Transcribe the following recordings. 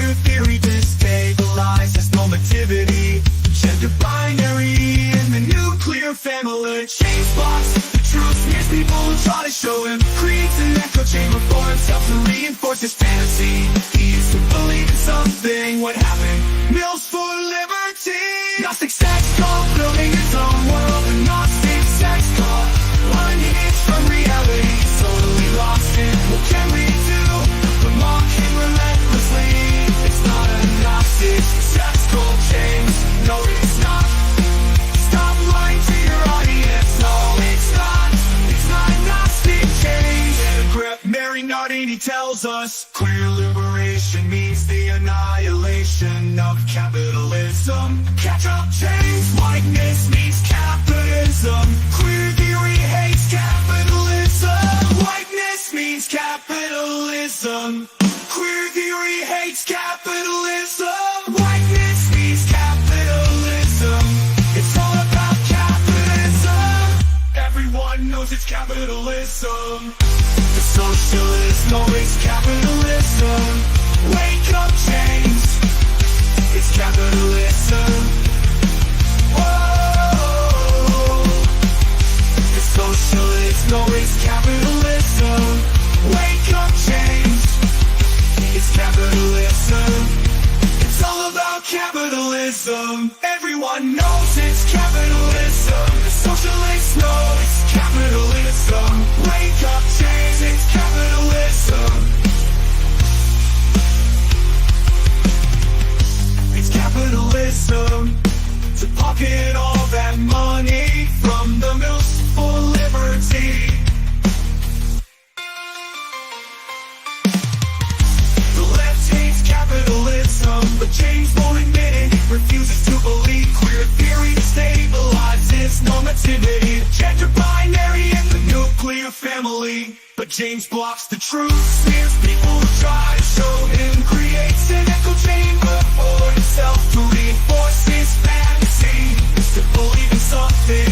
queer theory destabilizes normativity, gender binary, and the nuclear family. Change blocks the truth, smears people who try to show him, creates an echo chamber for himself to reinforce his fantasy. He used to believe in something, what happened? Mills for liberty. Gnostic sex cult, building his own world. A Gnostic sex cult, unhinged from reality, totally lost in what can we do? But mock him relentlessly. It's not a Gnostic sex cult, James. No, it's not. Stop lying to your audience. No, it's not. It's not a Gnostic change. Mary Nardini tells us queer liberation means the annihilation of capitalism. Catch up, James. Whiteness means capitalism. Queer theory hates capitalism. Whiteness means capitalism. Queer theory hates capitalism. Whiteness means capitalism. It's all about capitalism. Everyone knows it's capitalism. The socialists know it's capitalism. Wake up, James. It's capitalism. Whoa. The socialists know it's capitalism. Wake up, James. It's capitalism. It's all about capitalism. Everyone knows it's capitalism. The socialists know it's capitalism. Wake up, James. It's capitalism. It's capitalism. To pocket all that money from the mills for liberty. The left hates capitalism, but James won't admit it. He refuses to believe queer theory stabilizes normativity, gender binary, and the nuclear family. But James blocks the truth, smears people who try to show him, creates an echo chamber for himself to reinforce his fantasy. Is to believe in something.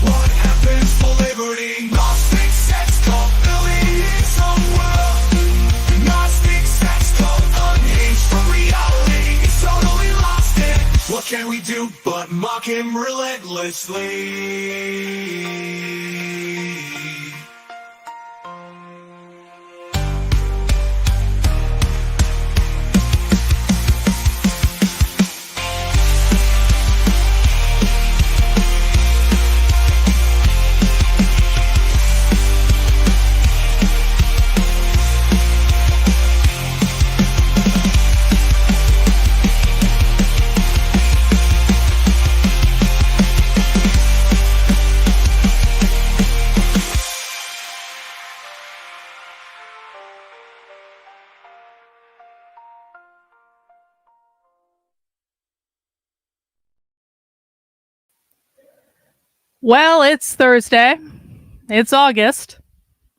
What happens for liberty? Gnostic sex cult, building his own world. Gnostic sex cult, unhinged from reality. He's totally lost it. What can we do but mock him relentlessly? Well, it's Thursday. It's August.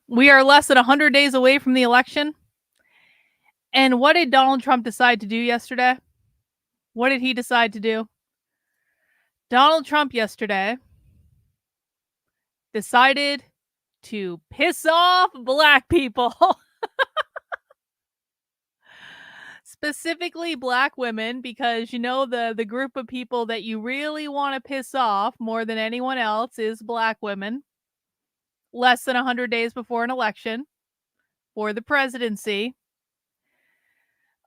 We are less than 100 days away from the election. And what did Donald Trump decide to do yesterday? What did he decide to do? Donald Trump yesterday decided to piss off black people. Specifically black women, because you know the group of people that you really want to piss off more than anyone else is black women. Less than 100 days before an election for the presidency.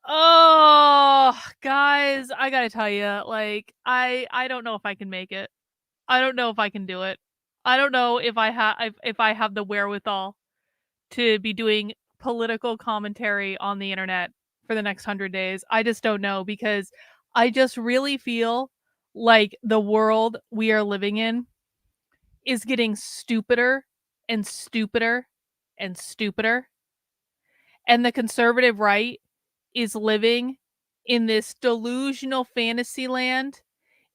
Oh, guys, I gotta tell you, like, I don't know if I can make it. I don't know if I can do it. I don't know if I have the wherewithal to be doing political commentary on the internet for the next 100 days. I just don't know, because I just really feel like the world we are living in is getting stupider and stupider and stupider. And the conservative right is living in this delusional fantasy land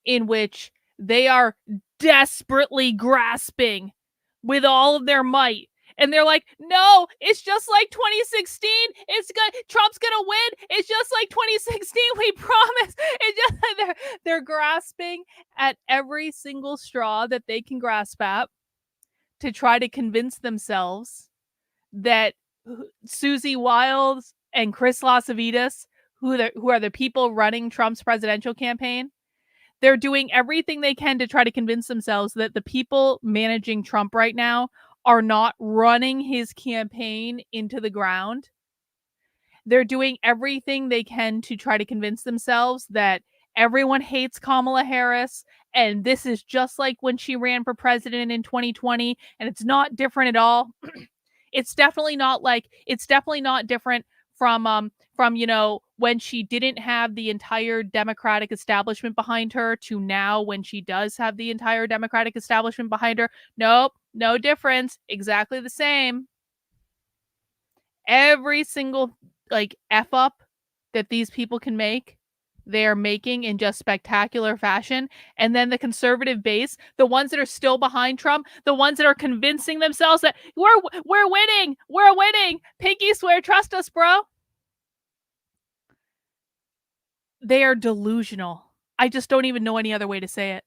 in which they are desperately grasping with all of their might. And they're like, no, it's just like 2016. Trump's gonna win. It's just like 2016. We promise. It's just they're grasping at every single straw that they can grasp at to try to convince themselves that Susie Wiles and Chris Lasavidas, who are the people running Trump's presidential campaign, they're doing everything they can to try to convince themselves that the people managing Trump right now are not running his campaign into the ground. They're doing everything they can to try to convince themselves that everyone hates Kamala Harris and this is just like when she ran for president in 2020 and it's not different at all. It's definitely not different from when she didn't have the entire Democratic establishment behind her to now when she does have the entire Democratic establishment behind her. Nope, no difference. Exactly the same. Every single F up that these people can make, they are making in just spectacular fashion. And then the conservative base, the ones that are still behind Trump, the ones that are convincing themselves that we're winning, pinky swear, trust us, bro. They are delusional. I just don't even know any other way to say it.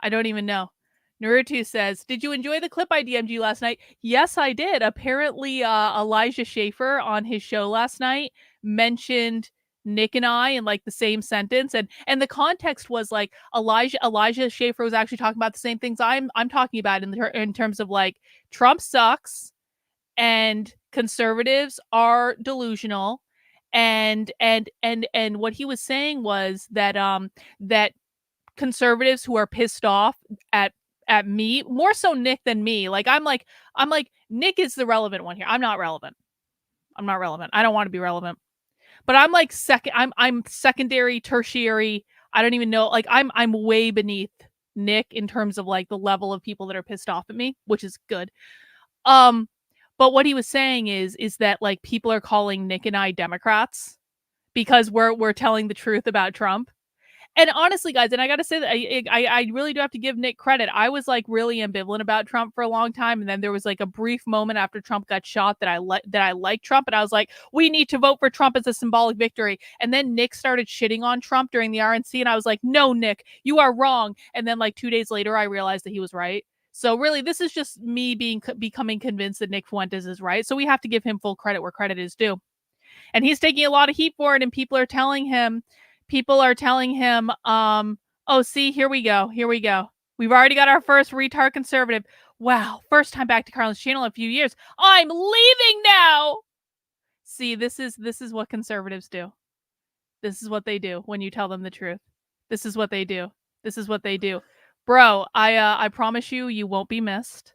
I don't even know. Naruto says, "Did you enjoy the clip I DM'd you last night?" Yes, I did. Apparently, Elijah Schaffer on his show last night mentioned Nick and I in like the same sentence, and the context was like Elijah Schaffer was actually talking about the same things I'm talking about in terms of like Trump sucks and conservatives are delusional, and what he was saying was that conservatives who are pissed off at me, more so Nick than me. I'm like Nick is the relevant one here. I'm not relevant. I don't want to be relevant. But I'm like I'm secondary, tertiary. I don't even know. Like I'm way beneath Nick in terms of like the level of people that are pissed off at me, which is good. Um but what he was saying is that like people are calling Nick and I Democrats because we're telling the truth about Trump. And honestly, guys, and I gotta say that I really do have to give Nick credit. I was like really ambivalent about Trump for a long time, and then there was like a brief moment after Trump got shot that I liked Trump, and I was like, we need to vote for Trump as a symbolic victory. And then Nick started shitting on Trump during the RNC, and I was like, no, Nick, you are wrong. And then like 2 days later, I realized that he was right. So really, this is just me becoming convinced that Nick Fuentes is right. So we have to give him full credit where credit is due. And he's taking a lot of heat for it, and people are telling him, oh, see, here we go. We've already got our first retard conservative. Wow, first time back to Carlin's channel in a few years. I'm leaving now. See, this is what conservatives do. This is what they do when you tell them the truth. This is what they do. Bro, I promise you won't be missed.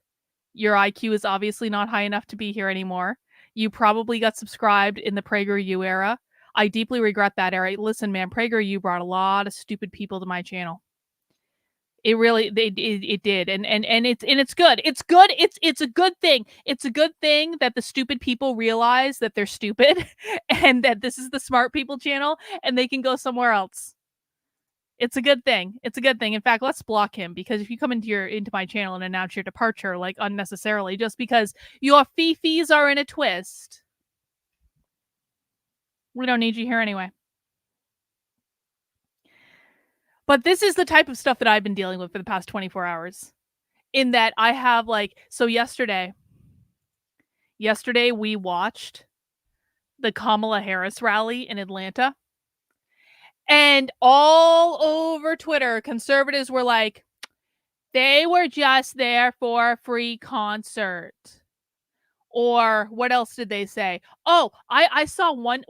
Your IQ is obviously not high enough to be here anymore. You probably got subscribed in the PragerU era. I deeply regret that era. Listen, man, PragerU brought a lot of stupid people to my channel. It really it did, and it's good. It's good. It's a good thing. It's a good thing that the stupid people realize that they're stupid, and that this is the smart people channel, and they can go somewhere else. It's a good thing. In fact, let's block him, because if you come into my channel and announce your departure like unnecessarily just because your fifis are in a twist, we don't need you here anyway. But this is the type of stuff that I've been dealing with for the past 24 hours. In that I have so yesterday we watched the Kamala Harris rally in Atlanta. And all over Twitter, conservatives were like, they were just there for a free concert. Or what else did they say? Oh, I saw one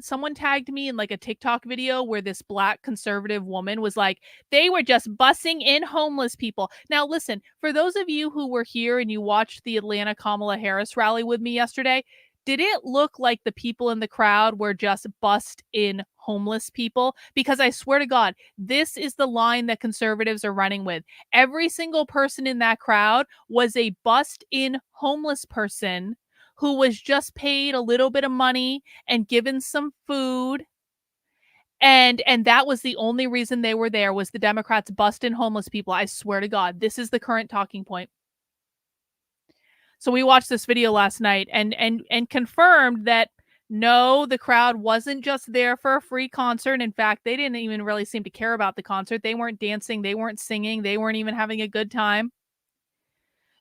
someone tagged me in like a TikTok video where this black conservative woman was like, they were just bussing in homeless people. Now listen, for those of you who were here and you watched the Atlanta Kamala Harris rally with me yesterday, did it look like the people in the crowd were just bussed in homeless people? Because I swear to God, this is the line that conservatives are running with. Every single person in that crowd was a bussed in homeless person who was just paid a little bit of money and given some food. And that was the only reason they were there, was the Democrats bussed in homeless people. I swear to God, this is the current talking point. So we watched this video last night and confirmed that no, the crowd wasn't just there for a free concert. In fact, they didn't even really seem to care about the concert. They weren't dancing, they weren't singing, they weren't even having a good time.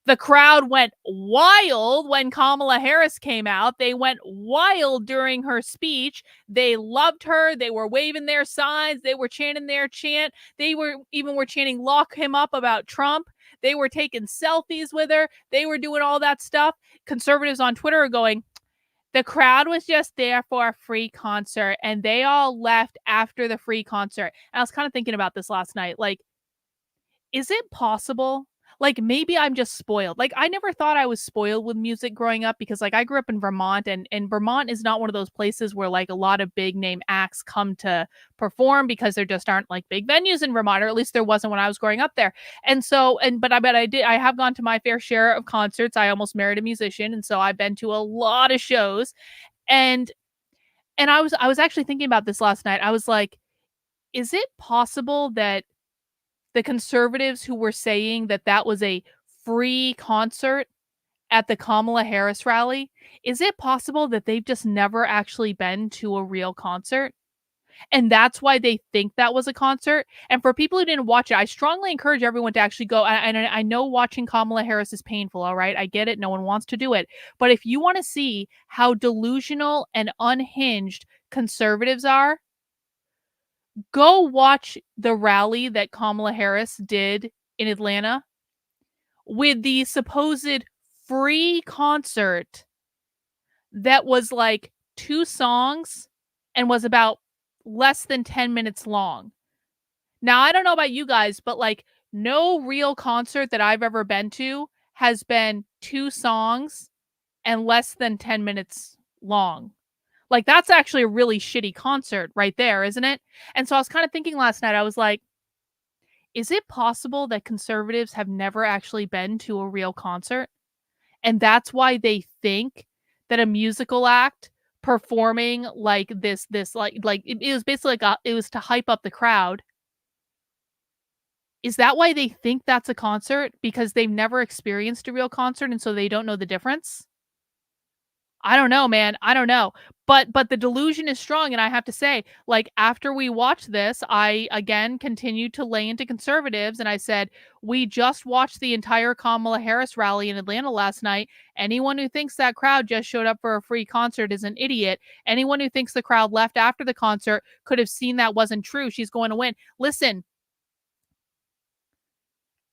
The crowd went wild when Kamala Harris came out. They went wild during her speech. They loved her. They were waving their signs. They were chanting their chant. They were chanting "lock him up" about Trump. They were taking selfies with her. They were doing all that stuff. Conservatives on Twitter are going, the crowd was just there for a free concert and they all left after the free concert. And I was kind of thinking about this last night. Like, is it possible? Like, maybe I'm just spoiled. Like, I never thought I was spoiled with music growing up because, like, I grew up in Vermont, and Vermont is not one of those places where, like, a lot of big name acts come to perform because there just aren't, like, big venues in Vermont, or at least there wasn't when I was growing up there. And so, but I have gone to my fair share of concerts. I almost married a musician, and so I've been to a lot of shows. And I was actually thinking about this last night. I was like, is it possible that the conservatives who were saying that that was a free concert at the Kamala Harris rally, is it possible that they've just never actually been to a real concert? And that's why they think that was a concert. And for people who didn't watch it, I strongly encourage everyone to actually go. And I know watching Kamala Harris is painful, all right? I get it. No one wants to do it. But if you want to see how delusional and unhinged conservatives are, go watch the rally that Kamala Harris did in Atlanta with the supposed free concert that was like 2 songs and was about less than 10 minutes long. Now, I don't know about you guys, but like no real concert that I've ever been to has been 2 songs and less than 10 minutes long. Like, that's actually a really shitty concert right there, isn't it? And so I was kind of thinking last night, I was like, is it possible that conservatives have never actually been to a real concert? And that's why they think that a musical act performing like this like it was basically like it was to hype up the crowd. Is that why they think that's a concert? Because they've never experienced a real concert and so they don't know the difference? I don't know, man. I don't know. But the delusion is strong, and I have to say, like, after we watched this, I again continued to lay into conservatives, and I said, "We just watched the entire Kamala Harris rally in Atlanta last night. Anyone who thinks that crowd just showed up for a free concert is an idiot. Anyone who thinks the crowd left after the concert could have seen that wasn't true. She's going to win." Listen,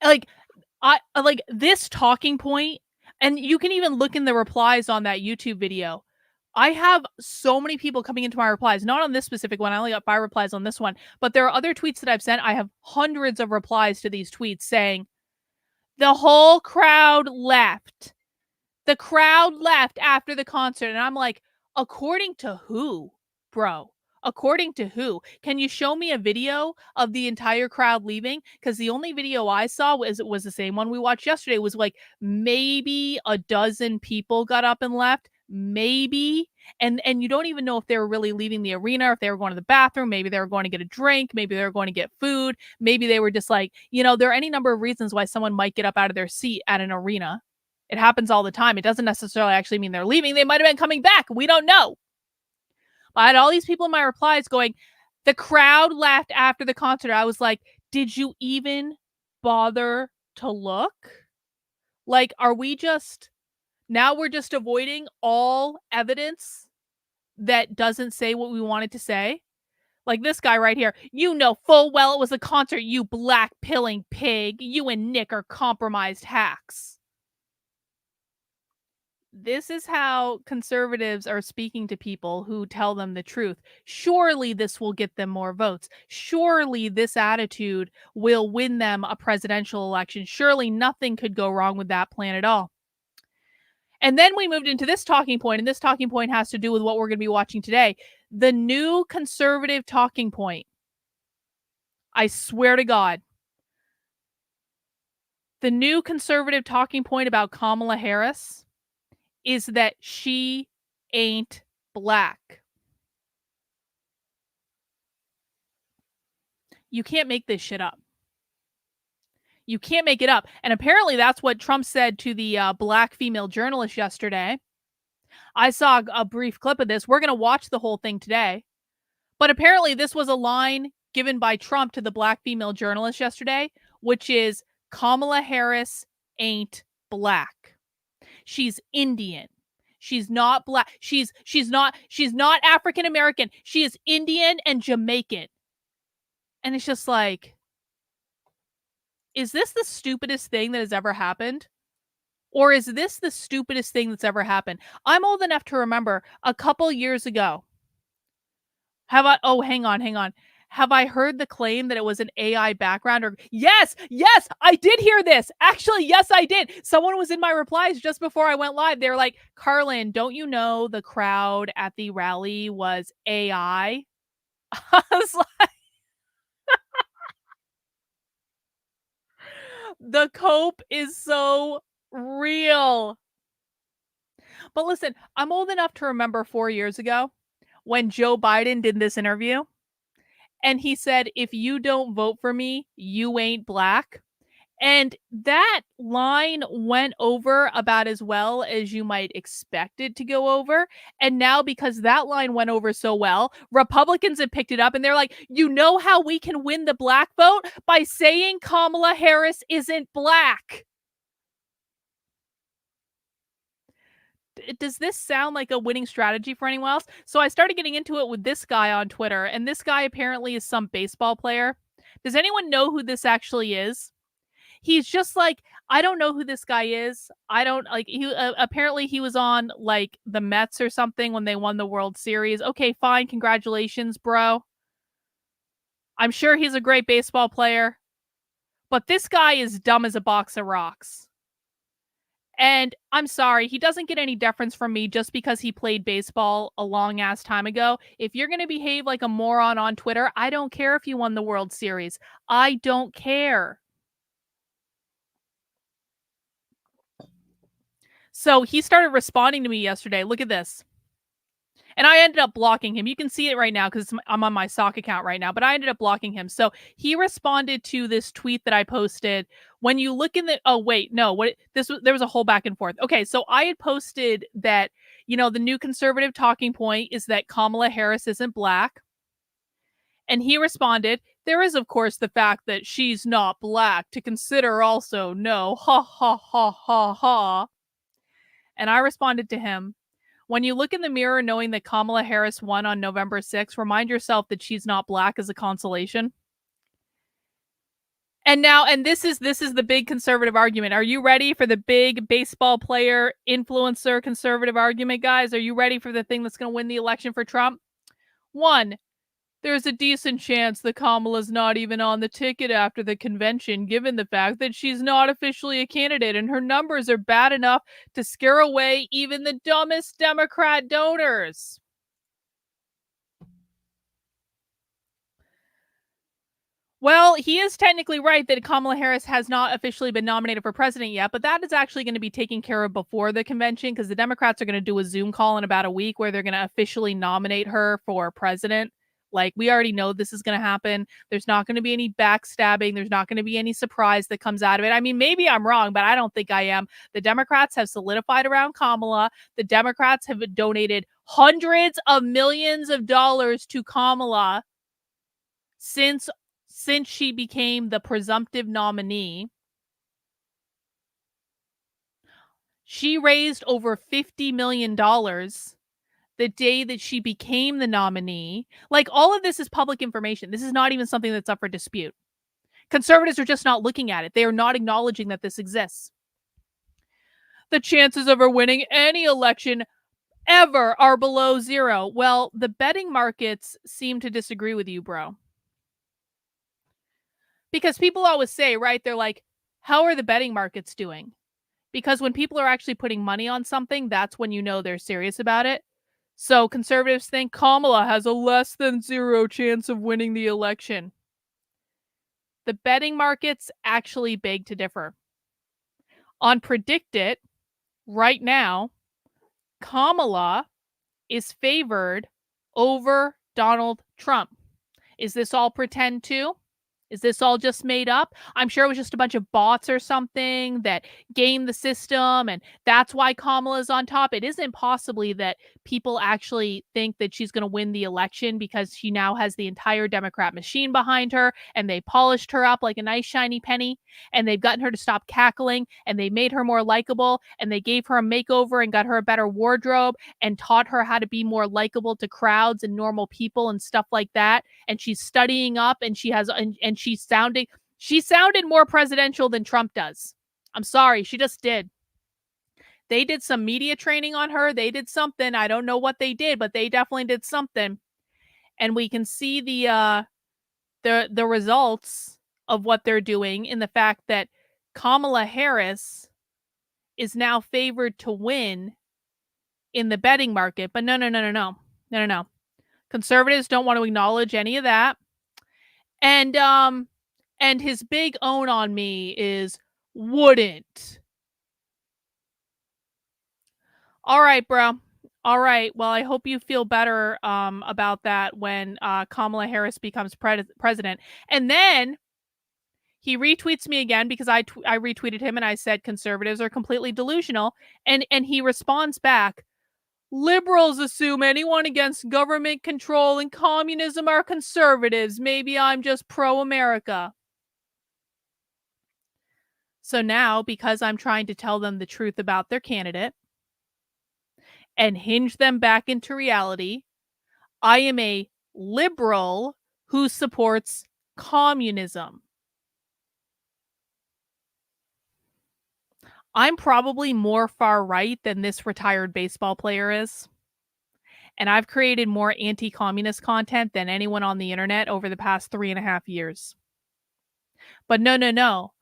like, I like this talking point, and you can even look in the replies on that YouTube video. I have so many people coming into my replies, not on this specific one. I only got 5 replies on this one, but there are other tweets that I've sent. I have hundreds of replies to these tweets saying, the whole crowd left. The crowd left after the concert. And I'm like, according to who, bro? According to who? Can you show me a video of the entire crowd leaving? Because the only video I saw was the same one we watched yesterday. It was like maybe a dozen people got up and left. Maybe. And you don't even know if they were really leaving the arena, or if they were going to the bathroom. Maybe they were going to get a drink. Maybe they were going to get food. Maybe they were just like, there are any number of reasons why someone might get up out of their seat at an arena. It happens all the time. It doesn't necessarily actually mean they're leaving. They might have been coming back. We don't know. But I had all these people in my replies going, the crowd left after the concert. I was like, did you even bother to look? Like, are we just, now we're just avoiding all evidence that doesn't say what we wanted to say? Like this guy right here, you know full well it was a concert, you black pilling pig. You and Nick are compromised hacks. This is how conservatives are speaking to people who tell them the truth. Surely this will get them more votes. Surely this attitude will win them a presidential election. Surely nothing could go wrong with that plan at all. And then we moved into this talking point, and this talking point has to do with what we're going to be watching today. The new conservative talking point. I swear to God. The new conservative talking point about Kamala Harris is that she ain't black. You can't make this shit up. You can't make it up. And apparently that's what Trump said to the black female journalist yesterday. I saw a brief clip of this. We're going to watch the whole thing today. But apparently this was a line given by Trump to the black female journalist yesterday, which is Kamala Harris ain't black. She's Indian. She's not black. She's not African American. She is Indian and Jamaican. And it's just like, is this the stupidest thing that has ever happened? Or is this the stupidest thing that's ever happened? I'm old enough to remember a couple years ago. Hang on. Have I heard the claim that it was an AI background? Or yes, I did hear this. Actually, yes, I did. Someone was in my replies just before I went live. They were like, Carlin, don't you know the crowd at the rally was AI? I was like, the cope is so real. But listen, I'm old enough to remember 4 years ago when Joe Biden did this interview and he said, if you don't vote for me, you ain't black. And that line went over about as well as you might expect it to go over. And now, because that line went over so well, Republicans have picked it up and they're like, you know how we can win the black vote? By saying Kamala Harris isn't black. Does this sound like a winning strategy for anyone else? So I started getting into it with this guy on Twitter, and this guy apparently is some baseball player. Does anyone know who this actually is? He's just like, I don't know who this guy is. I don't like he apparently he was on like the Mets or something when they won the World Series. Okay, fine, congratulations, bro. I'm sure he's a great baseball player, but this guy is dumb as a box of rocks. And I'm sorry, he doesn't get any deference from me just because he played baseball a long ass time ago. If you're going to behave like a moron on Twitter, I don't care if you won the World Series. I don't care. So he started responding to me yesterday. Look at this. And I ended up blocking him. You can see it right now because I'm on my sock account right now, but I ended up blocking him. So he responded to this tweet that I posted. When you look in the, oh wait, no, there was a whole back and forth. Okay, so I had posted that, the new conservative talking point is that Kamala Harris isn't black. And he responded, there is of course the fact that she's not black to consider also, no, ha ha ha ha ha. And I responded to him, when you look in the mirror knowing that Kamala Harris won on November 6th, remind yourself that she's not black as a consolation. And this is the big conservative argument. Are you ready for the big baseball player influencer conservative argument, guys? Are you ready for the thing that's going to win the election for Trump? One, there's a decent chance that Kamala's not even on the ticket after the convention, given the fact that she's not officially a candidate and her numbers are bad enough to scare away even the dumbest Democrat donors. Well, he is technically right that Kamala Harris has not officially been nominated for president yet, but that is actually going to be taken care of before the convention because the Democrats are going to do a Zoom call in about a week where they're going to officially nominate her for president. Like, we already know this is going to happen. There's not going to be any backstabbing. There's not going to be any surprise that comes out of it. I mean, maybe I'm wrong, but I don't think I am. The Democrats have solidified around Kamala. The Democrats have donated hundreds of millions of dollars to Kamala since she became the presumptive nominee. She raised over $50 million the day that she became the nominee. Like, all of this is public information. This is not even something that's up for dispute. Conservatives are just not looking at it. They are not acknowledging that this exists. The chances of her winning any election ever are below zero. Well, the betting markets seem to disagree with you, bro. Because people always say, right, they're like, how are the betting markets doing? Because when people are actually putting money on something, that's when you know they're serious about it. So conservatives think Kamala has a less than zero chance of winning the election. The betting markets actually beg to differ. On Predict It, right now, Kamala is favored over Donald Trump. Is this all pretend too? Is this all just made up? I'm sure it was just a bunch of bots or something that gamed the system, and that's why Kamala's on top. It isn't possibly that people actually think that she's going to win the election because she now has the entire Democrat machine behind her, and they polished her up like a nice shiny penny, and they've gotten her to stop cackling, and they made her more likable, and they gave her a makeover and got her a better wardrobe and taught her how to be more likable to crowds and normal people and stuff like that. And she's studying up, and she sounded more presidential than Trump does. I'm sorry, she just did. They did some media training on her. They did something. I don't know what they did, but they definitely did something. And we can see the results of what they're doing in the fact that Kamala Harris is now favored to win in the betting market. But no. Conservatives don't want to acknowledge any of that. And his big own on me is wouldn't. All right, bro. All right. Well, I hope you feel better about that when Kamala Harris becomes president. And then he retweets me again because I retweeted him and I said conservatives are completely delusional. And he responds back, liberals assume anyone against government control and communism are conservatives. Maybe I'm just pro-America. So now, because I'm trying to tell them the truth about their candidate and hinge them back into reality, I am a liberal who supports communism. I'm probably more far right than this retired baseball player is. And I've created more anti-communist content than anyone on the internet over the past 3.5 years. But no.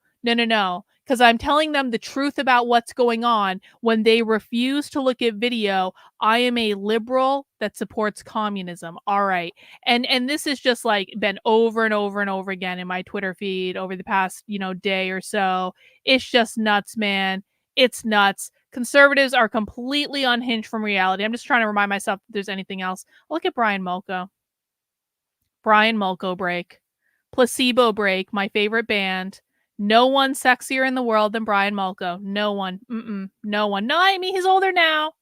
Because I'm telling them the truth about what's going on. When they refuse to look at video, I am a liberal that supports communism. All right. And this has just like been over and over and over again in my Twitter feed over the past, day or so. It's just nuts, man. It's nuts. Conservatives are completely unhinged from reality. I'm just trying to remind myself if there's anything else. Look at Brian Molko. Brian Molko break. Placebo Break, my favorite band. No one sexier in the world than Brian Molko. No one. No one. No, I mean, he's older now.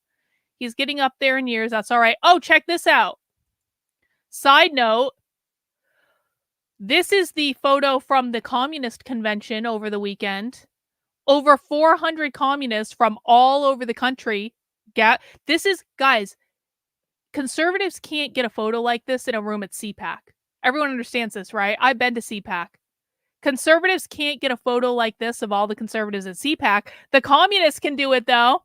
He's getting up there in years. That's all right. Oh, check this out. Side note. This is the photo from the Communist Convention over the weekend. Over 400 communists from all over the country. This is, guys, conservatives can't get a photo like this in a room at CPAC. Everyone understands this, right? I've been to CPAC. Conservatives can't get a photo like this of all the conservatives at CPAC. The communists can do it, though.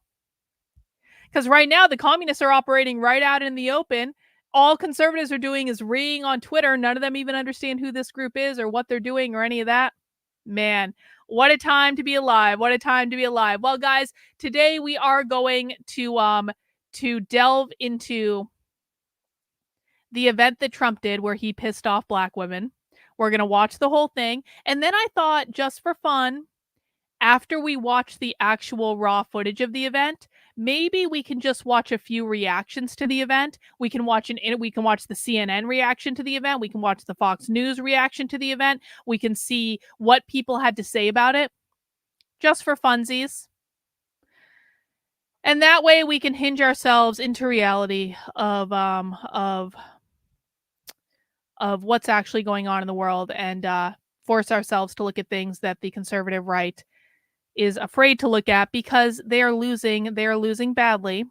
Because right now, the communists are operating right out in the open. All conservatives are doing is reading on Twitter. None of them even understand who this group is or what they're doing or any of that. Man, what a time to be alive. What a time to be alive. Well, guys, today we are going to delve into the event that Trump did where he pissed off black women. We're going to watch the whole thing. And then I thought, just for fun, after we watch the actual raw footage of the event, maybe we can just watch a few reactions to the event. We can watch the CNN reaction to the event. We can watch the Fox News reaction to the event. We can see what people had to say about it, just for funsies. And that way we can hinge ourselves into reality of what's actually going on in the world and force ourselves to look at things that the conservative right is afraid to look at because they are losing badly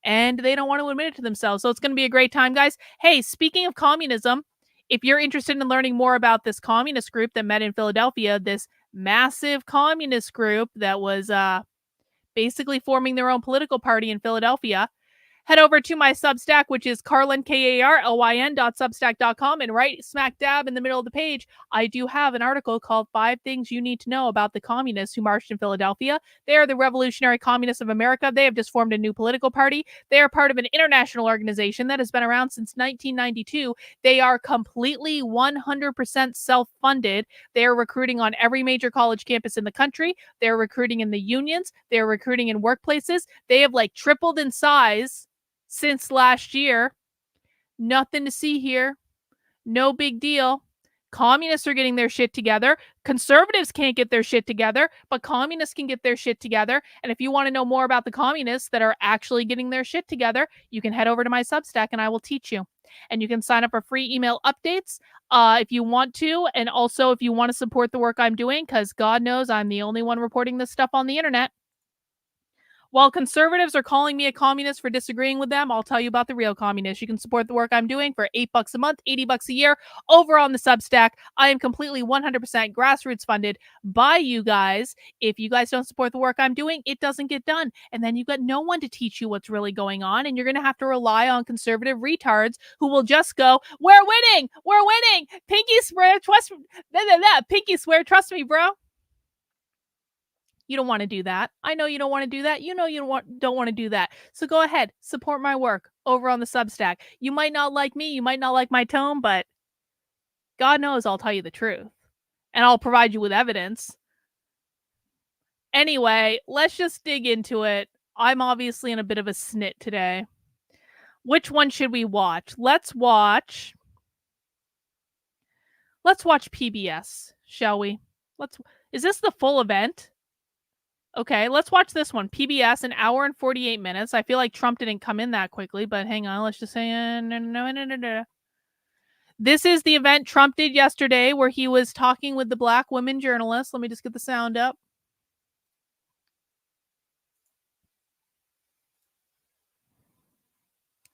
and they don't want to admit it to themselves. So it's going to be a great time, guys. Hey, speaking of communism, if you're interested in learning more about this communist group that met in Philadelphia, this massive communist group that was basically forming their own political party in Philadelphia, head over to my Substack, which is Carlin, KARLYN.substack.com, and right smack dab in the middle of the page, I do have an article called 5 Things You Need to Know About the Communists Who Marched in Philadelphia. They are the Revolutionary Communists of America. They have just formed a new political party. They are part of an international organization that has been around since 1992. They are completely 100% self-funded. They are recruiting on every major college campus in the country. They're recruiting in the unions. They're recruiting in workplaces. They have like tripled in size since last year. Nothing to see here. No big deal. Communists are getting their shit together. Conservatives can't get their shit together, but communists can get their shit together. And if you want to know more about the communists that are actually getting their shit together, you can head over to my Substack and I will teach you. And you can sign up for free email updates if you want to. And also, if you want to support the work I'm doing, because God knows I'm the only one reporting this stuff on the internet. While conservatives are calling me a communist for disagreeing with them, I'll tell you about the real communists. You can support the work I'm doing for $8 a month, $80 a year over on the Substack. I am completely 100% grassroots funded by you guys. If you guys don't support the work I'm doing, it doesn't get done. And then you've got no one to teach you what's really going on. And you're going to have to rely on conservative retards who will just go, we're winning. We're winning. Pinky swear, trust me. Pinky swear, trust me, bro. You don't want to do that. I know you don't want to do that. You know you don't want to do that. So go ahead, support my work over on the Substack. You might not like me, you might not like my tone, but God knows I'll tell you the truth. And I'll provide you with evidence. Anyway, let's just dig into it. I'm obviously in a bit of a snit today. Which one should we watch? Let's watch PBS, shall we? Is this the full event? Okay, let's watch this one. PBS, an hour and 48 minutes. I feel like Trump didn't come in that quickly, but hang on. Let's just say, no. This is the event Trump did yesterday where he was talking with the black women journalists. Let me just get the sound up.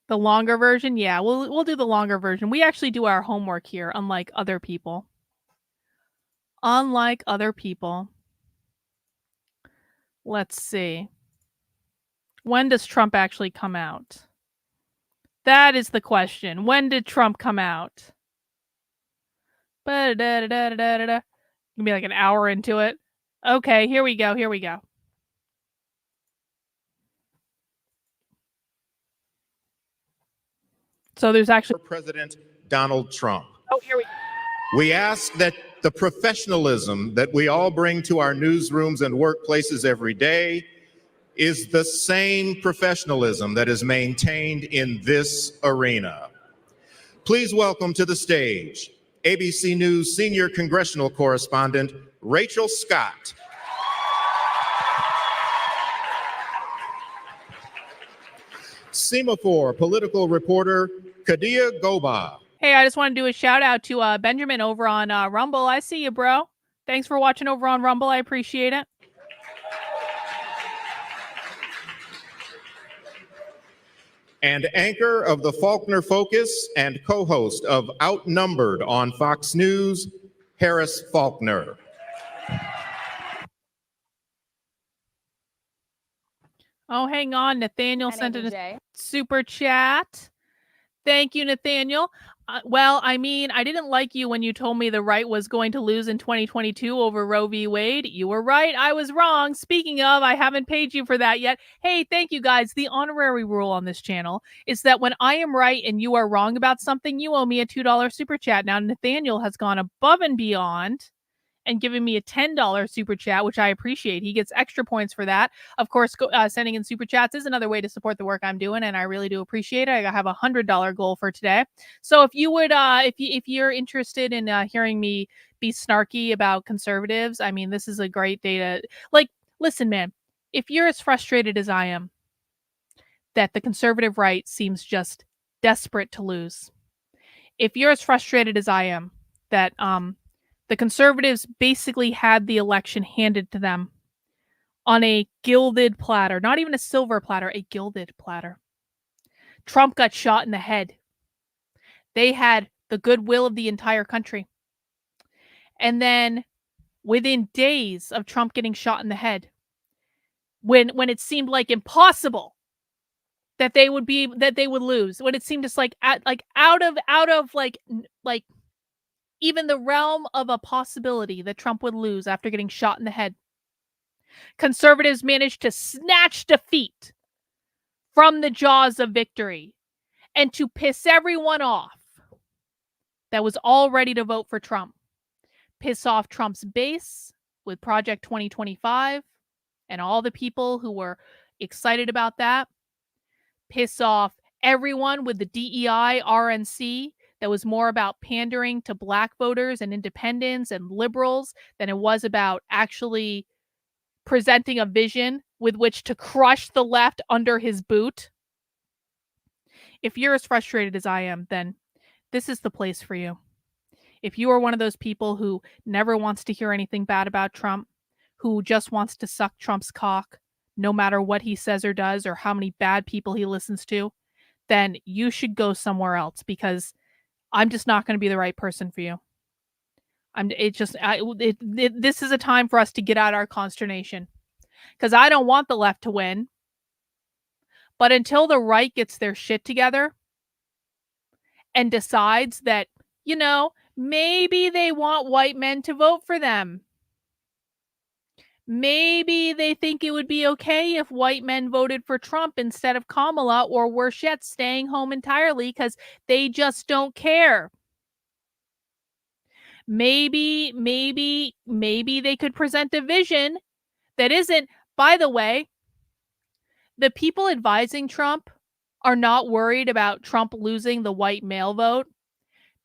The longer version? Yeah, we'll do the longer version. We actually do our homework here, unlike other people. Let's see. When does Trump actually come out? That is the question. When did Trump come out? Gonna be like an hour into it. Okay, here we go. So there's actually President Donald Trump. Oh, here we go. We ask that the professionalism that we all bring to our newsrooms and workplaces every day is the same professionalism that is maintained in this arena. Please welcome to the stage ABC News senior congressional correspondent Rachel Scott. Semaphore political reporter Kadia Goba. Hey, I just want to do a shout out to Benjamin over on Rumble. I see you, bro. Thanks for watching over on Rumble. I appreciate it. And anchor of the Faulkner Focus and co-host of Outnumbered on Fox News, Harris Faulkner. Oh, hang on. Nathaniel sent a super chat. Thank you, Nathaniel. Well, I mean, I didn't like you when you told me the right was going to lose in 2022 over Roe v. Wade. You were right. I was wrong. Speaking of, I haven't paid you for that yet. Hey, thank you guys. The honorary rule on this channel is that when I am right and you are wrong about something, you owe me a $2 super chat. Now, Nathaniel has gone above and beyond and giving me a $10 super chat, which I appreciate. He gets extra points for that. Of course, sending in super chats is another way to support the work I'm doing, and I really do appreciate it. I have a $100 goal for today. So if you would, if you're interested in hearing me be snarky about conservatives, I mean, this is a great day to listen, man. If you're as frustrated as I am that the conservative right seems just desperate to lose, if you're as frustrated as I am that the conservatives basically had the election handed to them on a gilded platter, not even a silver platter, a gilded platter. Trump got shot in the head. They had the goodwill of the entire country. And then within days of Trump getting shot in the head, when it seemed like impossible that they would lose, when it seemed just like out of even the realm of a possibility that Trump would lose after getting shot in the head, conservatives managed to snatch defeat from the jaws of victory and to piss everyone off that was all ready to vote for Trump. Piss off Trump's base with Project 2025 and all the people who were excited about that. Piss off everyone with the DEI, RNC, that was more about pandering to Black voters and independents and liberals than it was about actually presenting a vision with which to crush the left under his boot. If you're as frustrated as I am, then this is the place for you. If you are one of those people who never wants to hear anything bad about Trump, who just wants to suck Trump's cock, no matter what he says or does or how many bad people he listens to, then you should go somewhere else, because I'm just not going to be the right person for you. This is a time for us to get out our consternation, because I don't want the left to win. But until the right gets their shit together and decides that, maybe they want white men to vote for them. Maybe they think it would be okay if white men voted for Trump instead of Kamala, or worse yet, staying home entirely because they just don't care. Maybe they could present a vision that isn't, by the way, the people advising Trump are not worried about Trump losing the white male vote,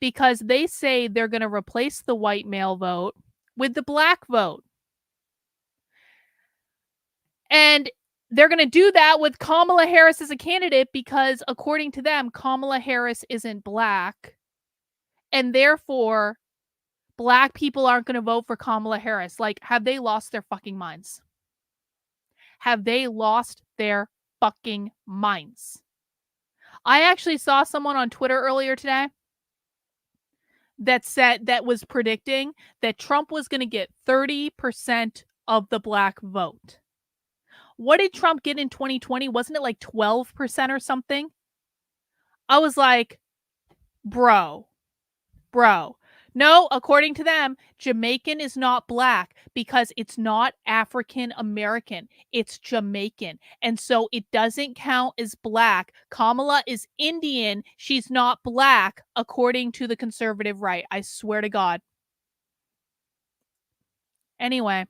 because they say they're going to replace the white male vote with the Black vote. And they're going to do that with Kamala Harris as a candidate because, according to them, Kamala Harris isn't Black. And therefore, Black people aren't going to vote for Kamala Harris. Like, have they lost their fucking minds? Have they lost their fucking minds? I actually saw someone on Twitter earlier today that was predicting that Trump was going to get 30% of the Black vote. What did Trump get in 2020? Wasn't it like 12% or something? I was like, bro. No, according to them, Jamaican is not Black because it's not African American. It's Jamaican. And so it doesn't count as Black. Kamala is Indian. She's not Black, according to the conservative right. I swear to God. Anyway,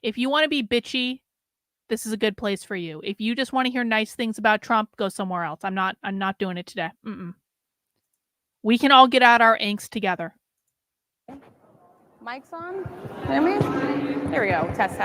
if you want to be bitchy, this is a good place for you. If you just want to hear nice things about Trump, go somewhere else. I'm not doing it today. We can all get out our angst together. Mic's on? Hear me? There we go. Test.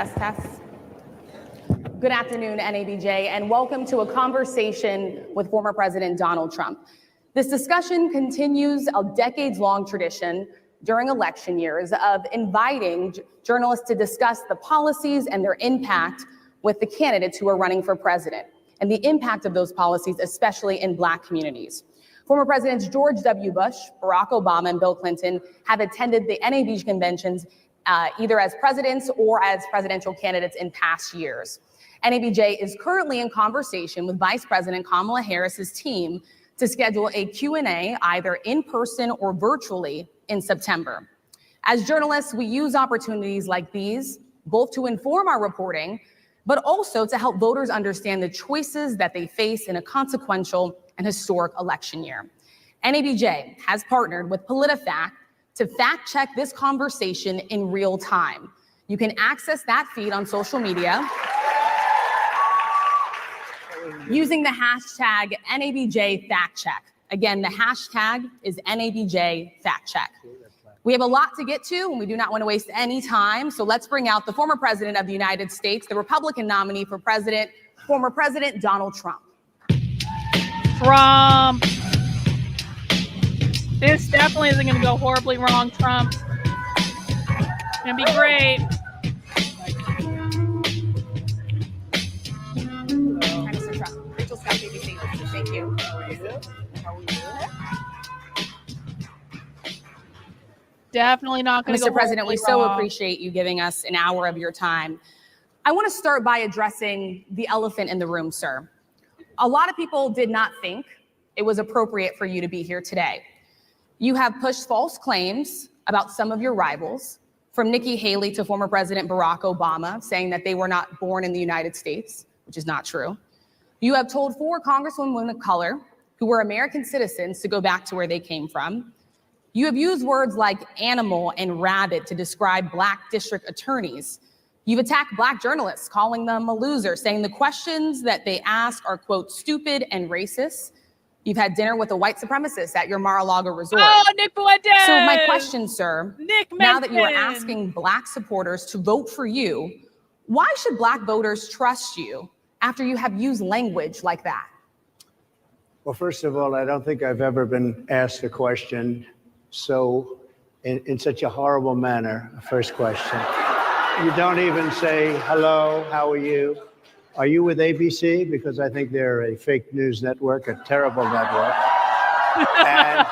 Good afternoon, NABJ, and welcome to a conversation with former President Donald Trump. This discussion continues a decades-long tradition during election years of inviting journalists to discuss the policies and their impact with the candidates who are running for president, and the impact of those policies, especially in Black communities. Former Presidents George W. Bush, Barack Obama, and Bill Clinton have attended the NABJ conventions either as presidents or as presidential candidates in past years. NABJ is currently in conversation with Vice President Kamala Harris's team to schedule a Q&A either in person or virtually in September. As journalists, we use opportunities like these both to inform our reporting, but also to help voters understand the choices that they face in a consequential and historic election year. NABJ has partnered with PolitiFact to fact check this conversation in real time. You can access that feed on social media using the hashtag NABJFactCheck. Again, the hashtag is NABJFactCheck. We have a lot to get to, and we do not want to waste any time. So let's bring out the former president of the United States, the Republican nominee for president, former President Donald Trump. Trump. This definitely isn't going to go horribly wrong, Trump. It's going to be great. Mr. Trump. Rachel Scott, BBC. Thank you. Definitely not going to go Mr. President, we horribly so wrong. appreciate you giving us an hour of your time. I want to start by addressing the elephant in the room, sir. A lot of people did not think it was appropriate for you to be here today. You have pushed false claims about some of your rivals, from Nikki Haley to former President Barack Obama, saying that they were not born in the United States, which is not true. You have told 4 congresswomen of color who were American citizens to go back to where they came from. You have used words like animal and rabid to describe Black district attorneys. You've attacked Black journalists, calling them a loser, saying the questions that they ask are, quote, stupid and racist. You've had dinner with a white supremacist at your Mar-a-Lago resort. Oh, Nick Fuentes! So my question, sir, Nick now that you are Menton. asking Black supporters to vote for you, why should Black voters trust you after you have used language like that? Well, first of all, I don't think I've ever been asked a question so in such a horrible manner. First question. You don't even say, hello, how are you? Are you with ABC? Because I think they're a fake news network, a terrible network. And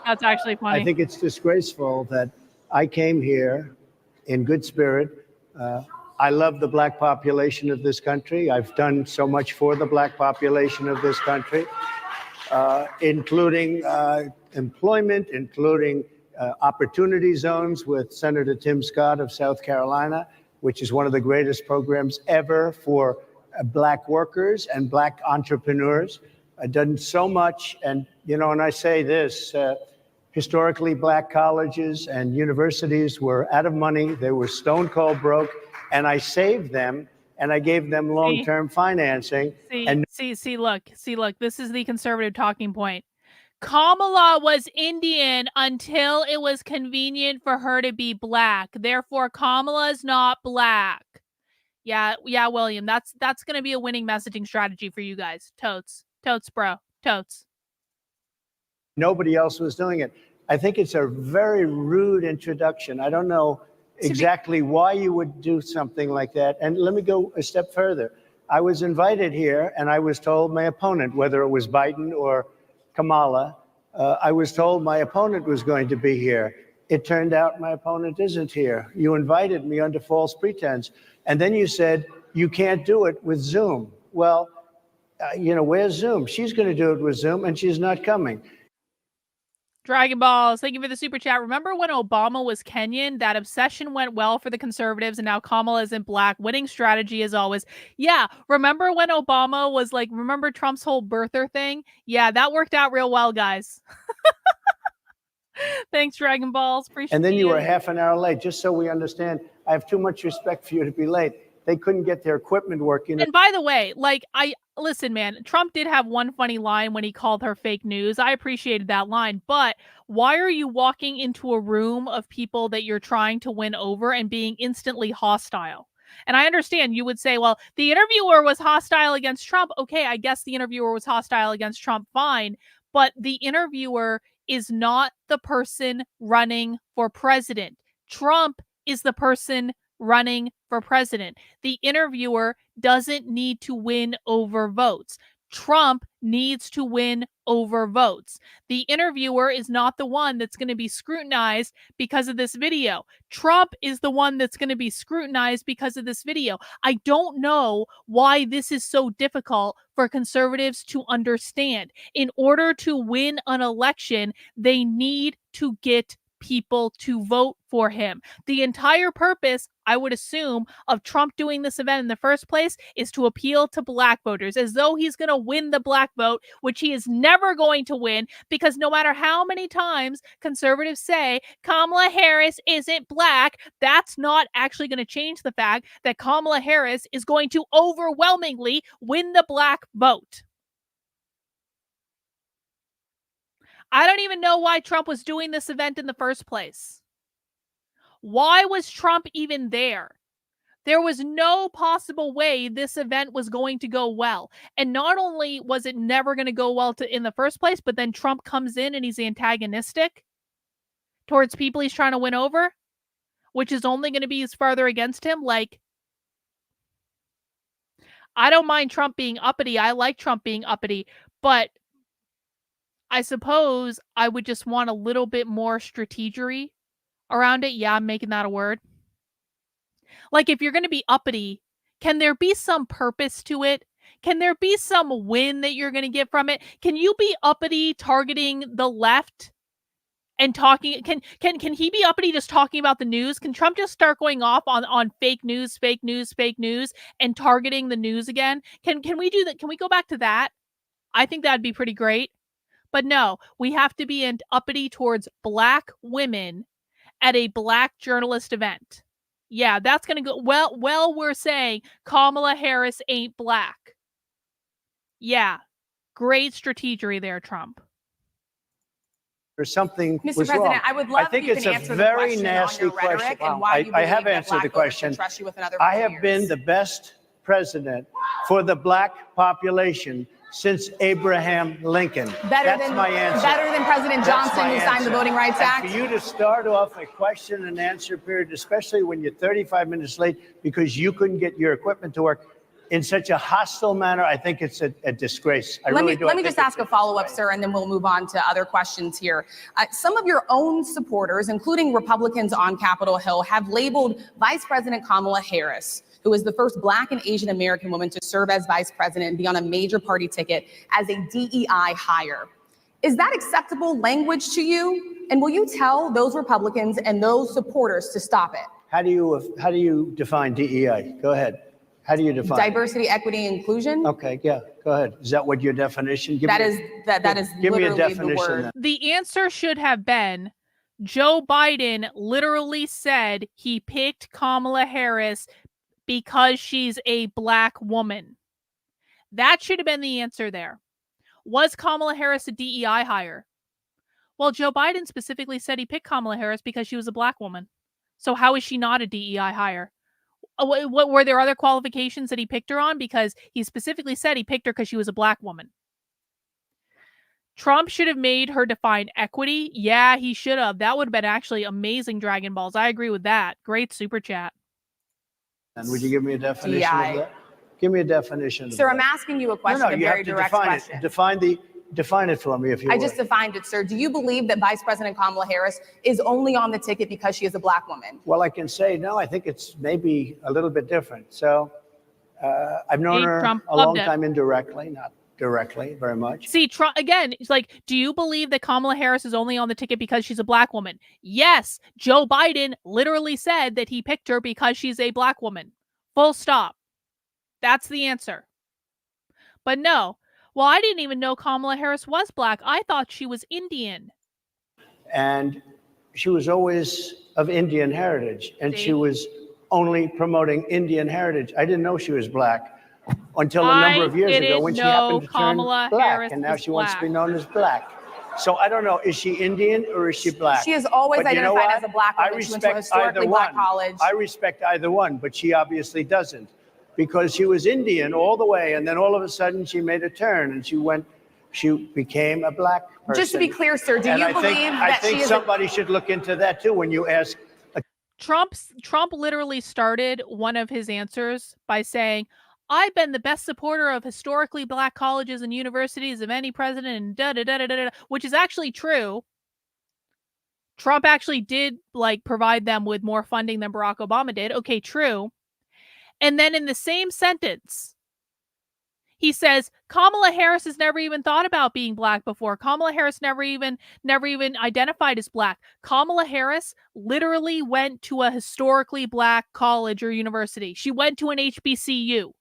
that's actually funny. I think it's disgraceful that I came here in good spirit. I love the Black population of this country. I've done so much for the Black population of this country, including employment, including opportunity zones with Senator Tim Scott of South Carolina, which is one of the greatest programs ever for Black workers and Black entrepreneurs. I've done so much. And, you know, and I say this, historically Black colleges and universities were out of money. They were stone cold broke. And I saved them and I gave them long-term financing. Look, this is the conservative talking point. Kamala was Indian until it was convenient for her to be Black. Therefore, Kamala's not Black. Yeah, William, that's going to be a winning messaging strategy for you guys. Totes, bro, totes. Nobody else was doing it. I think it's a very rude introduction. I don't know exactly why you would do something like that. And let me go a step further. I was invited here and I was told my opponent, whether it was Biden or Kamala, I was told my opponent was going to be here. It turned out my opponent isn't here. You invited me under false pretense. And then you said, you can't do it with Zoom. Well, you know, where's Zoom? She's going to do it with Zoom and she's not coming. Dragon Balls, thank you for the super chat. Remember when Obama was Kenyan? That obsession went well for the conservatives, and now Kamala isn't Black. Winning strategy as always. Yeah, remember when Obama was like, remember Trump's whole birther thing? Yeah, that worked out real well, guys. Thanks, Dragon Balls. Appreciate it. And then you were half an hour late, just so we understand. I have too much respect for you to be late. They couldn't get their equipment working. And by the way, like, listen, man, Trump did have one funny line when he called her fake news. I appreciated that line, but why are you walking into a room of people that you're trying to win over and being instantly hostile? And I understand you would say, well, the interviewer was hostile against Trump. Okay, I guess the interviewer was hostile against Trump. Fine. But the interviewer is not the person running for president. Trump is the person running for president. The interviewer doesn't need to win over votes. Trump needs to win over votes. The interviewer is not the one that's going to be scrutinized because of this video. Trump is the one that's going to be scrutinized because of this video. I don't know why this is so difficult for conservatives to understand. In order to win an election, they need to get people to vote for him. The entire purpose, I would assume, of Trump doing this event in the first place is to appeal to Black voters, as though he's going to win the Black vote, which he is never going to win, because no matter how many times conservatives say Kamala Harris isn't Black, that's not actually going to change the fact that Kamala Harris is going to overwhelmingly win the Black vote. I don't even know why Trump was doing this event in the first place. Why was Trump even there? There was no possible way this event was going to go well. And not only was it never going to go well in the first place, but then Trump comes in and he's antagonistic towards people he's trying to win over, which is only going to be farther against him. Like, I don't mind Trump being uppity. I like Trump being uppity, but I suppose I would just want a little bit more strategery around it. Yeah, I'm making that a word. Like, if you're going to be uppity, can there be some purpose to it? Can there be some win that you're going to get from it? Can you be uppity targeting the left and talking? Can he be uppity just talking about the news? Can Trump just start going off on fake news, and targeting the news again? Can we do that? Can we go back to that? I think that'd be pretty great. But no, we have to be uppity towards Black women at a Black journalist event. Yeah, that's going to go well. We're saying Kamala Harris ain't Black. Yeah, Great strategery there, Trump. Or something Mr. was President, wrong. I would love I think if you it's can a answer the very question nasty on your rhetoric question. and why you I believe have that answered black the voters question. should trust you with another I 4 have years. been the best president for the black population since Abraham Lincoln. That's my answer. Better than President That's Johnson, my who signed the answer. Voting Rights And Act. for you to start off a question and answer period, especially when you're 35 minutes late because you couldn't get your equipment to work in such a hostile manner, I think it's a disgrace. I Let really me do. let me just ask a follow-up, sir, and then we'll move on to other questions here. Some of your own supporters, including Republicans on Capitol Hill, have labeled Vice President Kamala Harris, who is the first Black and Asian American woman to serve as vice president and be on a major party ticket, as a DEI hire. Is that acceptable language to you? And will you tell those Republicans and those supporters to stop it? How do you define DEI? Go ahead. How do you define Diversity, equity, inclusion? Okay, yeah, go ahead. Is that what your definition? That is Give me a literally definition the word. then. The answer should have been Joe Biden literally said he picked Kamala Harris because she's a Black woman. That should have been the answer there. Was Kamala Harris a DEI hire? Well, Joe Biden specifically said he picked Kamala Harris because she was a Black woman. So how is she not a DEI hire? What were there other qualifications that he picked her on? Because he specifically said he picked her because she was a Black woman. Trump should have made her define equity. Yeah, he should have. That would have been actually amazing, Dragon Balls. I agree with that. Great super chat. And would you give me a definition DEI. of that? Give me a definition. Sir, of I'm that. asking you a question, No, a you very have to direct define question. it. Define it for me, if you I would. just defined it, sir. Do you believe that Vice President Kamala Harris is only on the ticket because she is a Black woman? Well, I can say, no, I think it's maybe a little bit different. So I've known her Trump a long loved it. time indirectly, not directly very much. See, Trump, again, it's like, do you believe that Kamala Harris is only on the ticket because she's a Black woman? Yes, Joe Biden literally said that he picked her because she's a Black woman. Full stop. That's the answer. But no. Well, I didn't even know Kamala Harris was Black. I thought she was Indian. And she was always of Indian heritage, and she was only promoting Indian heritage. I didn't know she was Black until a number of years ago when she happened to Kamala turn Black, Harris and now was she wants to be Black. known as Black. So I don't know, is she Indian or is she Black? She has always But you know identified what? as a Black woman. I She went to a respect historically either Black one. college. I respect either one, but she obviously doesn't, because she was Indian all the way, and then all of a sudden she made a turn and she became a Black person. Just to be clear, sir, do And you I believe think, that I think she is somebody should look into that too when you ask. Trump literally started one of his answers by saying, I've been the best supporter of historically Black colleges and universities of any president, and da-da-da-da-da-da, which is actually true. Trump actually did provide them with more funding than Barack Obama did. Okay, true. And then in the same sentence, he says, Kamala Harris has never even thought about being Black before. Kamala Harris never even identified as Black. Kamala Harris literally went to a historically Black college or university. She went to an HBCU.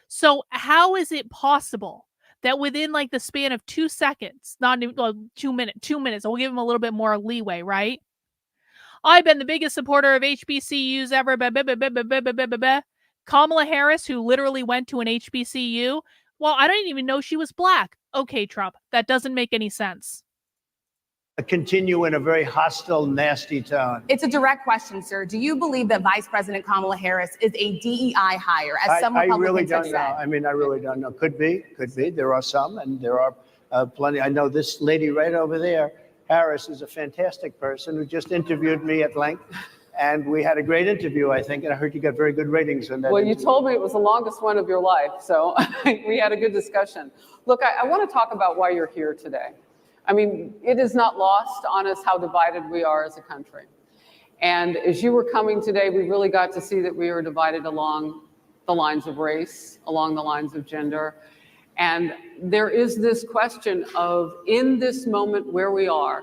So how is it possible that within the span of 2 seconds, not even 2 minutes, I'll give him a little bit more leeway, right? I've been the biggest supporter of HBCUs ever. Blah, blah, blah, blah, blah, blah, blah, blah, blah. Kamala Harris, who literally went to an HBCU, well, I didn't even know she was Black. Okay, Trump, that doesn't make any sense. Continue in a very hostile, nasty tone. It's a direct question, sir. Do you believe that Vice President Kamala Harris is a DEI hire, as some I Republicans really don't have know. said? I mean, I really don't know. Could be. There are some, and there are plenty. I know this lady right over there, Harris, is a fantastic person who just interviewed me at length. And we had a great interview, I think, and I heard you got very good ratings on that. Well, you interview. told me it was the longest one of your life, so we had a good discussion. Look, I want to talk about why you're here today. I mean, it is not lost on us how divided we are as a country. And as you were coming today, we really got to see that we are divided along the lines of race, along the lines of gender. And there is this question of, in this moment where we are,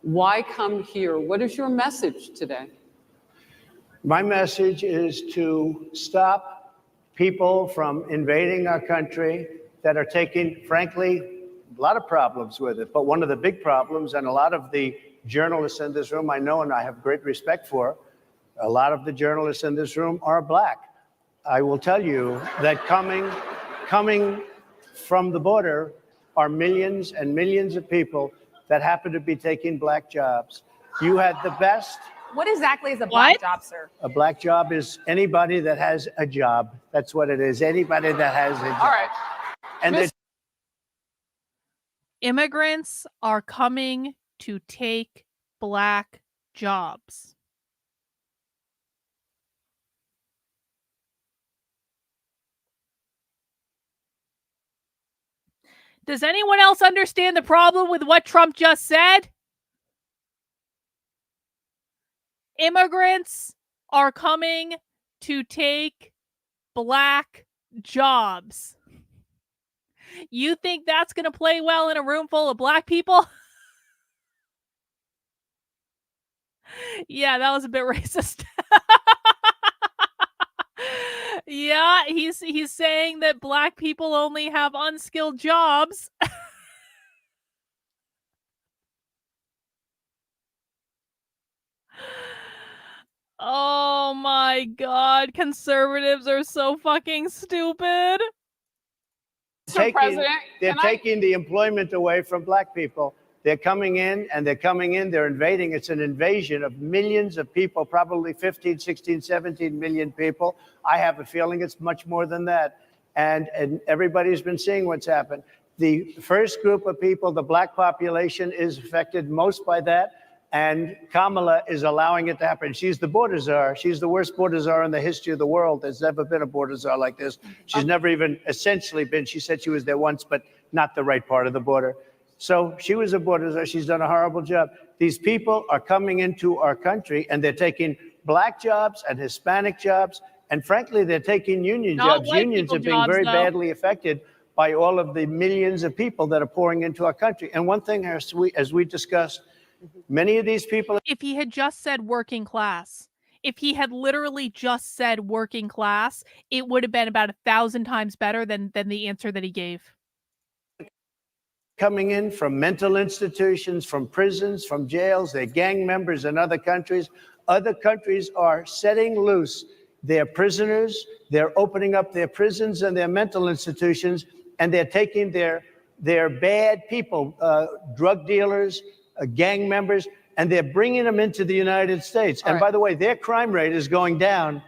why come here? What is your message today? My message is to stop people from invading our country that are taking, frankly, a lot of problems with it. But one of the big problems, and a lot of the journalists in this room I know and I have great respect for, a lot of the journalists in this room are Black. I will tell you that coming from the border are millions and millions of people that happen to be taking black jobs. You had the best. What exactly is a black job, sir? A black job is anybody that has a job. That's what it is. Anybody that has a job. All right. And Immigrants are coming to take black jobs. Does anyone else understand the problem with what Trump just said? Immigrants are coming to take black jobs. You think that's going to play well in a room full of black people? Yeah, that was a bit racist. Yeah, he's saying that black people only have unskilled jobs. Oh my God, conservatives are so fucking stupid. they're taking the employment away from black people. They're coming in, they're invading. It's an invasion of millions of people, probably 15, 16, 17 million people. I have a feeling it's much more than that. And everybody's been seeing what's happened. The first group of people, the black population, is affected most by that. And Kamala is allowing it to happen. She's the border czar. She's the worst border czar in the history of the world. There's never been a border czar like this. She's never even essentially been. She said she was there once, but not the right part of the border. So she was a border czar. She's done a horrible job. These people are coming into our country, and they're taking black jobs and Hispanic jobs. And frankly, they're taking union jobs. Unions are being very badly affected by all of the millions of people that are pouring into our country. And one thing, as we discussed, many of these people. If he had just said working class, if he had literally just said working class, it would have been about 1,000 times better than the answer that he gave. Coming in from mental institutions, from prisons, from jails, they're gang members in other countries. Other countries are setting loose their prisoners. They're opening up their prisons and their mental institutions, and they're taking their bad people, drug dealers, gang members, and they're bringing them into the United States. And by the way, their crime rate is going down,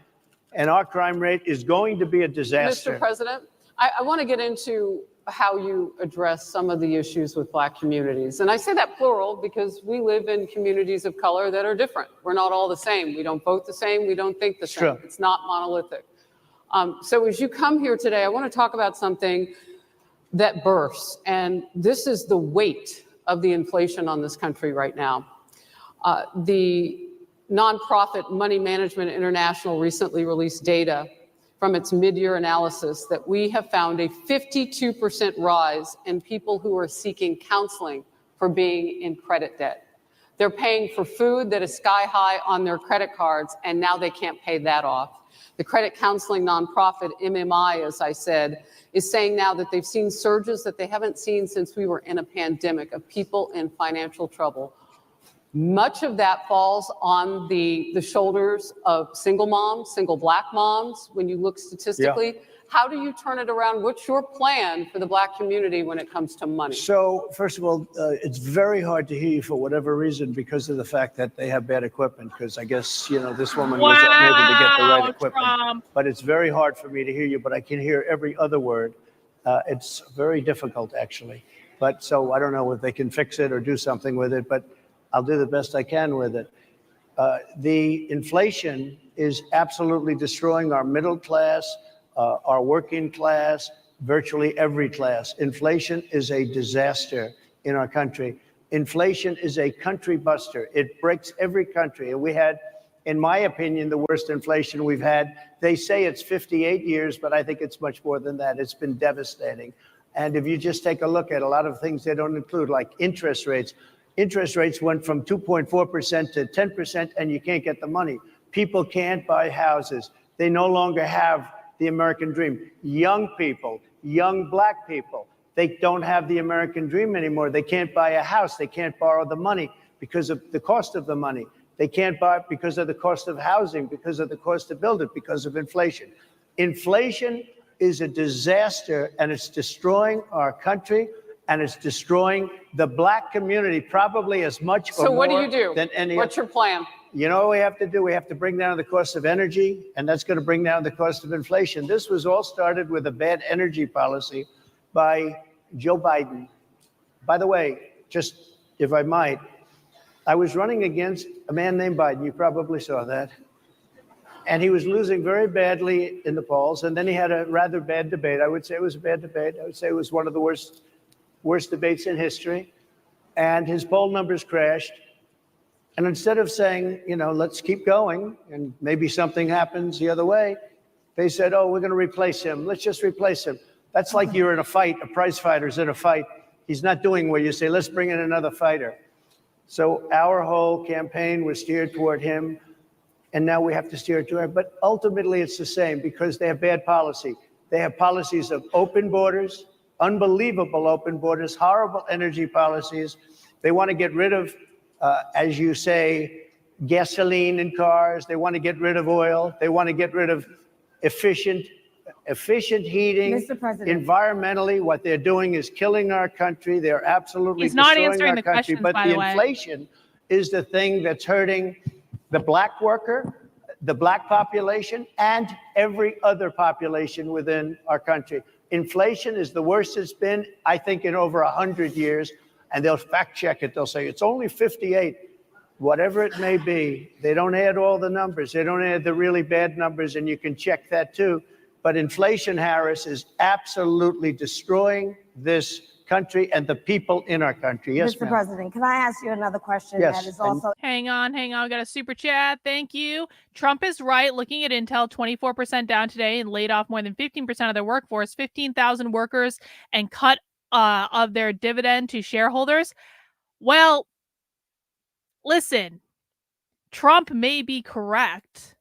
and our crime rate is going to be a disaster. Mr. President, I want to get into how you address some of the issues with black communities. And I say that plural because we live in communities of color that are different. We're not all the same. We don't vote the same. We don't think the same. True. It's not monolithic. So as you come here today, I want to talk about something that bursts, and this is the weight of the inflation on this country right now. The nonprofit Money Management International recently released data from its mid-year analysis that we have found a 52% rise in people who are seeking counseling for being in credit debt. They're paying for food that is sky high on their credit cards, and now they can't pay that off. The credit counseling nonprofit MMI, as I said, is saying now that they've seen surges that they haven't seen since we were in a pandemic of people in financial trouble. Much of that falls on the shoulders of single moms, single black moms, when you look statistically. Yeah. How do you turn it around? What's your plan for the black community when it comes to money? So, first of all, it's very hard to hear you for whatever reason because of the fact that they have bad equipment, because I guess, this woman wasn't able to get the right equipment. Trump. But it's very hard for me to hear you, but I can hear every other word. It's very difficult, actually. But so I don't know if they can fix it or do something with it, but I'll do the best I can with it. The inflation is absolutely destroying our middle class, our working class, virtually every class. Inflation is a disaster in our country. Inflation is a country buster. It breaks every country. And we had, in my opinion, the worst inflation we've had. They say it's 58 years, but I think it's much more than that. It's been devastating. And if you just take a look at a lot of things they don't include, like interest rates. Interest rates went from 2.4% to 10%, and you can't get the money. People can't buy houses. They no longer have the American dream. Young people, young black people, they don't have the American dream anymore. They can't buy a house. They can't borrow the money because of the cost of the money. They can't buy it because of the cost of housing, because of the cost to build it, because of inflation. Inflation is a disaster, and it's destroying our country, and it's destroying the black community probably as much or So what do more you do? than any What's your plan? You know what we have to do? We have to bring down the cost of energy, and that's going to bring down the cost of inflation. This was all started with a bad energy policy by Joe Biden. By the way, just if I might, I was running against a man named Biden. You probably saw that. And he was losing very badly in the polls. And then he had a rather bad debate. I would say it was a bad debate. I would say it was one of the worst debates in history. And his poll numbers crashed. And instead of saying, you know, let's keep going and maybe something happens the other way, they said, oh, we're going to replace him. Let's just replace him. That's like you're in a fight, a prize fighter's in a fight. He's not doing well. You say, let's bring in another fighter. So our whole campaign was steered toward him, and now we have to steer it toward him. But ultimately, it's the same because they have bad policy. They have policies of open borders, unbelievable open borders, horrible energy policies. They want to get rid of, as you say, gasoline in cars. They want to get rid of oil. They want to get rid of efficient heating. Mr. President. Environmentally, what they're doing is killing our country. They're absolutely He's not destroying answering our the country. questions, But by the the way. inflation is the thing that's hurting the black worker, the black population, and every other population within our country. Inflation is the worst it's been, I think, in over 100 years. And they'll fact check it. They'll say it's only 58. Whatever it may be, they don't add all the numbers. They don't add the really bad numbers, and you can check that too. But inflation, Harris, is absolutely destroying this country and the people in our country. Yes, Mr. ma'am. President, can I ask you another question Yes, that is and- also Hang on. We got a super chat. Thank you. Trump is right. Looking at Intel, 24% down today and laid off more than 15% of their workforce, 15,000 workers, and cut of their dividend to shareholders. Well, listen, Trump may be correct.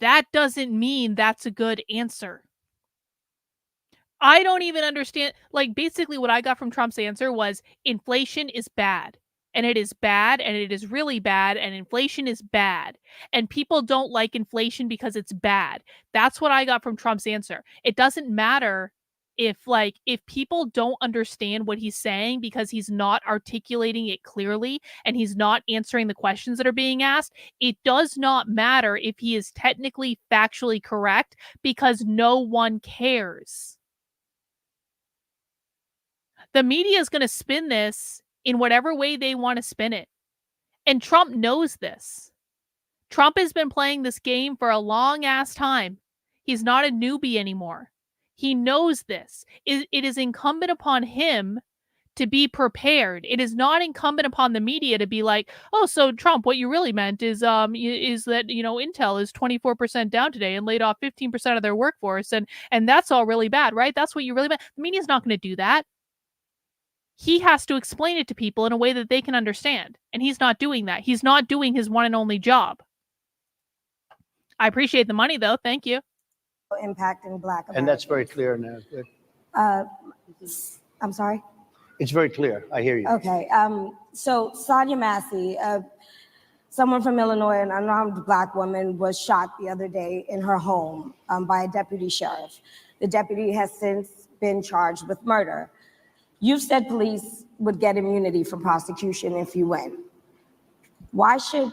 That doesn't mean that's a good answer. I don't even understand. Like, basically what I got from Trump's answer was inflation is bad. And it is bad, and it is really bad, and inflation is bad. And people don't like inflation because it's bad. That's what I got from Trump's answer. It doesn't matter if people don't understand what he's saying because he's not articulating it clearly and he's not answering the questions that are being asked. It does not matter if he is technically factually correct because no one cares. The media is going to spin this in whatever way they want to spin it. And Trump knows this. Trump has been playing this game for a long ass time. He's not a newbie anymore. He knows this. It is incumbent upon him to be prepared. It is not incumbent upon the media to be like, oh, so Trump, what you really meant is that, Intel is 24% down today and laid off 15% of their workforce. And that's all really bad, right? That's what you really meant. The media's not going to do that. He has to explain it to people in a way that they can understand. And he's not doing that. He's not doing his one and only job. I appreciate the money, though. Thank you. impacting Black Americans. And that's very clear now. Good. I'm sorry? It's very clear. I hear you. Okay. So Sonia Massey, someone from Illinois, an unarmed Black woman, was shot the other day in her home by a deputy sheriff. The deputy has since been charged with murder. You've said police would get immunity from prosecution if you win. Why should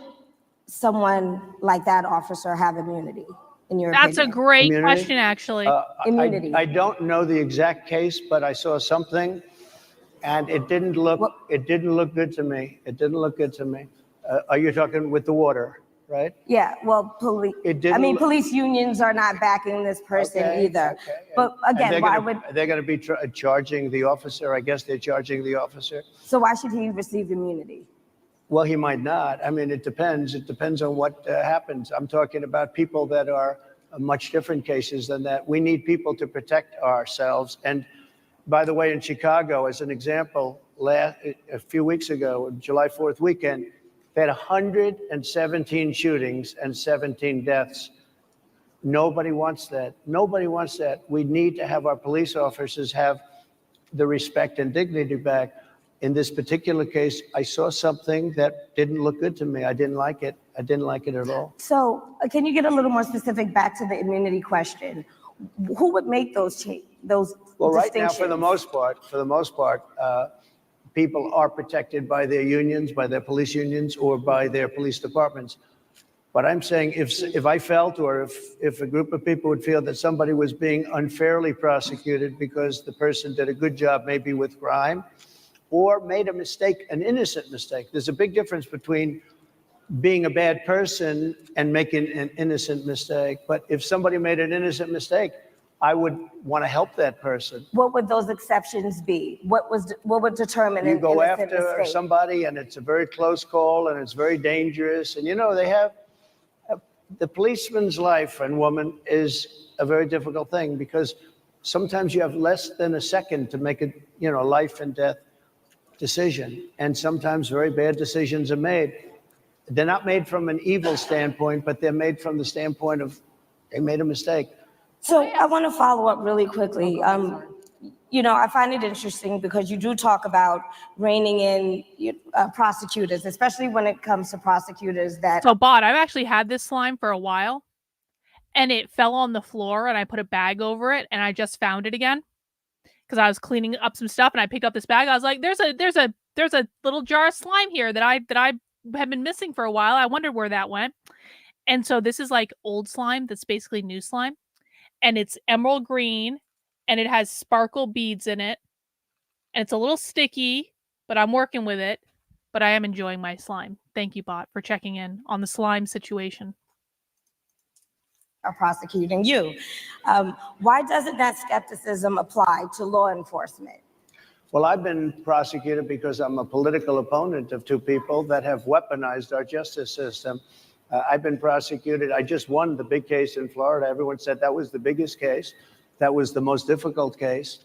someone like that officer have immunity, in your That's a opinion? great Immunity? question, actually. Immunity. I don't know the exact case, but I saw something, and it didn't look good to me. It didn't look good to me. Are you talking with the water, right? Yeah, well, police. It didn't look- Police unions are not backing this person Okay, either. okay. But And again, why would? they're going to be charging the officer? I guess they're charging the officer. So why should he receive immunity? Well, he might not. I mean, it depends. It depends on what happens. I'm talking about people that are much different cases than that. We need people to protect ourselves. And by the way, in Chicago, as an example, a few weeks ago, July 4th weekend, they had 117 shootings and 17 deaths. Nobody wants that. Nobody wants that. We need to have our police officers have the respect and dignity back. In this particular case, I saw something that didn't look good to me. I didn't like it. I didn't like it at all. So can you get a little more specific back to the immunity question? Who would make those Well, right now, distinctions? for the most part, people are protected by their unions, by their police unions, or by their police departments. But I'm saying if I felt, or if a group of people would feel that somebody was being unfairly prosecuted because the person did a good job, maybe with crime, or made a mistake, an innocent mistake. There's a big difference between being a bad person and making an innocent mistake. But if somebody made an innocent mistake, I would want to help that person. What would those exceptions be? What would determine You an go innocent after mistake? somebody and it's a very close call and it's very dangerous. And they have, the policeman's life and woman is a very difficult thing because sometimes you have less than a second to make a, life and death decision. And sometimes very bad decisions are made. They're not made from an evil standpoint, but they're made from the standpoint of they made a mistake. So I want to follow up really quickly. I find it interesting because you do talk about reining in prosecutors, especially when it comes to prosecutors that. So, Bot, I've actually had this slime for a while, and it fell on the floor, and I put a bag over it, and I just found it again because I was cleaning up some stuff, and I picked up this bag. I was like, "There's a little jar of slime here that I have been missing for a while. I wondered where that went." And so this is like old slime that's basically new slime, and it's emerald green, and it has sparkle beads in it, and it's a little sticky, but I'm working with it. But I am enjoying my slime. Thank you, Bot, for checking in on the slime situation. Are prosecuting you. Why doesn't that skepticism apply to law enforcement? Well, I've been prosecuted because I'm a political opponent of two people that have weaponized our justice system. I've been prosecuted. I just won the big case in Florida. Everyone said that was the biggest case. That was the most difficult case.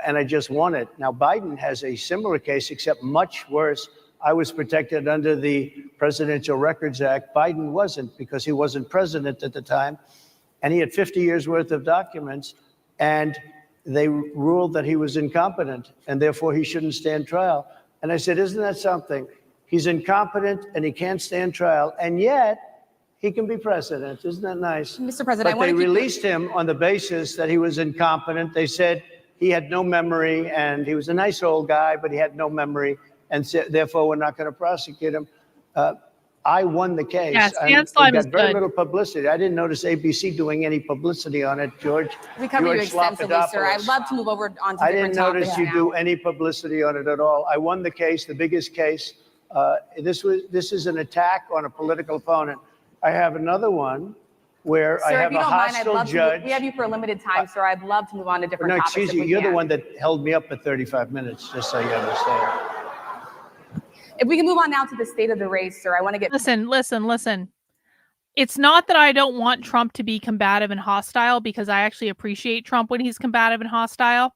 And I just won it. Now, Biden has a similar case, except much worse. I was protected under the Presidential Records Act. Biden wasn't because he wasn't president at the time. And he had 50 years worth of documents. And they ruled that he was incompetent and therefore he shouldn't stand trial. And I said, isn't that something? He's incompetent and he can't stand trial. And yet he can be president. Isn't that nice? Mr. President, but they released him on the basis that he was incompetent. They said he had no memory and he was a nice old guy, but he had no memory. And therefore we're not going to prosecute him. I won the case. Yes, it slime got is very good. little publicity. I didn't notice ABC doing any publicity on it, George. We covered you George extensively, sir. I'd Slopadopoulous. love to move over onto I different didn't topics notice you now. do any publicity on it at all. I won the case, the biggest case. This is an attack on a political opponent. I have another one where I Sir, have if you a don't mind, I'd hostile love to judge. we have you for a limited time, sir. I'd love to move on to different No, topics. excuse if you. we You're the can. one that held me up for 35 minutes, just so you understand. If we can move on now to the state of the race, sir, I want to get. Listen. It's not that I don't want Trump to be combative and hostile, because I actually appreciate Trump when he's combative and hostile.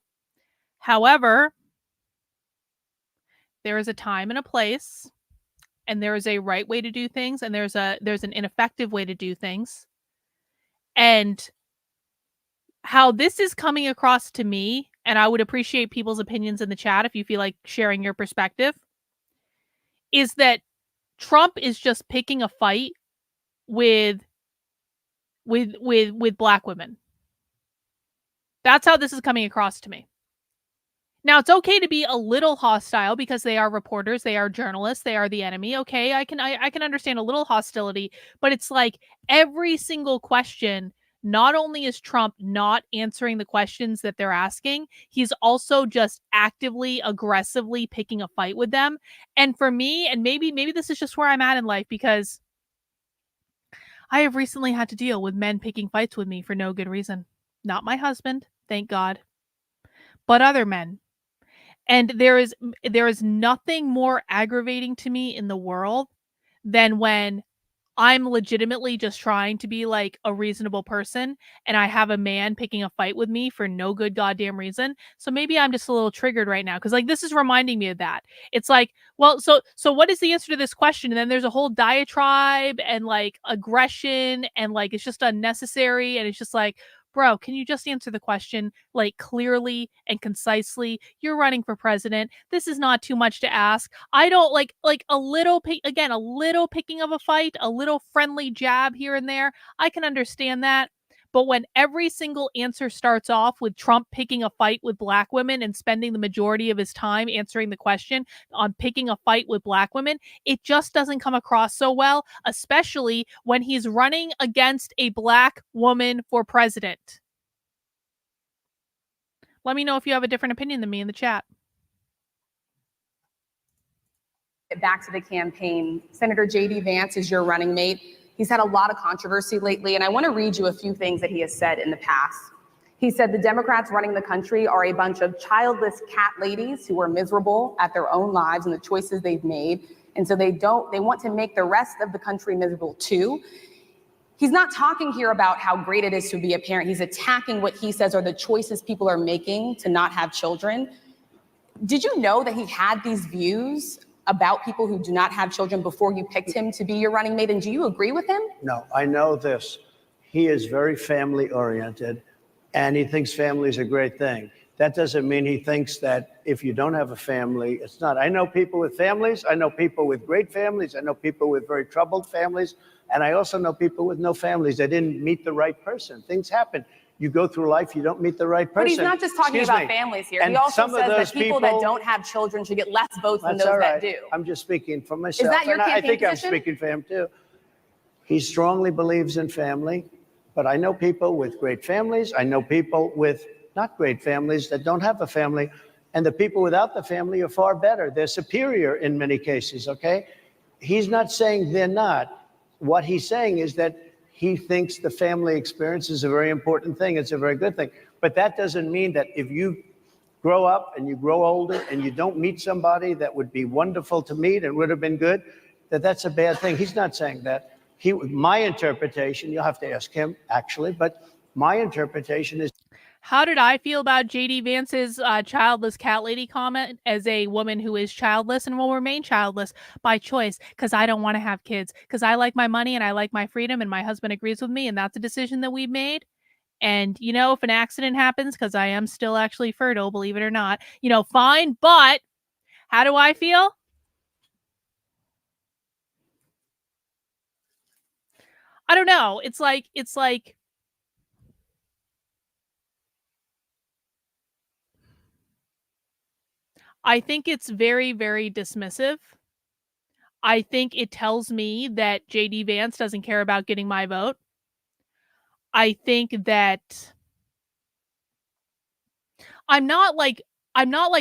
However, there is a time and a place, and there is a right way to do things, and there's an ineffective way to do things. And how this is coming across to me, and I would appreciate people's opinions in the chat if you feel like sharing your perspective, is that Trump is just picking a fight with Black women. That's how this is coming across to me. Now, it's okay to be a little hostile because they are reporters, they are journalists, they are the enemy. Okay, I can understand a little hostility, but it's like every single question, not only is Trump not answering the questions that they're asking, he's also just actively, aggressively picking a fight with them. And for me, and maybe this is just where I'm at in life, because I have recently had to deal with men picking fights with me for no good reason. Not my husband, thank God, but other men. And there is nothing more aggravating to me in the world than when I'm legitimately just trying to be like a reasonable person and I have a man picking a fight with me for no good goddamn reason. So maybe I'm just a little triggered right now, because like this is reminding me of that. It's like, well, so what is the answer to this question? And then there's a whole diatribe and like aggression and like it's just unnecessary, and it's just like, bro, can you just answer the question like clearly and concisely? You're running for president. This is not too much to ask. I don't like a little a little picking of a fight, a little friendly jab here and there. I can understand that. But when every single answer starts off with Trump picking a fight with black women and spending the majority of his time answering the question on picking a fight with black women, it just doesn't come across so well, especially when he's running against a black woman for president. Let me know if you have a different opinion than me in the chat. Back to the campaign, Senator J.D. Vance is your running mate. He's had a lot of controversy lately, and I want to read you a few things that he has said in the past. He said the Democrats running the country are a bunch of childless cat ladies who are miserable at their own lives and the choices they've made, and so they want to make the rest of the country miserable too. He's not talking here about how great it is to be a parent. He's attacking what he says are the choices people are making to not have children. Did you know that he had these views about people who do not have children before you picked him to be your running mate? And do you agree with him? No, I know this. He is very family oriented and he thinks family is a great thing. That doesn't mean he thinks that if you don't have a family, it's not. I know people with families. I know people with great families. I know people with very troubled families. And I also know people with no families. They didn't meet the right person. Things happen. You go through life, you don't meet the right person. But he's not just talking about families here. And he also some of says that those people that don't have children should get less votes than those that do. I'm just speaking for myself. Is that your campaign I think position? I'm speaking for him too. He strongly believes in family, but I know people with great families. I know people with not great families that don't have a family. And the people without the family are far better. They're superior in many cases, okay? He's not saying they're not. What he's saying is that he thinks the family experience is a very important thing. It's a very good thing. But that doesn't mean that if you grow up and you grow older and you don't meet somebody that would be wonderful to meet and would have been good, that that's a bad thing. He's not saying that. My interpretation, you'll have to ask him actually, but my interpretation is. How did I feel about J.D. Vance's childless cat lady comment as a woman who is childless and will remain childless by choice because I don't want to have kids because I like my money and I like my freedom and my husband agrees with me and that's a decision that we've made. And, you know, if an accident happens, because I am still actually fertile, believe it or not, you know, fine. But how do I feel? I don't know. It's like, I think it's very, very dismissive. I think it tells me that J.D. Vance doesn't care about getting my vote. I think that I'm not like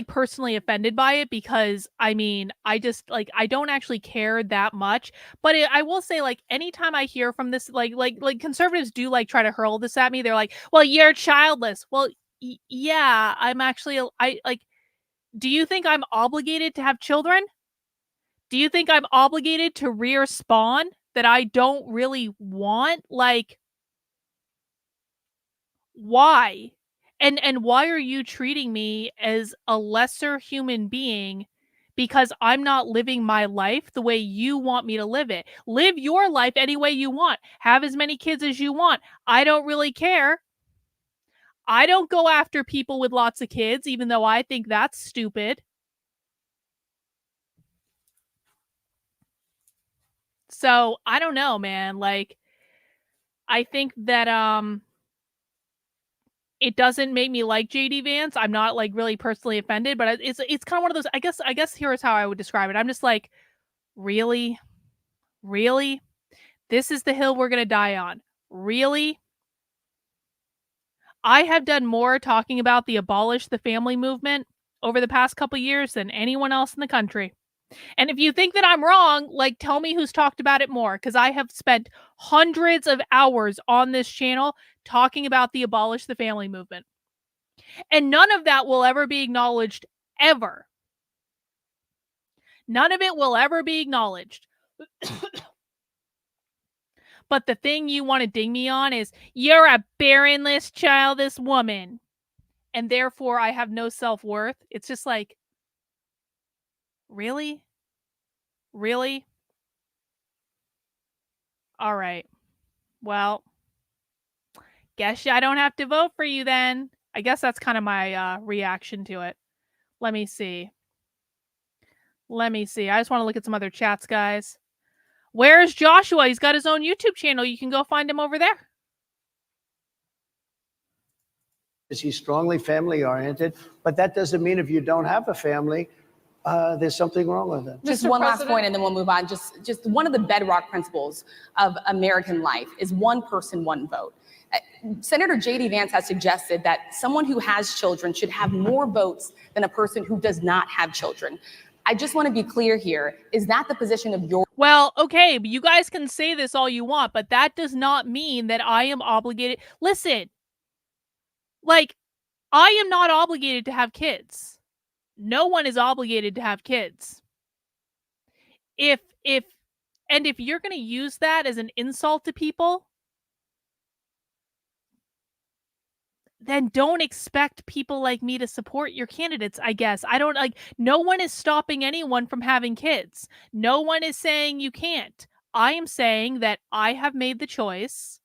personally offended by it because I mean, I just like I don't actually care that much. But I will say, like, anytime I hear from this, like conservatives do like try to hurl this at me. They're like, "Well, you're childless." Well, yeah, I'm actually do you think I'm obligated to have children? Do you think I'm obligated to rear spawn that I don't really want? Like, why? And why are you treating me as a lesser human being because I'm not living my life the way you want me to live it? Live your life any way you want. Have as many kids as you want. I don't really care. I don't go after people with lots of kids, even though I think that's stupid. So, I don't know, man. Like, I think that it doesn't make me like JD Vance. I'm not like really personally offended, but it's kind of one of those. I guess here's how I would describe it. I'm just like, really, really, this is the hill we're gonna die on. Really, I have done more talking about the abolish the family movement over the past couple years than anyone else in the country. And if you think that I'm wrong, like tell me who's talked about it more, because I have spent hundreds of hours on this channel talking about the abolish the family movement. And none of that will ever be acknowledged, ever. None of it will ever be acknowledged. But the thing you want to ding me on is, you're a barrenless, childless woman. And therefore, I have no self-worth. It's just like, really? Really? All right. Well, guess I don't have to vote for you then. I guess that's kind of my reaction to it. Let me see. I just want to look at some other chats, guys. Where's Joshua? He's got his own YouTube channel. You can go find him over there. He's strongly family-oriented, but that doesn't mean if you don't have a family, there's something wrong with it. Just Mr. one last President? point, and then we'll move on. Just one of the bedrock principles of American life is one person, one vote. Senator J.D. Vance has suggested that someone who has children should have more votes than a person who does not have children. I just want to be clear here. Is that the position of your... Well, okay, but you guys can say this all you want, but that does not mean that I am obligated. Listen, like, I am not obligated to have kids. No one is obligated to have kids. If you're going to use that as an insult to people, then don't expect people like me to support your candidates, I guess. I don't like, no one is stopping anyone from having kids. No one is saying you can't. I am saying that I have made the choice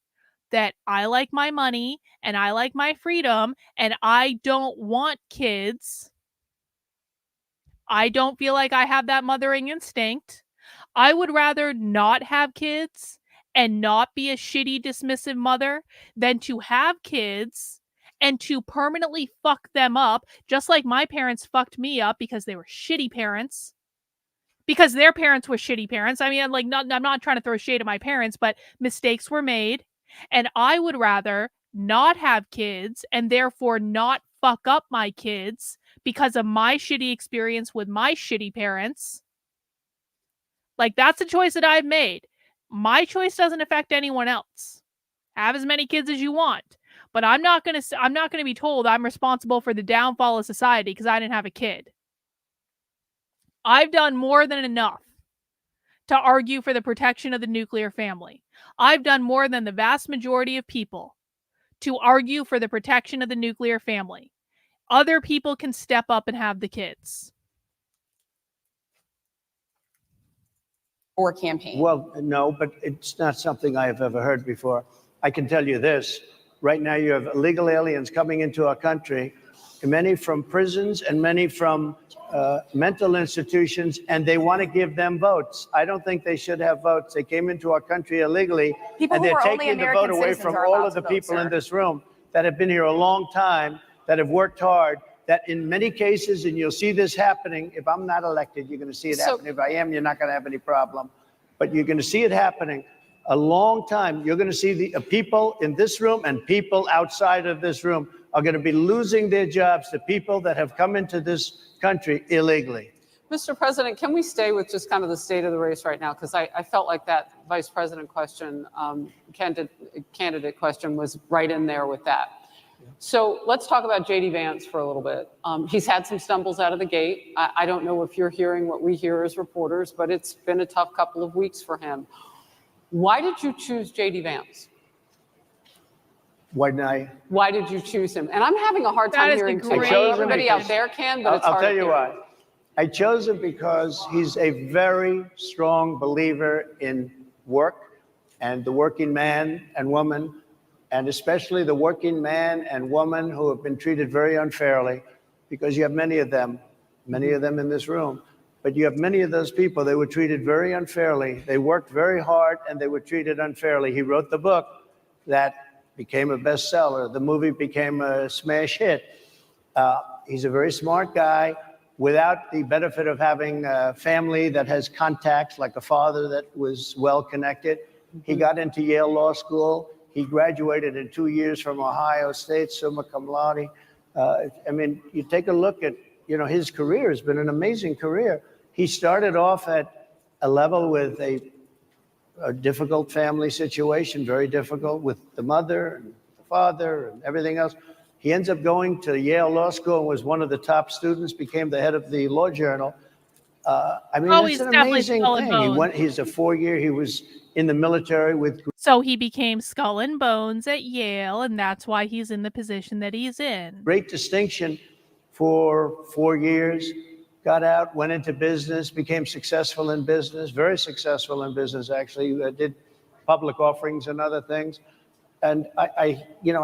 that I like my money and I like my freedom and I don't want kids. I don't feel like I have that mothering instinct. I would rather not have kids and not be a shitty, dismissive mother than to have kids and to permanently fuck them up, just like my parents fucked me up because they were shitty parents. Because their parents were shitty parents. I mean, I'm not trying to throw shade at my parents, but mistakes were made. And I would rather not have kids and therefore not fuck up my kids because of my shitty experience with my shitty parents. Like, that's a choice that I've made. My choice doesn't affect anyone else. Have as many kids as you want. But I'm not going to be told I'm responsible for the downfall of society because I didn't have a kid. I've done more than enough to argue for the protection of the nuclear family. I've done more than the vast majority of people to argue for the protection of the nuclear family. Other people can step up and have the kids. or campaign? Well, no, but it's not something I have ever heard before. I can tell you this. Right now, you have illegal aliens coming into our country, many from prisons and many from mental institutions, and they want to give them votes. I don't think they should have votes. They came into our country illegally, People and who they're are only taking the American vote away citizens from are all allowed of the to vote, people sir. in this room that have been here a long time, that have worked hard, that in many cases, and you'll see this happening, if I'm not elected, you're going to see it happen. If I am, you're not going to have any problem. But you're going to see it happening a long time. You're going to see the people in this room and people outside of this room are going to be losing their jobs to people that have come into this country illegally. Mr. President, can we stay with just kind of the state of the race right now? Because I felt like that vice president question, candidate question was right in there with that. So let's talk about J.D. Vance for a little bit. He's had some stumbles out of the gate. I don't know if you're hearing what we hear as reporters, but it's been a tough couple of weeks for him. Why did you choose J.D. Vance? Why did you choose him? And I'm having a hard That time is a hearing great too. Everybody because- out there can, but it's I'll hard tell to you hear. why. I chose him because he's a very strong believer in work and the working man and woman, and especially the working man and woman who have been treated very unfairly, because you have many of them in this room, but you have many of those people, they were treated very unfairly. They worked very hard and they were treated unfairly. He wrote the book that became a bestseller. The movie became a smash hit. He's a very smart guy without the benefit of having a family that has contacts, like a father that was well connected. He got into Yale Law School. He graduated in 2 years from Ohio State, summa cum laude. I mean, you take a look at, his career has been an amazing career. He started off at a level with a difficult family situation, very difficult with the mother and the father and everything else. He ends up going to Yale Law School and was one of the top students, became the head of the law journal. He's It's an definitely amazing skull and thing. bones. He's a 4-year, he was in the military with So he became skull and bones at Yale, and that's why he's in the position that he's in. great distinction for 4 years, got out, went into business, became successful in business, very successful in business, actually, did public offerings and other things. And I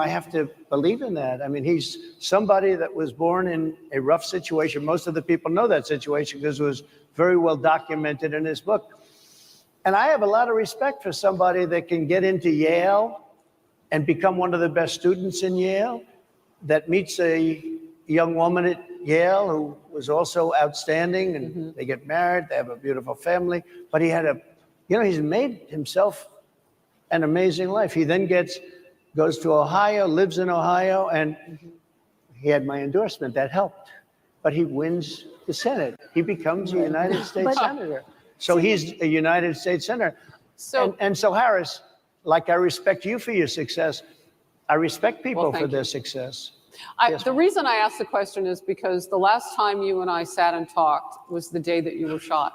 have to believe in that. I mean, he's somebody that was born in a rough situation. Most of the people know that situation because it was very well documented in his book. And I have a lot of respect for somebody that can get into Yale and become one of the best students in Yale that meets a young woman at Yale who was also outstanding, and they get married, they have a beautiful family, but he had he's made himself an amazing life. He then goes to Ohio, lives in Ohio, and he had my endorsement. That helped. But he wins the Senate. He becomes a United States Senator. So he's a United States Senator. So, And so, Harris, like I respect you for your success, I respect people for their success. the reason I asked the question is because the last time you and I sat and talked was the day that you were shot.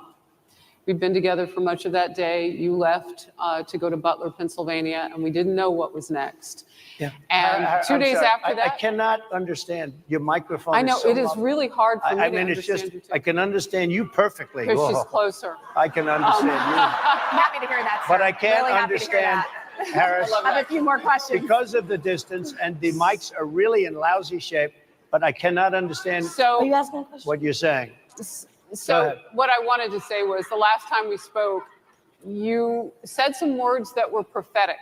We've been together for much of that day. You left to go to Butler, Pennsylvania, and we didn't know what was next. Yeah. And I'm 2 days sorry. after that, I cannot understand your microphone. I know is so it is muffled. really hard for me I to mean, it's understand just, you too. I can understand you perfectly. Because she's Whoa. closer. I can understand I'm happy to hear that, sir. you. But I can't Really happy to hear understand, that. Harris, I have a few more questions. because of the distance, and the mics are really in lousy shape, but I cannot understand So, Are you asking a question? what you're saying. Go So ahead. what I wanted to say was the last time we spoke, you said some words that were prophetic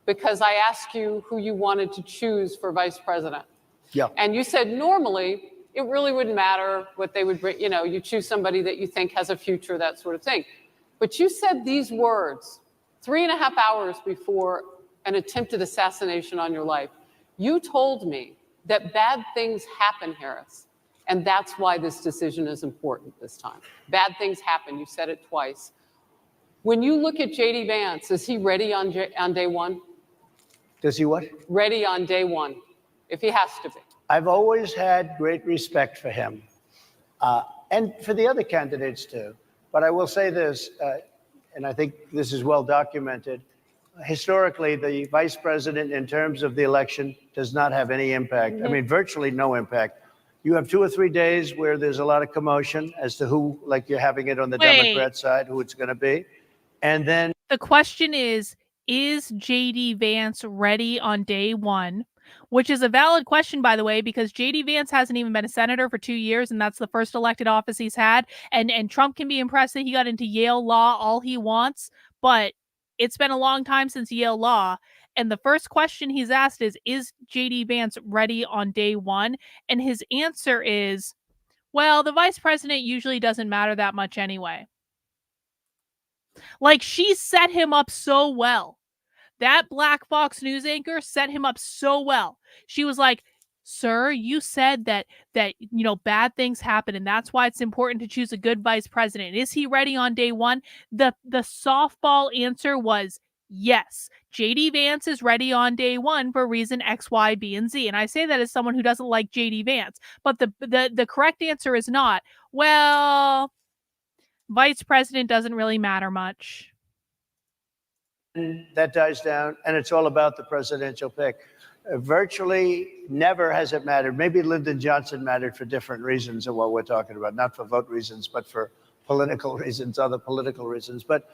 because I asked you who you wanted to choose for vice president. Yeah. And you said normally it really wouldn't matter what they would bring, you choose somebody that you think has a future, that sort of thing. But you said these words 3.5 hours before an attempted assassination on your life. You told me that bad things happen, Harris. And that's why this decision is important this time. Bad things happen. You said it twice. When you look at J.D. Vance, is he ready on day one? Does he what? Ready on day one, if he has to be. I've always had great respect for him, and for the other candidates too. But I will say this, and I think this is well documented. Historically, the vice president, in terms of the election, does not have any impact. I mean, virtually no impact. You have 2 or 3 days where there's a lot of commotion as to who, like you're having it on the Democrat side, who it's going to be. And then The question is J.D. Vance ready on day one? Which is a valid question, by the way, because J.D. Vance hasn't even been a senator for 2 years, and that's the first elected office he's had. And Trump can be impressed that he got into Yale Law all he wants, but it's been a long time since Yale Law. And the first question he's asked is J.D. Vance ready on day one? And his answer is, well, the vice president usually doesn't matter that much anyway. Like, she set him up so well. That Black Fox News anchor set him up so well. She was like, sir, you said that bad things happen, and that's why it's important to choose a good vice president. Is he ready on day one? The softball answer was yes. J.D. Vance is ready on day one for reason X, Y, B, and Z. And I say that as someone who doesn't like J.D. Vance. But the correct answer is not, well, vice president doesn't really matter much. that dies down, and it's all about the presidential pick. Virtually never has it mattered. Maybe Lyndon Johnson mattered for different reasons of what we're talking about, not for vote reasons, but for political reasons, other political reasons. But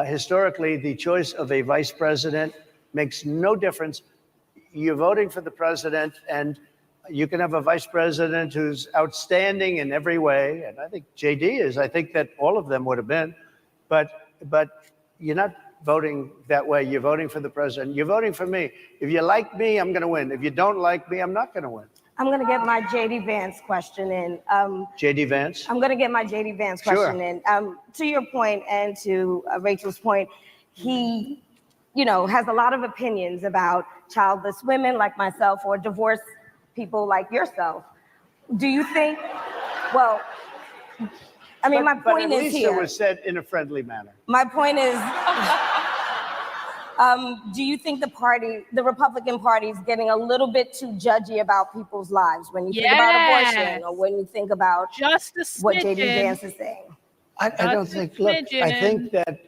historically, the choice of a vice president makes no difference. You're voting for the president, and you can have a vice president who's outstanding in every way, and I think JD is. I think that all of them would have been, but you're not voting that way. You're voting for the president. You're voting for me. If you like me, I'm going to win. If you don't like me, I'm not going to win. I'm going to get my J.D. Vance question in. JD Vance? I'm going to get my J.D. Vance question in. To your point and to Rachel's point, he, has a lot of opinions about childless women like myself or divorced people like yourself. Do you think, well, I mean, my point at is least here. it was said in a friendly manner. My point is, do you think the Republican Party is getting a little bit too judgy about people's lives when you think about abortion or when you think about Just a what J.D. smidgen. Vance is saying? I don't think, look, I think that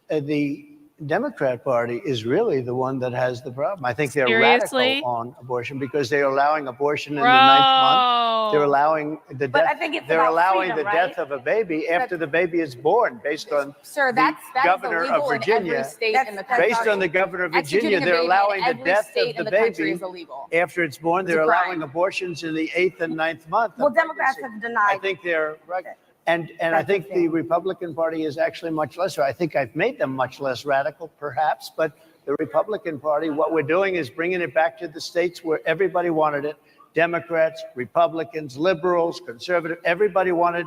the Democrat Party is really the one that has the problem. I think they're Seriously? radical on abortion because they're allowing abortion in the 9th month. They're allowing the But death. I think it's They're about allowing freedom, the right? death of a baby after the baby is born, based on Sir, the that is governor of illegal in every Virginia. state in the That's country. Based on the governor of Virginia, Executing a they're baby in allowing the every death state of in the the country baby is illegal. after it's born. It's a They're crime. allowing abortions in the 8th and 9th month. Well, of Democrats pregnancy. have denied. I think they're right. And I That's think the the thing. Republican Party is actually much less. I think I've made them much less radical, perhaps. But the Republican Party, what we're doing is bringing it back to the states where everybody wanted it. Democrats, Republicans, liberals, conservative, everybody wanted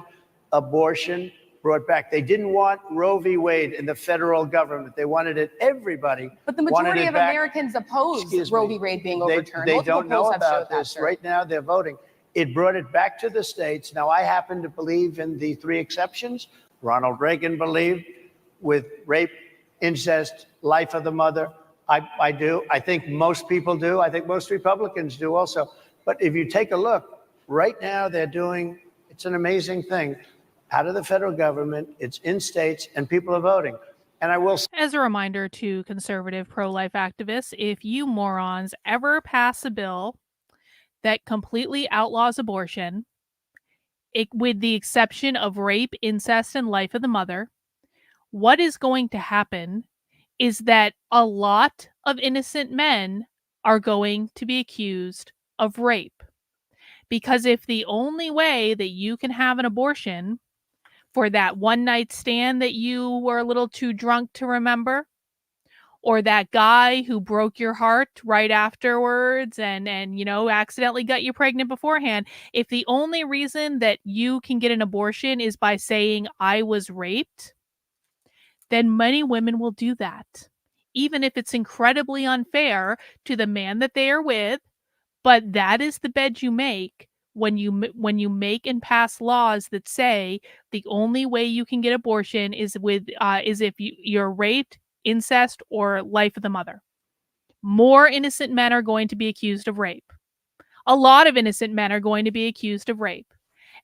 abortion brought back. They didn't want Roe v. Wade in the federal government. They wanted it, everybody. But the wanted majority it of back. Americans oppose Excuse Roe me. v. Wade being They- overturned. They Multiple don't know polls have showed about that, this. sir. Right now, they're voting. It brought it back to the states. Now, I happen to believe in the three exceptions. Ronald Reagan believed with rape, incest, life of the mother. I do. I think most people do. I think most Republicans do also. But if you take a look, right now they're doing, it's an amazing thing, out of the federal government, it's in states, and people are voting. And I will say, As a reminder to conservative pro-life activists, if you morons ever pass a bill that completely outlaws abortion, with the exception of rape, incest, and life of the mother, what is going to happen is that a lot of innocent men are going to be accused of rape. Because if the only way that you can have an abortion for that one night stand that you were a little too drunk to remember, or that guy who broke your heart right afterwards and accidentally got you pregnant beforehand, if the only reason that you can get an abortion is by saying I was raped, then many women will do that, even if it's incredibly unfair to the man that they are with. But that is the bed you make when you make and pass laws that say the only way you can get abortion is if you're raped, incest, or life of the mother. More innocent men are going to be accused of rape. A lot of innocent men are going to be accused of rape.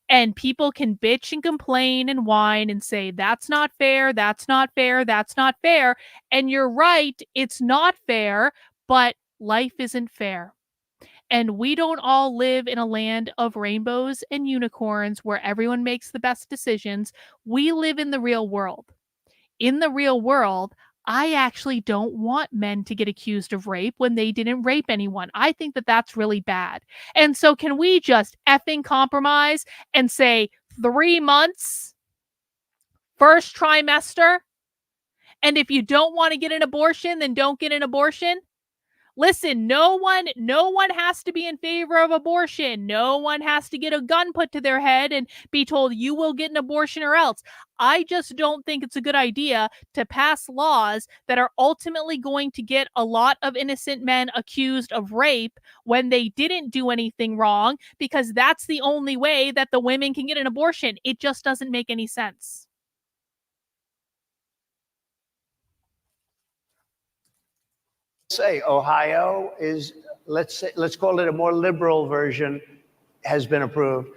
And people can bitch and complain and whine and say, that's not fair, that's not fair, that's not fair. And you're right, it's not fair, but life isn't fair. And we don't all live in a land of rainbows and unicorns where everyone makes the best decisions. We live in the real world. In the real world, I actually don't want men to get accused of rape when they didn't rape anyone. I think that that's really bad. And so can we just effing compromise and say 3 months, first trimester? And if you don't want to get an abortion, then don't get an abortion? Listen, no one has to be in favor of abortion. No one has to get a gun put to their head and be told you will get an abortion or else. I just don't think it's a good idea to pass laws that are ultimately going to get a lot of innocent men accused of rape when they didn't do anything wrong, because that's the only way that the women can get an abortion. It just doesn't make any sense. say Ohio is, let's call it a more liberal version, has been approved.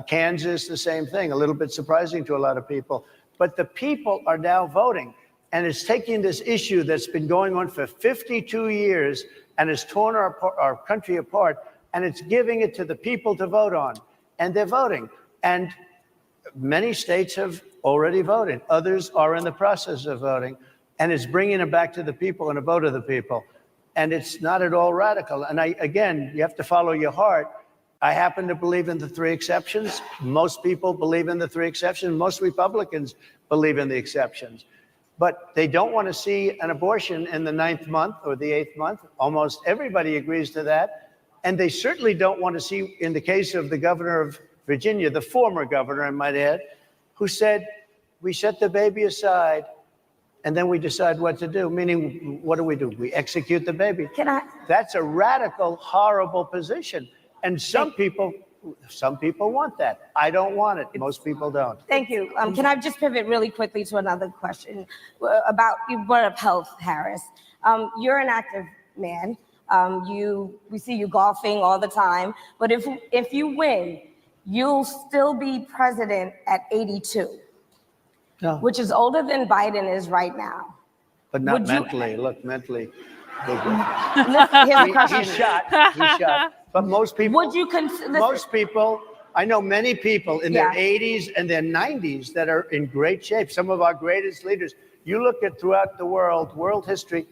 Kansas, the same thing, a little bit surprising to a lot of people. But the people are now voting. And it's taking this issue that's been going on for 52 years and has torn our country apart, and it's giving it to the people to vote on. And they're voting. And many states have already voted. Others are in the process of voting. And it's bringing it back to the people and a vote of the people. And it's not at all radical. And again, you have to follow your heart. I happen to believe in the three exceptions. Most people believe in the three exceptions. Most Republicans believe in the exceptions. But they don't want to see an abortion in the 9th month or the 8th month. Almost everybody agrees to that. And they certainly don't want to see, in the case of the governor of Virginia, the former governor, I might add, who said, we set the baby aside and then we decide what to do. Meaning, what do? We execute the baby. That's a radical, horrible position. And some people want that. I don't want it. Most people don't. Thank you. Can I just pivot really quickly to another question about, you brought up health, Harris. You're an active man. We see you golfing all the time. But if you win, you'll still be president at 82, which is older than Biden is right now. But not mentally. Look, mentally. Here's the question. He's shot. But most people, Would you consider? most people, I know many people in their 80s and their 90s that are in great shape. Some of our greatest leaders. You look at throughout the world history,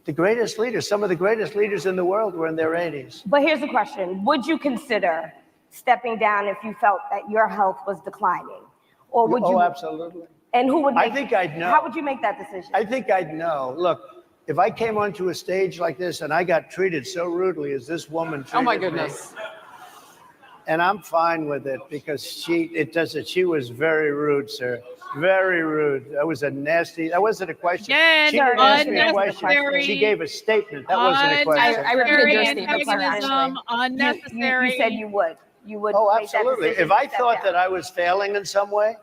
the greatest leaders, some of the greatest leaders in the world were in their 80s. But here's the question. Would you consider stepping down if you felt that your health was declining? Or would you? Oh, absolutely. And who would I make? think I'd know. How would you make that decision? I think I'd know. Look, if I came onto a stage like this and I got treated so rudely as this woman treated Oh my me, goodness. and I'm fine with it because she was very rude, sir. Very rude. That was a nasty, that wasn't a question. Again, She didn't ask me a question. unnecessary. She gave a statement. That wasn't a question. I repeated your statement. Antagonism, unnecessary. You said you would. You would. Oh, make that absolutely. decision If I to step thought down. that I was failing in some way,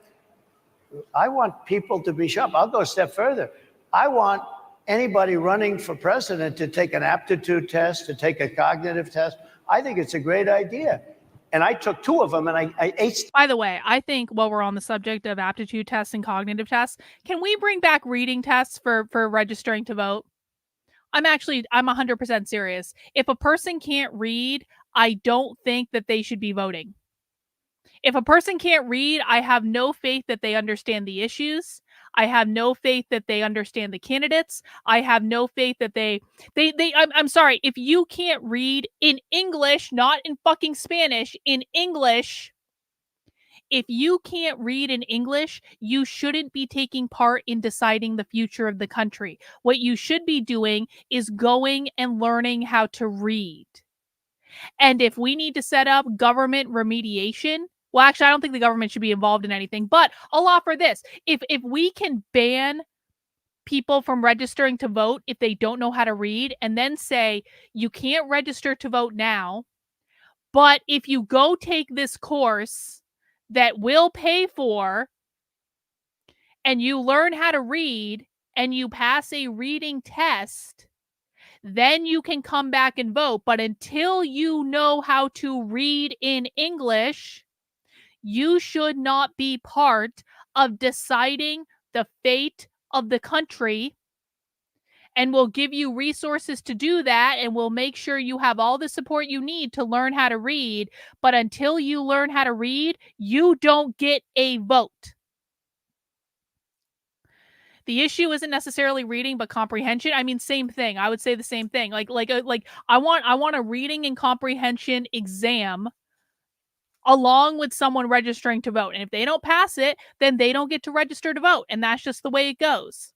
I want people to be sharp. I'll go a step further. I want anybody running for president to take an aptitude test, to take a cognitive test. I think it's a great idea. And I took 2 of them and I aced. By the way, I think while we're on the subject of aptitude tests and cognitive tests, can we bring back reading tests for registering to vote? I'm 100% serious. If a person can't read, I don't think that they should be voting. If a person can't read, I have no faith that they understand the issues. I have no faith that they understand the candidates. I have no faith that I'm sorry, if you can't read in English, not in fucking Spanish, in English, if you can't read in English, you shouldn't be taking part in deciding the future of the country. What you should be doing is going and learning how to read. And if we need to set up government remediation, well, actually, I don't think the government should be involved in anything, but I'll offer this. If we can ban people from registering to vote if they don't know how to read, and then say, you can't register to vote now, but if you go take this course that we'll pay for, and you learn how to read, and you pass a reading test, then you can come back and vote. But until you know how to read in English, you should not be part of deciding the fate of the country. And we'll give you resources to do that, and we'll make sure you have all the support you need to learn how to read. But until you learn how to read, you don't get a vote. The issue isn't necessarily reading, but comprehension. I mean, same thing. I would say the same thing. Like I want a reading and comprehension exam along with someone registering to vote. And if they don't pass it, then they don't get to register to vote. And that's just the way it goes.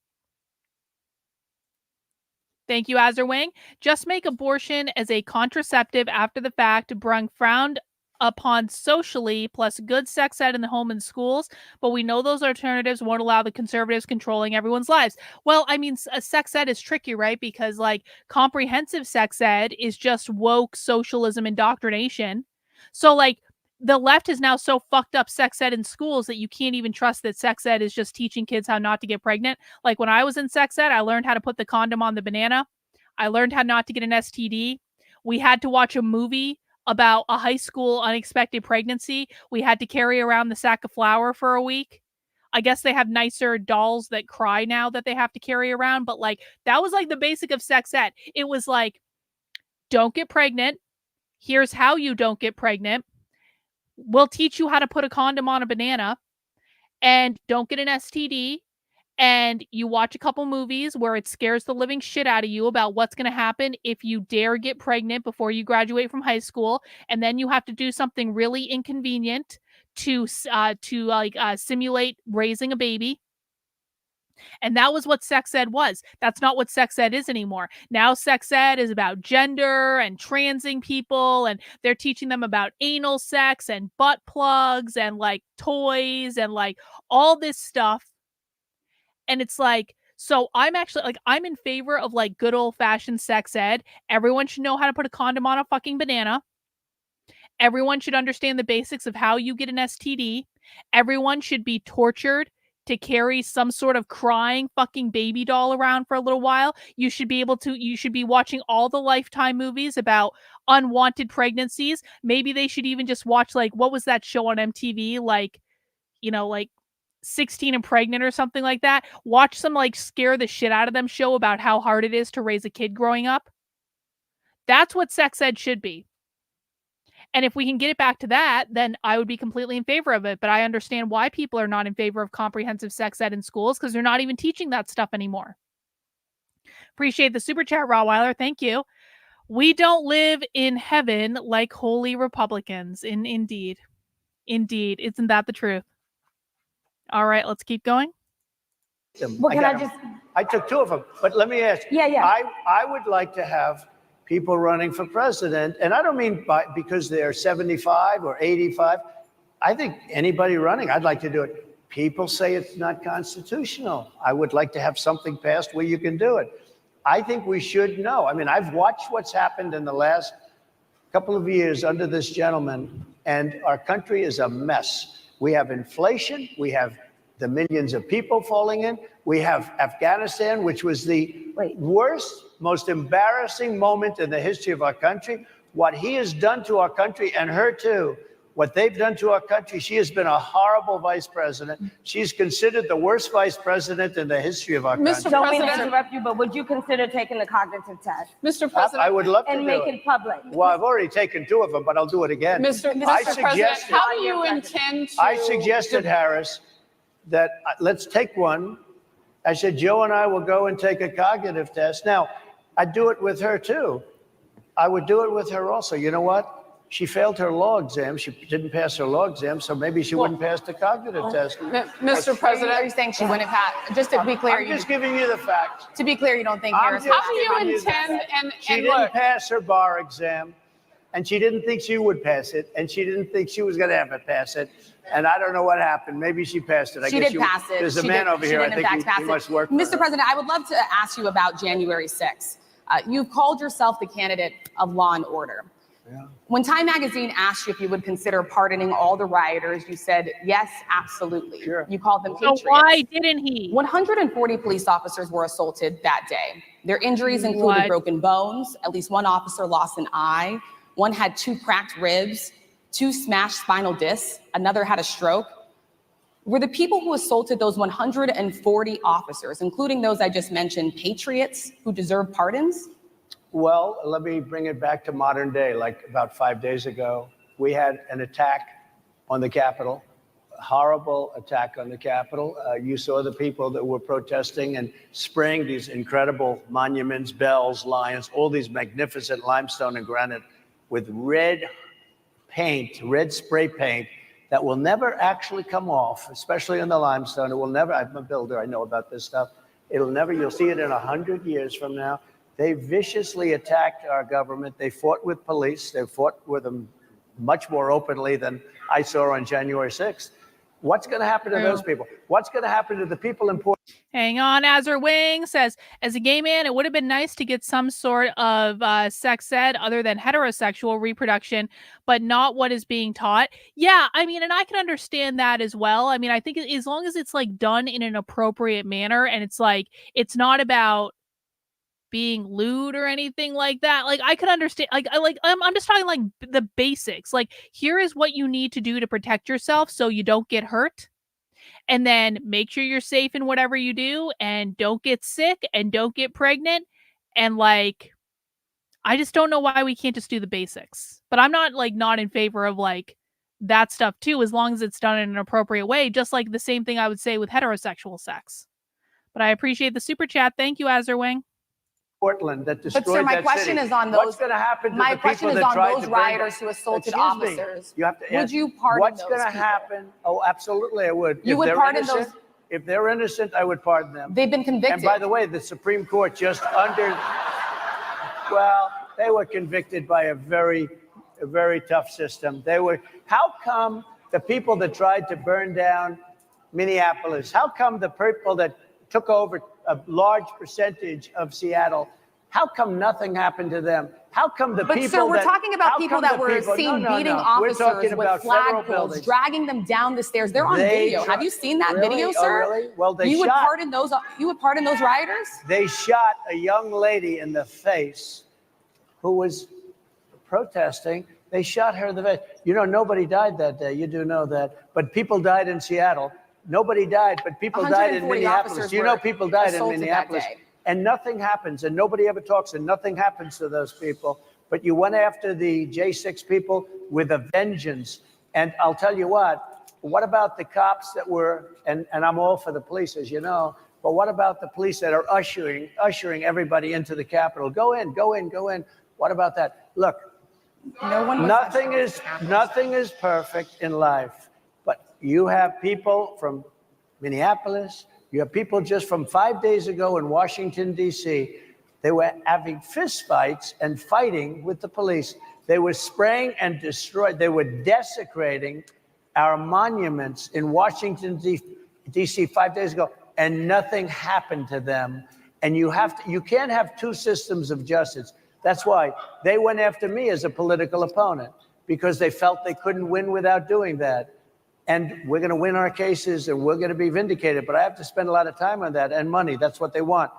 Thank you, Azerwing. Just make abortion as a contraceptive after the fact, brung frowned upon socially, plus good sex ed in the home and schools. But we know those alternatives won't allow the conservatives controlling everyone's lives. Well, I mean, sex ed is tricky, right? Because like comprehensive sex ed is just woke socialism indoctrination. So like the left has now so fucked up sex ed in schools that you can't even trust that sex ed is just teaching kids how not to get pregnant. Like when I was in sex ed, I learned how to put the condom on the banana. I learned how not to get an STD. We had to watch a movie about a high school unexpected pregnancy. We had to carry around the sack of flour for a week. I guess they have nicer dolls that cry now that they have to carry around. But like, that was like the basic of sex ed. It was like, don't get pregnant. Here's how you don't get pregnant. We'll teach you how to put a condom on a banana, and don't get an STD. And you watch a couple movies where it scares the living shit out of you about what's going to happen if you dare get pregnant before you graduate from high school. And then you have to do something really inconvenient to simulate raising a baby. And that was what sex ed was. That's not what sex ed is anymore. Now sex ed is about gender and transing people, and they're teaching them about anal sex and butt plugs and like toys and like all this stuff. And it's like, so I'm actually like, I'm in favor of like good old fashioned sex ed. Everyone should know how to put a condom on a fucking banana. Everyone should understand the basics of how you get an STD. Everyone should be tortured to carry some sort of crying fucking baby doll around for a little while. You should be watching all the Lifetime movies about unwanted pregnancies. Maybe they should even just watch like, what was that show on MTV? Like, like 16 and Pregnant or something like that. Watch some like scare the shit out of them show about how hard it is to raise a kid growing up. That's what sex ed should be. And if we can get it back to that, then I would be completely in favor of it. But I understand why people are not in favor of comprehensive sex ed in schools, because they're not even teaching that stuff anymore. Appreciate the super chat, Rawweiler. Thank you. We don't live in heaven like holy Republicans. Indeed. Isn't that the truth? All right, let's keep going. Well, can I got 'em. just, I took 2 of them, but let me ask. Yeah. I would like to have people running for president, and I don't mean because they're 75 or 85. I think anybody running, I'd like to do it. People say it's not constitutional. I would like to have something passed where you can do it. I think we should know. I mean, I've watched what's happened in the last couple of years under this gentleman, and our country is a mess. We have inflation. We have the millions of people falling in. We have Afghanistan, which was the worst, most embarrassing moment in the history of our country. What he has done to our country, and her too, what they've done to our country, she has been a horrible vice president. She's considered the worst vice president in the history of our country. don't mean to interrupt you, but would you consider taking the cognitive test Mr. President. I would love to and do make it. it public? Well, I've already taken 2 of them, but I'll do it again. Mr. I President, suggested, how do you intend to? I suggested, Harris, that let's take one. I said, Joe and I will go and take a cognitive test. Now, I'd do it with her too. I would do it with her also. You know what? She failed her law exam. She didn't pass her law exam, so maybe she wouldn't pass the cognitive test. Mr. President. Are you saying she wouldn't pass? Just to be clear, I'm just giving you the facts. to be clear, you don't think I'm Harris? just How do you giving you the intend, facts. She and didn't look, pass her bar exam, and she didn't think she would pass it, and she didn't think she was going to have to pass it. And I don't know what happened. Maybe she passed it. She did pass it. There's a She man did- over she here. I did in think fact pass he it. must work for Mr. her. President, I would love to ask you about January 6th. You've called yourself the candidate of law and order. Yeah. When Time Magazine asked you if you would consider pardoning all the rioters, you said, yes, absolutely. Sure. You called them So patriots. why didn't he? 140 police officers were assaulted that day. Their injuries included What? broken bones. At least one officer lost an eye. One had 2 cracked ribs, 2 smashed spinal discs. Another had a stroke. Were the people who assaulted those 140 officers, including those I just mentioned, patriots who deserve pardons? Well, let me bring it back to modern day. Like about 5 days ago, we had an attack on the Capitol, a horrible attack on the Capitol. You saw the people that were protesting and spraying these incredible monuments, bells, lions, all these magnificent limestone and granite with red paint, red spray paint that will never actually come off, especially in the limestone. It will never, I'm a builder, I know about this stuff. It'll never, you'll see it in 100 years from now. They viciously attacked our government. They fought with police. They fought with them much more openly than I saw on January 6th. What's going to happen to those people? What's going to happen to the people in Port? Hang on. Azure Wing says, as a gay man, it would have been nice to get some sort of sex ed other than heterosexual reproduction, but not what is being taught. Yeah, I mean, and I can understand that as well. I mean, I think as long as it's like done in an appropriate manner and it's like, it's not about being lewd or anything like that. Like I could understand, I'm just talking like the basics. Like here is what you need to do to protect yourself so you don't get hurt. And then make sure you're safe in whatever you do and don't get sick and don't get pregnant. And like, I just don't know why we can't just do the basics. But I'm not in favor of like that stuff too, as long as it's done in an appropriate way, just like the same thing I would say with heterosexual sex. But I appreciate the super chat. Thank you, Azerwing. Portland that destroyed But sir, my that question city. is on those. What's going to happen to My the question people is that on tried those to burn rioters down? who assaulted Excuse me. officers. You have to Would ask, you pardon what's those going to people? happen? Oh, absolutely, I would. You If would they're pardon innocent, those- If they're innocent, I would pardon them. They've been convicted. And by the way, the Supreme Court just well, they were convicted by a very tough system. How come the people that tried to burn down Minneapolis, how come the people that took over a large percentage of Seattle, how come nothing happened to them? How come the But people sir, we're that, talking about how people come that the were people- seen no, beating We're officers talking with about federal flagpoles, buildings. dragging them down the stairs. They're on They video. try- Have you seen that Really? video, Oh, sir? really? Well, they you would shot- pardon those. You would pardon those rioters? They shot a young lady in the face who was protesting. They shot her in the face. You know, nobody died that day. You do know that. But people died in Seattle. Nobody died, but people died in 140 Minneapolis. officers You know, were people died in assaulted that Minneapolis. day. And nothing happens, and nobody ever talks, and nothing happens to those people. But you went after the J6 people with a vengeance. And I'll tell you what about the cops that were, and I'm all for the police, as you know, but what about the police that are ushering everybody into the Capitol? Go in, go in, go in. What about that? Look, No one. Was nothing is perfect in life, but you have people from Minneapolis. You have people just from 5 days ago in Washington, D.C. They were having fistfights and fighting with the police. They were spraying and destroying. They were desecrating our monuments in Washington, D.C. 5 days ago, and nothing happened to them. And you can't have two systems of justice. That's why they went after me as a political opponent, because they felt they couldn't win without doing that. And we're going to win our cases and we're going to be vindicated. But I have to spend a lot of time on that and money. That's what they want.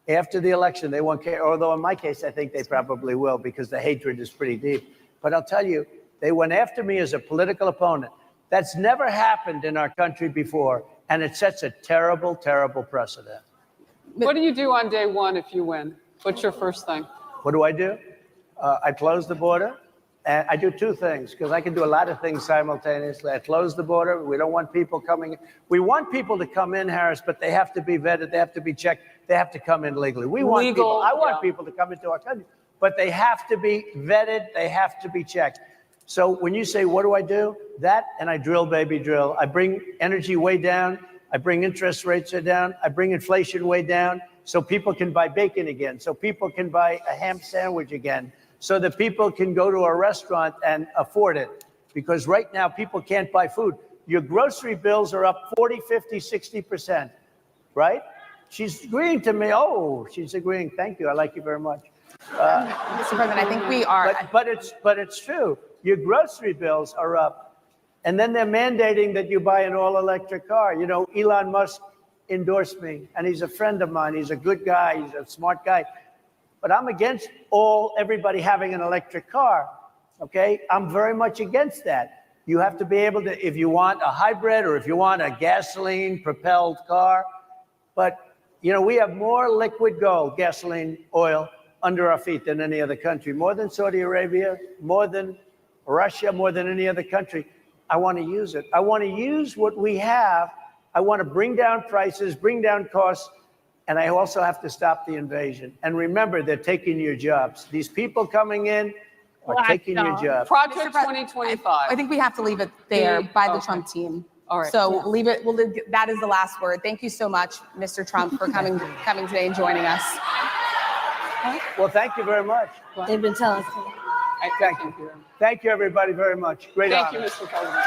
After the election, they won't care. Although in my case, I think they probably will, because the hatred is pretty deep. But I'll tell you, they went after me as a political opponent. That's never happened in our country before. And it sets a terrible, terrible precedent. What do you do on day one if you win? What's your first thing? What do? I close the border. And I do two things, because I can do a lot of things simultaneously. I close the border. We don't want people coming in. We want people to come in, Harris, but they have to be vetted. They have to be checked. They have to come in legally. I want people to come into our country, but they have to be vetted. They have to be checked. So when you say, what do? That, and I drill, baby, drill. I bring energy way down. I bring interest rates down. I bring inflation way down, so people can buy bacon again, so people can buy a ham sandwich again, so that people can go to a restaurant and afford it. Because right now, people can't buy food. Your grocery bills are up 40, 50, 60%, right? She's agreeing to me. Oh, she's agreeing. Thank you. I like you very much. Mr. President, I think we are. But it's true. Your grocery bills are up. And then they're mandating that you buy an all-electric car. You know, Elon Musk endorsed me, and he's a friend of mine. He's a good guy. He's a smart guy. But I'm against everybody having an electric car, okay? I'm very much against that. You have to be able to, if you want a hybrid or if you want a gasoline-propelled car. But, you know, we have more liquid gold, gasoline, oil, under our feet than any other country. More than Saudi Arabia, more than Russia, more than any other country. I want to use it. I want to use what we have. I want to bring down prices, bring down costs. And I also have to stop the invasion. And remember, they're taking your jobs. These people coming in are taking your jobs. Project 2025. I think we have to leave it there by the Trump team. All right. So leave it. That is the last word. Thank you so much, Mr. Trump, for coming today and joining us. Well, thank you very much. They've been telling us. Thank you. Thank you, everybody, very much. Great Thank honor. you, Mr. President.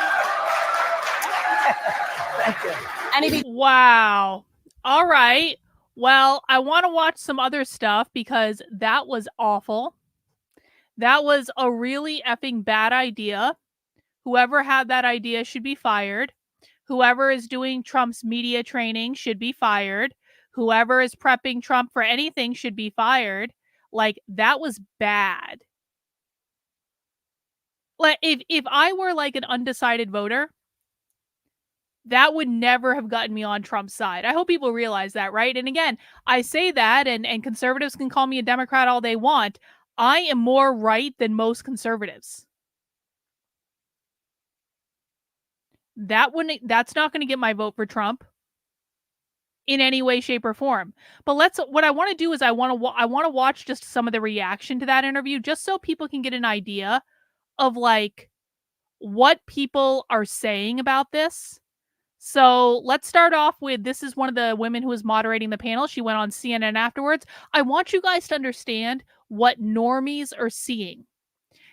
Thank you. Wow. All right. Well, I want to watch some other stuff because that was awful. That was a really effing bad idea. Whoever had that idea should be fired. Whoever is doing Trump's media training should be fired. Whoever is prepping Trump for anything should be fired. Like, that was bad. Like, if I were like an undecided voter, that would never have gotten me on Trump's side. I hope people realize that, right? And again, I say that, and conservatives can call me a Democrat all they want. I am more right than most conservatives. That's not going to get my vote for Trump in any way, shape, or form. But what I want to do is I want to watch just some of the reaction to that interview, just so people can get an idea of like what people are saying about this. So let's start off with, this is one of the women who was moderating the panel. She went on CNN afterwards. I want you guys to understand what normies are seeing,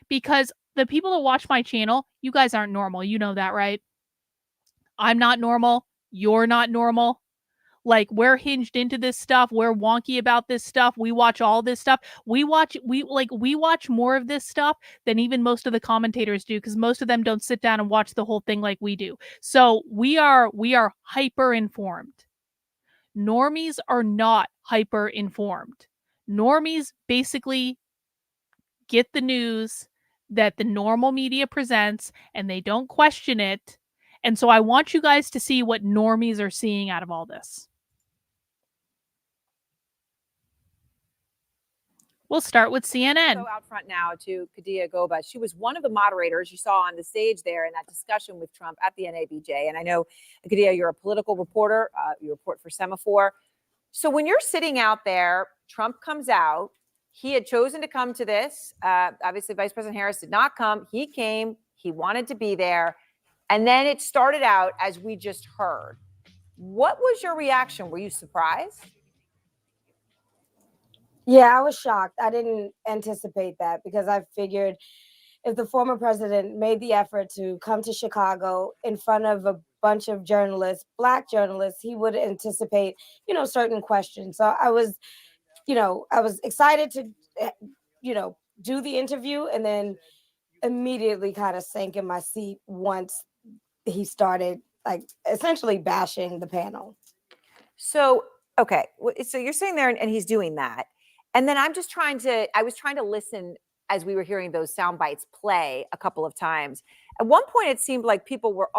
because the people that watch my channel, you guys aren't normal. You know that, right? I'm not normal. You're not normal. Like, we're hinged into this stuff. We're wonky about this stuff. We watch all this stuff. We watch more of this stuff than even most of the commentators do, because most of them don't sit down and watch the whole thing like we do. So we are hyper informed. Normies are not hyper informed. Normies basically get the news that the normal media presents and they don't question it. And so I want you guys to see what normies are seeing out of all this. We'll start with CNN. Go out front now to Kadia Goba. She was one of the moderators you saw on the stage there in that discussion with Trump at the NABJ. And I know, Kadia, you're a political reporter. You report for Semaphore. So when you're sitting out there, Trump comes out. He had chosen to come to this. Obviously, Vice President Harris did not come. He came. He wanted to be there. And then it started out, as we just heard, What was your reaction? Were you surprised? Yeah, I was shocked. I didn't anticipate that because I figured if the former president made the effort to come to Chicago in front of a bunch of journalists, Black journalists, he would anticipate, certain questions. So I was excited to, do the interview, and then immediately kind of sank in my seat once he started like essentially bashing the panel. So, okay. So you're sitting there and he's doing that. And then I was trying to listen as we were hearing those sound bites play a couple of times. At one point, it seemed like people were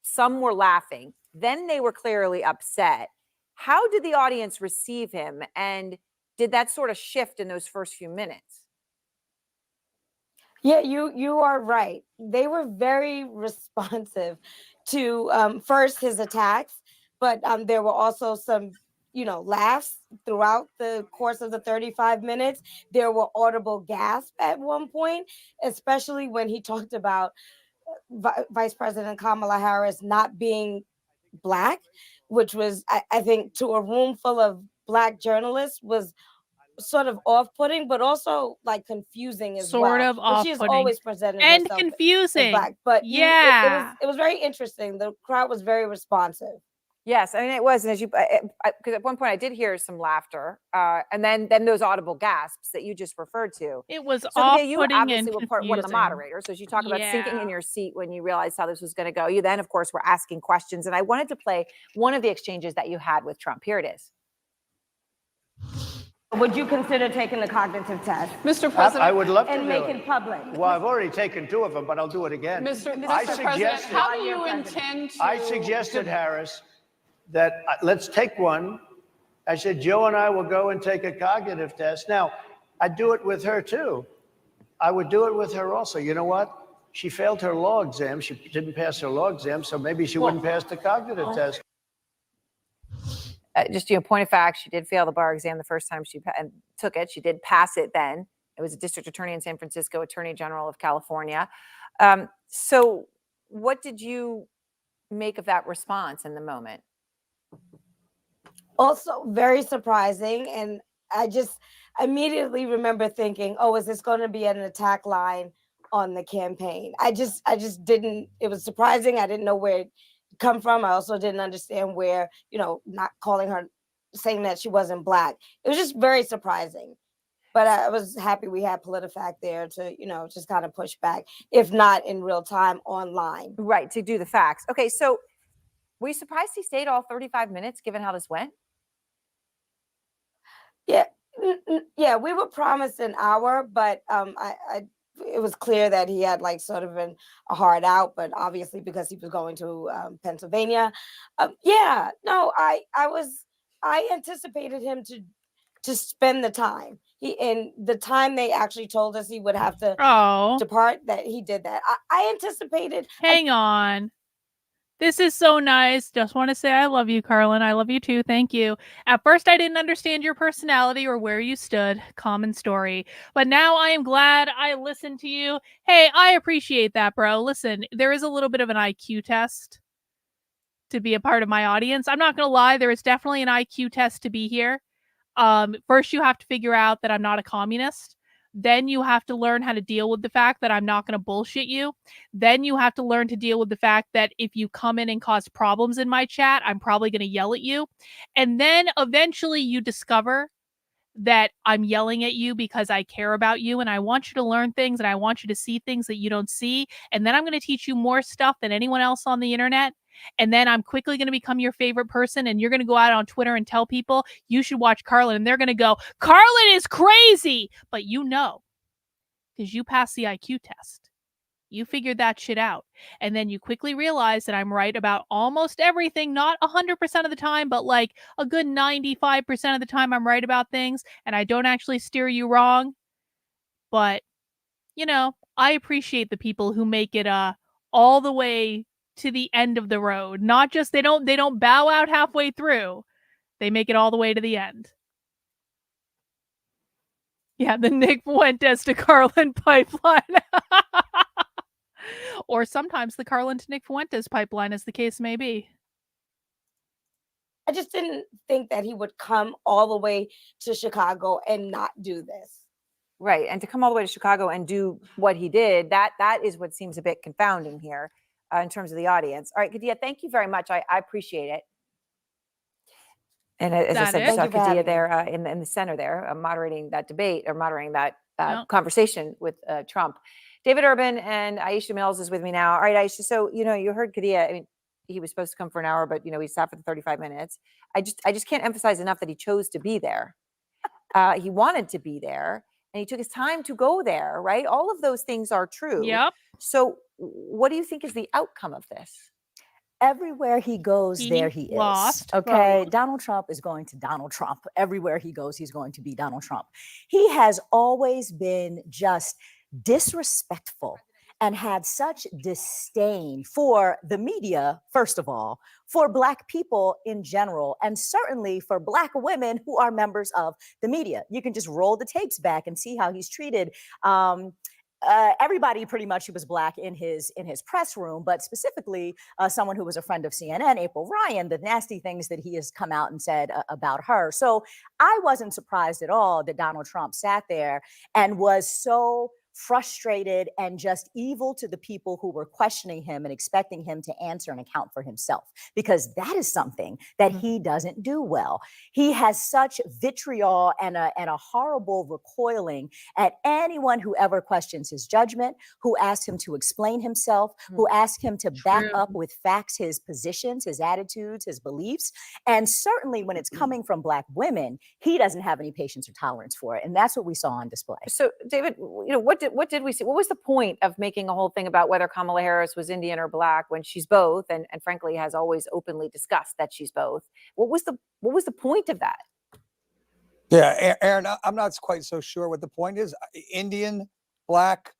some were laughing. Then they were clearly upset. How did the audience receive him? And did that sort of shift in those first few minutes? Yeah, you are right. They were very responsive to first his attacks, but there were also some, laughs throughout the course of the 35 minutes. There were audible gasps at one point, especially when he talked about Vice President Kamala Harris not being Black, which was, I think, to a room full of Black journalists was sort of off-putting, but also like confusing as Sort well. of But she has off-putting. always presented And herself as confusing. Black. But Yeah. it was very interesting. The crowd was very responsive. Yes, I mean it was, and as you, because at one point I did hear some laughter, and then those audible gasps that you just referred to. It was So Kadia, you off-putting obviously and were one of the confusing. moderators. So as you talk about sinking in Yeah. your seat when you realized how this was going to go, you then, of course, were asking questions, and I wanted to play one of the exchanges that you had with Trump. Here it is. Would you consider taking the cognitive test Mr. President. I would love to and do make it. it public? Well, I've already taken 2 of them, but I'll do it again. Mr. I President, suggested, how do you intend to? I suggested, Harris, that let's take one. I said, Joe and I will go and take a cognitive test. Now, I'd do it with her too. I would do it with her also. You know what? She failed her law exam. She didn't pass her law exam, so maybe she wouldn't pass the cognitive test. Just point of fact, she did fail the bar exam the first time she took it. She did pass it then. It was a district attorney in San Francisco, attorney general of California. So what did you make of that response in the moment? Also very surprising. And I just immediately remember thinking, oh, is this going to be an attack line on the campaign? I just didn't, it was surprising. I didn't know where it come from. I also didn't understand where, not calling her, saying that she wasn't Black. It was just very surprising. But I was happy we had PolitiFact there to, just kind of push back, if not in real time, online. Right, to do the facts. Okay, so were you surprised he stayed all 35 minutes given how this went? Yeah, yeah, we were promised an hour, but it was clear that he had like sort of a hard out, but obviously because he was going to Pennsylvania. Yeah, no, I anticipated him to spend the time. And the time they actually told us he would have to depart, that he did that. I anticipated. Hang on. This is so nice. Just want to say I love you, Carlin. I love you too. Thank you. At first, I didn't understand your personality or where you stood. Common story. But now I am glad I listened to you. Hey, I appreciate that, bro. Listen, there is a little bit of an IQ test to be a part of my audience. I'm not going to lie. There is definitely an IQ test to be here. First, you have to figure out that I'm not a communist. Then you have to learn how to deal with the fact that I'm not going to bullshit you. Then you have to learn to deal with the fact that if you come in and cause problems in my chat, I'm probably going to yell at you. And then eventually you discover that I'm yelling at you because I care about you and I want you to learn things and I want you to see things that you don't see. And then I'm going to teach you more stuff than anyone else on the internet. And then I'm quickly going to become your favorite person. And you're going to go out on Twitter and tell people you should watch Carlin. And they're going to go, Carlin is crazy. But because you passed the IQ test. You figured that shit out. And then you quickly realize that I'm right about almost everything. Not 100% of the time, but like a good 95% of the time I'm right about things. And I don't actually steer you wrong. But, I appreciate the people who make it all the way to the end of the road. Not just they don't bow out halfway through. They make it all the way to the end. Yeah, the Nick Fuentes to Carlin pipeline. Or sometimes the Carlin to Nick Fuentes pipeline, as the case may be. I just didn't think that he would come all the way to Chicago and not do this. Right. And to come all the way to Chicago and do what he did, that is what seems a bit confounding here in terms of the audience. All right, Kadia, thank you very much. I appreciate it. And as I That said, it? you saw Thank you for Kadia having there in the center there, moderating that debate or moderating that Yep. conversation with Trump. David Urban and Aisha Mills is with me now. All right, Aisha. So, you heard Kadia. I mean, he was supposed to come for an hour, but, he sat for the 35 minutes. I just can't emphasize enough that he chose to be there. He wanted to be there and he took his time to go there, right? All of those things are true. Yep. So what do you think is the outcome of this? Everywhere he goes, He there he lost is. Okay. votes. Donald Trump is going to Donald Trump. Everywhere he goes, he's going to be Donald Trump. He has always been just disrespectful and had such disdain for the media, first of all, for Black people in general, and certainly for Black women who are members of the media. You can just roll the tapes back and see how he's treated everybody pretty much who was Black in his press room, but specifically someone who was a friend of CNN, April Ryan, the nasty things that he has come out and said about her. So I wasn't surprised at all that Donald Trump sat there and was so frustrated and just evil to the people who were questioning him and expecting him to answer and account for himself, because that is something that he doesn't do well. He has such vitriol and a horrible recoiling at anyone who ever questions his judgment, who asks him to explain himself, who asks him to back up with facts his positions, his attitudes, his beliefs. And certainly when it's coming from Black women, he doesn't have any patience or tolerance for it. And that's what we saw on display. So, David, what did we see? What was the point of making a whole thing about whether Kamala Harris was Indian or Black when she's both, and frankly has always openly discussed that she's both? What was the point of that? Yeah, Aaron, I'm not quite so sure what the point is. Indian, Black,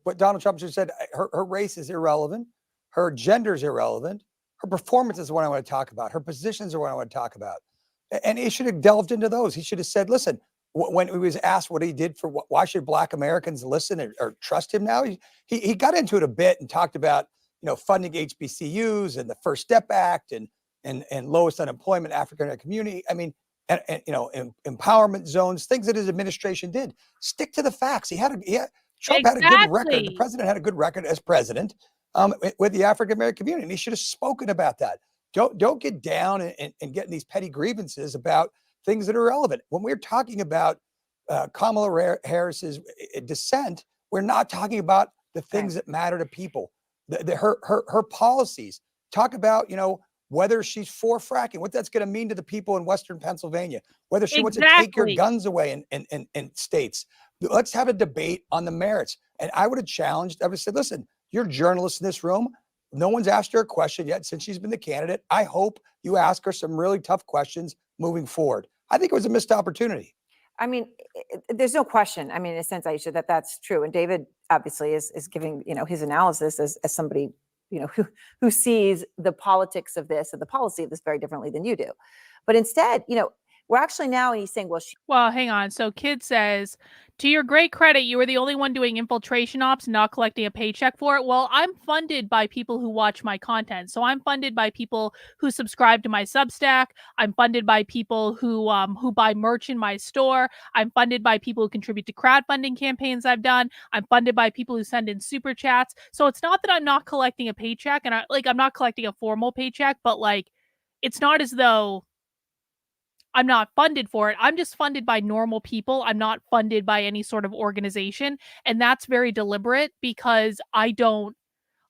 what Donald Trump just said, her race is irrelevant. Her gender is irrelevant. Her performance is what I want to talk about. Her positions are what I want to talk about. And he should have delved into those. He should have said, listen, when he was asked what he did for why should Black Americans listen or trust him now, he got into it a bit and talked about, funding HBCUs and the First Step Act and lowest unemployment African American community. I mean, and empowerment zones, things that his administration did. Stick to the facts. Trump had a good record. The president had a good record as president with the African American community, and he should have spoken about that. Don't get down and get in these petty grievances about things that are irrelevant. When we're talking about Kamala Harris's dissent, we're not talking about the things that matter to people. Her policies. Talk about whether she's for fracking, what that's going to mean to the people in Western Pennsylvania, whether she wants to take your guns away in states. Let's have a debate on the merits. And I would have challenged, I would have said, listen, you're journalists in this room. No one's asked her a question yet since she's been the candidate. I hope you ask her some really tough questions moving forward. I think it was a missed opportunity. I mean, there's no question. I mean, in a sense, Aisha, that's true. And David obviously is giving, his analysis as somebody, who sees the politics of this and the policy of this very differently than you do. But instead, we're actually now, and he's saying, well, hang on. So Kid says, to your great credit, you were the only one doing infiltration ops, not collecting a paycheck for it. Well, I'm funded by people who watch my content. So I'm funded by people who subscribe to my Substack. I'm funded by people who buy merch in my store. I'm funded by people who contribute to crowdfunding campaigns I've done. I'm funded by people who send in super chats. So it's not that I'm not collecting a paycheck, and I'm not collecting a formal paycheck, but it's not as though I'm not funded for it. I'm just funded by normal people. I'm not funded by any sort of organization. And that's very deliberate because I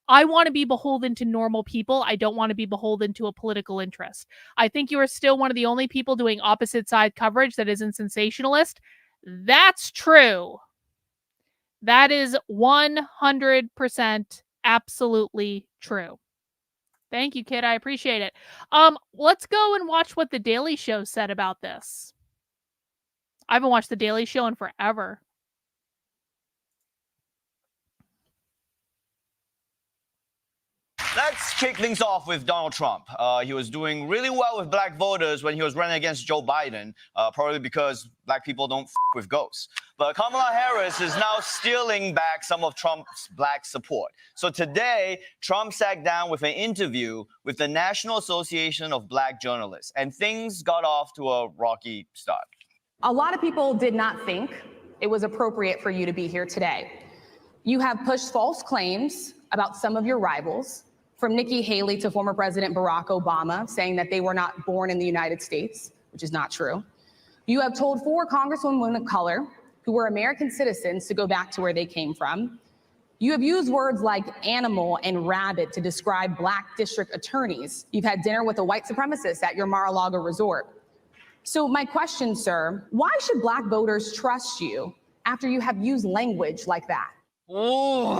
want to be beholden to normal people. I don't want to be beholden to a political interest. I think you are still one of the only people doing opposite side coverage that isn't sensationalist. That's true. That is 100% absolutely true. Thank you, Kid. I appreciate it. Let's go and watch what The Daily Show said about this. I haven't watched The Daily Show in forever. Let's let's kick things off with Donald Trump. He was doing really well with black voters when he was running against Joe Biden, probably because black people don't with ghosts. But Kamala Harris is now stealing back some of Trump's black support. So today, Trump sat down with an interview with the National Association of Black Journalists, and things got off to a rocky start. A lot of people did not think it was appropriate for you to be here today. You have pushed false claims about some of your rivals, from Nikki Haley to former President Barack Obama, saying that they were not born in the United States, which is not true. You have told 4 congresswomen of color who were American citizens to go back to where they came from. You have used words like animal and rabbit to describe black district attorneys. You've had dinner with a white supremacist at your Mar-a-Lago resort. So my question, sir, why should black voters trust you after you have used language like that? Ooh,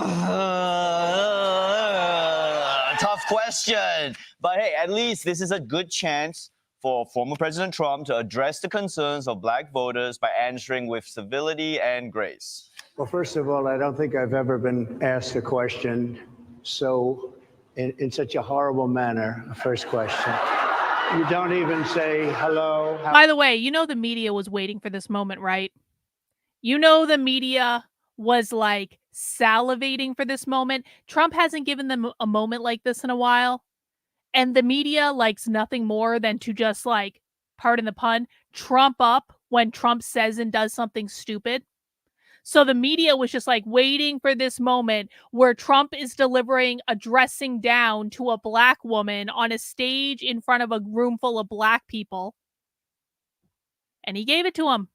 tough question. But hey, at least this is a good chance for former President Trump to address the concerns of black voters by answering with civility and grace. Well, first of all, I don't think I've ever been asked a question so in such a horrible manner. First question. You don't even say hello. By the way, you know the media was waiting for this moment, right? You know the media was like salivating for this moment. Trump hasn't given them a moment like this in a while. And the media likes nothing more than to just like, pardon the pun, Trump up when Trump says and does something stupid. So the media was just like waiting for this moment where Trump is delivering a dressing down to a black woman on a stage in front of a room full of black people. And he gave it to him.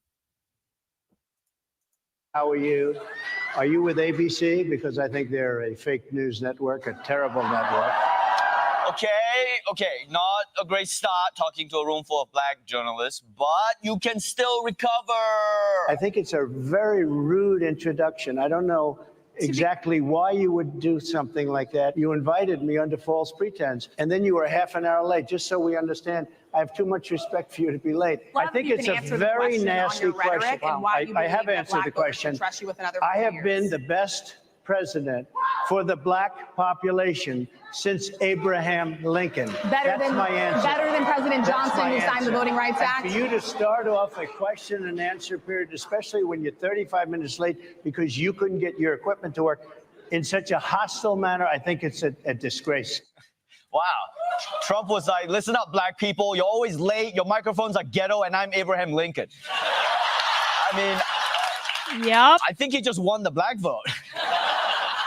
How are you? Are you with ABC? Because I think they're a fake news network, a terrible network. Okay, not a great start talking to a room full of black journalists, but you can still recover. I think it's a very rude introduction. I don't know exactly why you would do something like that. You invited me under false pretense, and then you were half an hour late, just so we understand. I have too much respect for you to be late. I think it's a very nasty question. I have answered the question. I have been the best president for the black population since Abraham Lincoln. That's my answer. Better than President Johnson, who signed the Voting Rights Act? For you to start off a question and answer period, especially when you're 35 minutes late because you couldn't get your equipment to work in such a hostile manner, I think it's a disgrace. Wow. Trump was like, listen up, black people. You're always late. Your microphones are ghetto, and I'm Abraham Lincoln. I mean, yep. I think he just won the black vote.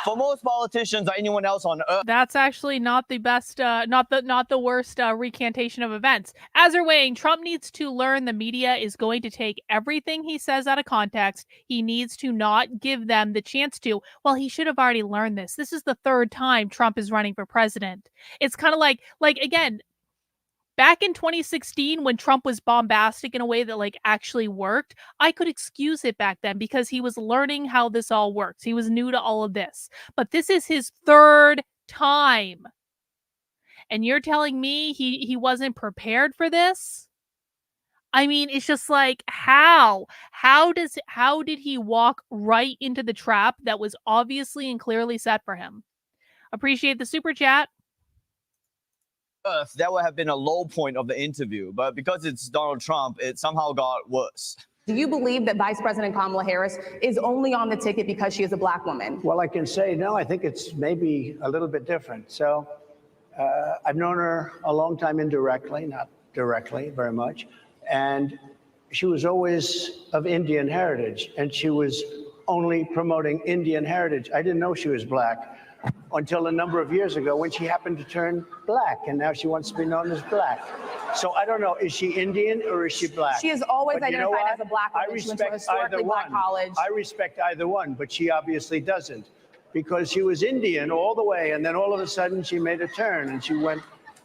For most politicians or anyone else on earth. That's actually not the best, not the worst recantation of events. As we're weighing, Trump needs to learn the media is going to take everything he says out of context. He needs to not give them the chance to. Well, he should have already learned this. This is the 3rd time Trump is running for president. It's kind of like again, back in 2016, when Trump was bombastic in a way that like actually worked, I could excuse it back then because he was learning how this all works. He was new to all of this. But this is his 3rd time. And you're telling me he wasn't prepared for this? I mean, it's just like, how? How did he walk right into the trap that was obviously and clearly set for him? Appreciate the super chat. That would have been a low point of the interview, but because it's Donald Trump, it somehow got worse. Do you believe that Vice President Kamala Harris is only on the ticket because she is a black woman? Well, I can say no. I think it's maybe a little bit different. So I've known her a long time indirectly, not directly very much. And she was always of Indian heritage, and she was only promoting Indian heritage. I didn't know she was black until a number of years ago when she happened to turn black, and now she wants to be known as black. So I don't know, is she Indian or is she black? She is always identified as a black woman. She went to a historically black college. I respect either one, but she obviously doesn't, because she was Indian all the way, and then all of a sudden she made a turn and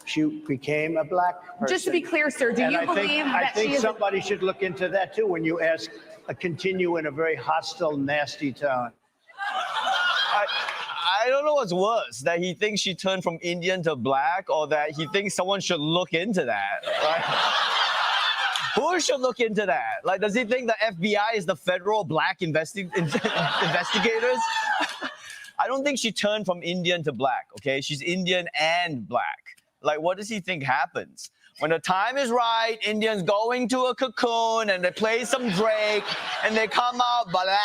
she became a black person. Just to be clear, sir, do you believe that she is? I think somebody should look into that too when you ask, continue in a very hostile, nasty tone. I don't know what's worse, that he thinks she turned from Indian to black, or that he thinks someone should look into that. Right? Who should look into that? Like, does he think the FBI is the federal black investigators? I don't think she turned from Indian to black, okay? She's Indian and black. Like, what does he think happens? When the time is right, Indians go into a cocoon and they play some Drake and they come out black.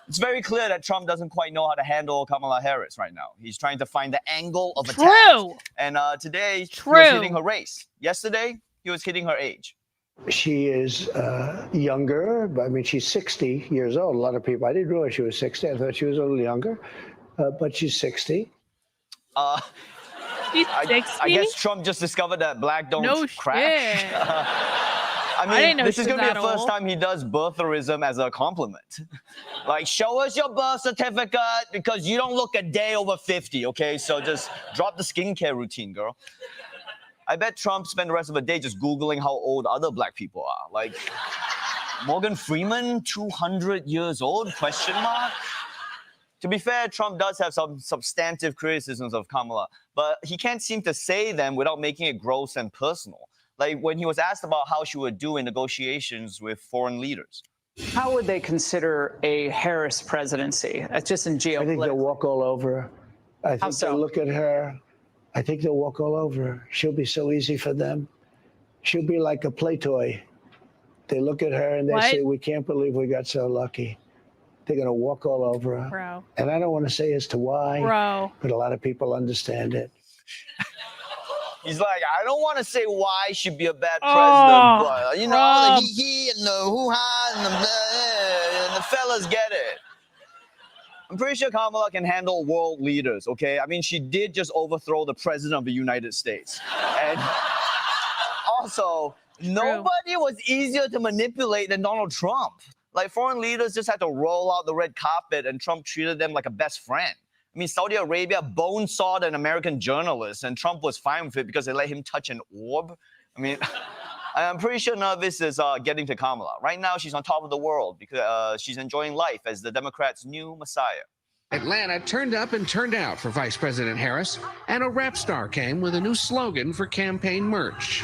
It's very clear that Trump doesn't quite know how to handle Kamala Harris right now. He's trying to find the angle of attack. True. And today, he True. was hitting her race. Yesterday, he was hitting her age. She is younger, but I mean, she's 60 years old. A lot of people, I didn't realize she was 60. I thought she was a little younger, but she's 60. She's 60? I guess Trump just discovered that black don't No crack. shit. I mean, didn't know this she is was going to be that the first old. time he does birtherism as a compliment. Like, show us your birth certificate because you don't look a day over 50, okay? So just drop the skincare routine, girl. I bet Trump spent the rest of the day just Googling how old other black people are. Like, Morgan Freeman, 200 years old, question mark? To be fair, Trump does have some substantive criticisms of Kamala, but he can't seem to say them without making it gross and personal. Like when he was asked about how she would do in negotiations with foreign leaders. How would they consider a Harris presidency? That's just in geopolitics. I think they'll walk all over her. I think they'll look at her. I think they'll walk all over her. She'll be so easy for them. She'll be like a play toy. They look at her and they say, we can't believe we got so lucky. They're going to walk all over her. Bro. And I don't want to say as to why, but a lot of people understand it. He's like, I don't want to say why she'd be a bad president, but, you know, the hee-hee and the hoo-ha and the fellas get it. I'm pretty sure Kamala can handle world leaders, okay? I mean, she did just overthrow the president of the United States. And also, nobody was easier to manipulate than Donald Trump. Like, foreign leaders just had to roll out the red carpet and Trump treated them like a best friend. I mean, Saudi Arabia bone-sawed an American journalist and Trump was fine with it because they let him touch an orb. I mean, I'm pretty sure none of this is getting to Kamala. Right now, she's on top of the world because she's enjoying life as the Democrats' new messiah. Atlanta turned up and turned out for Vice President Harris, and a rap star came with a new slogan for campaign merch.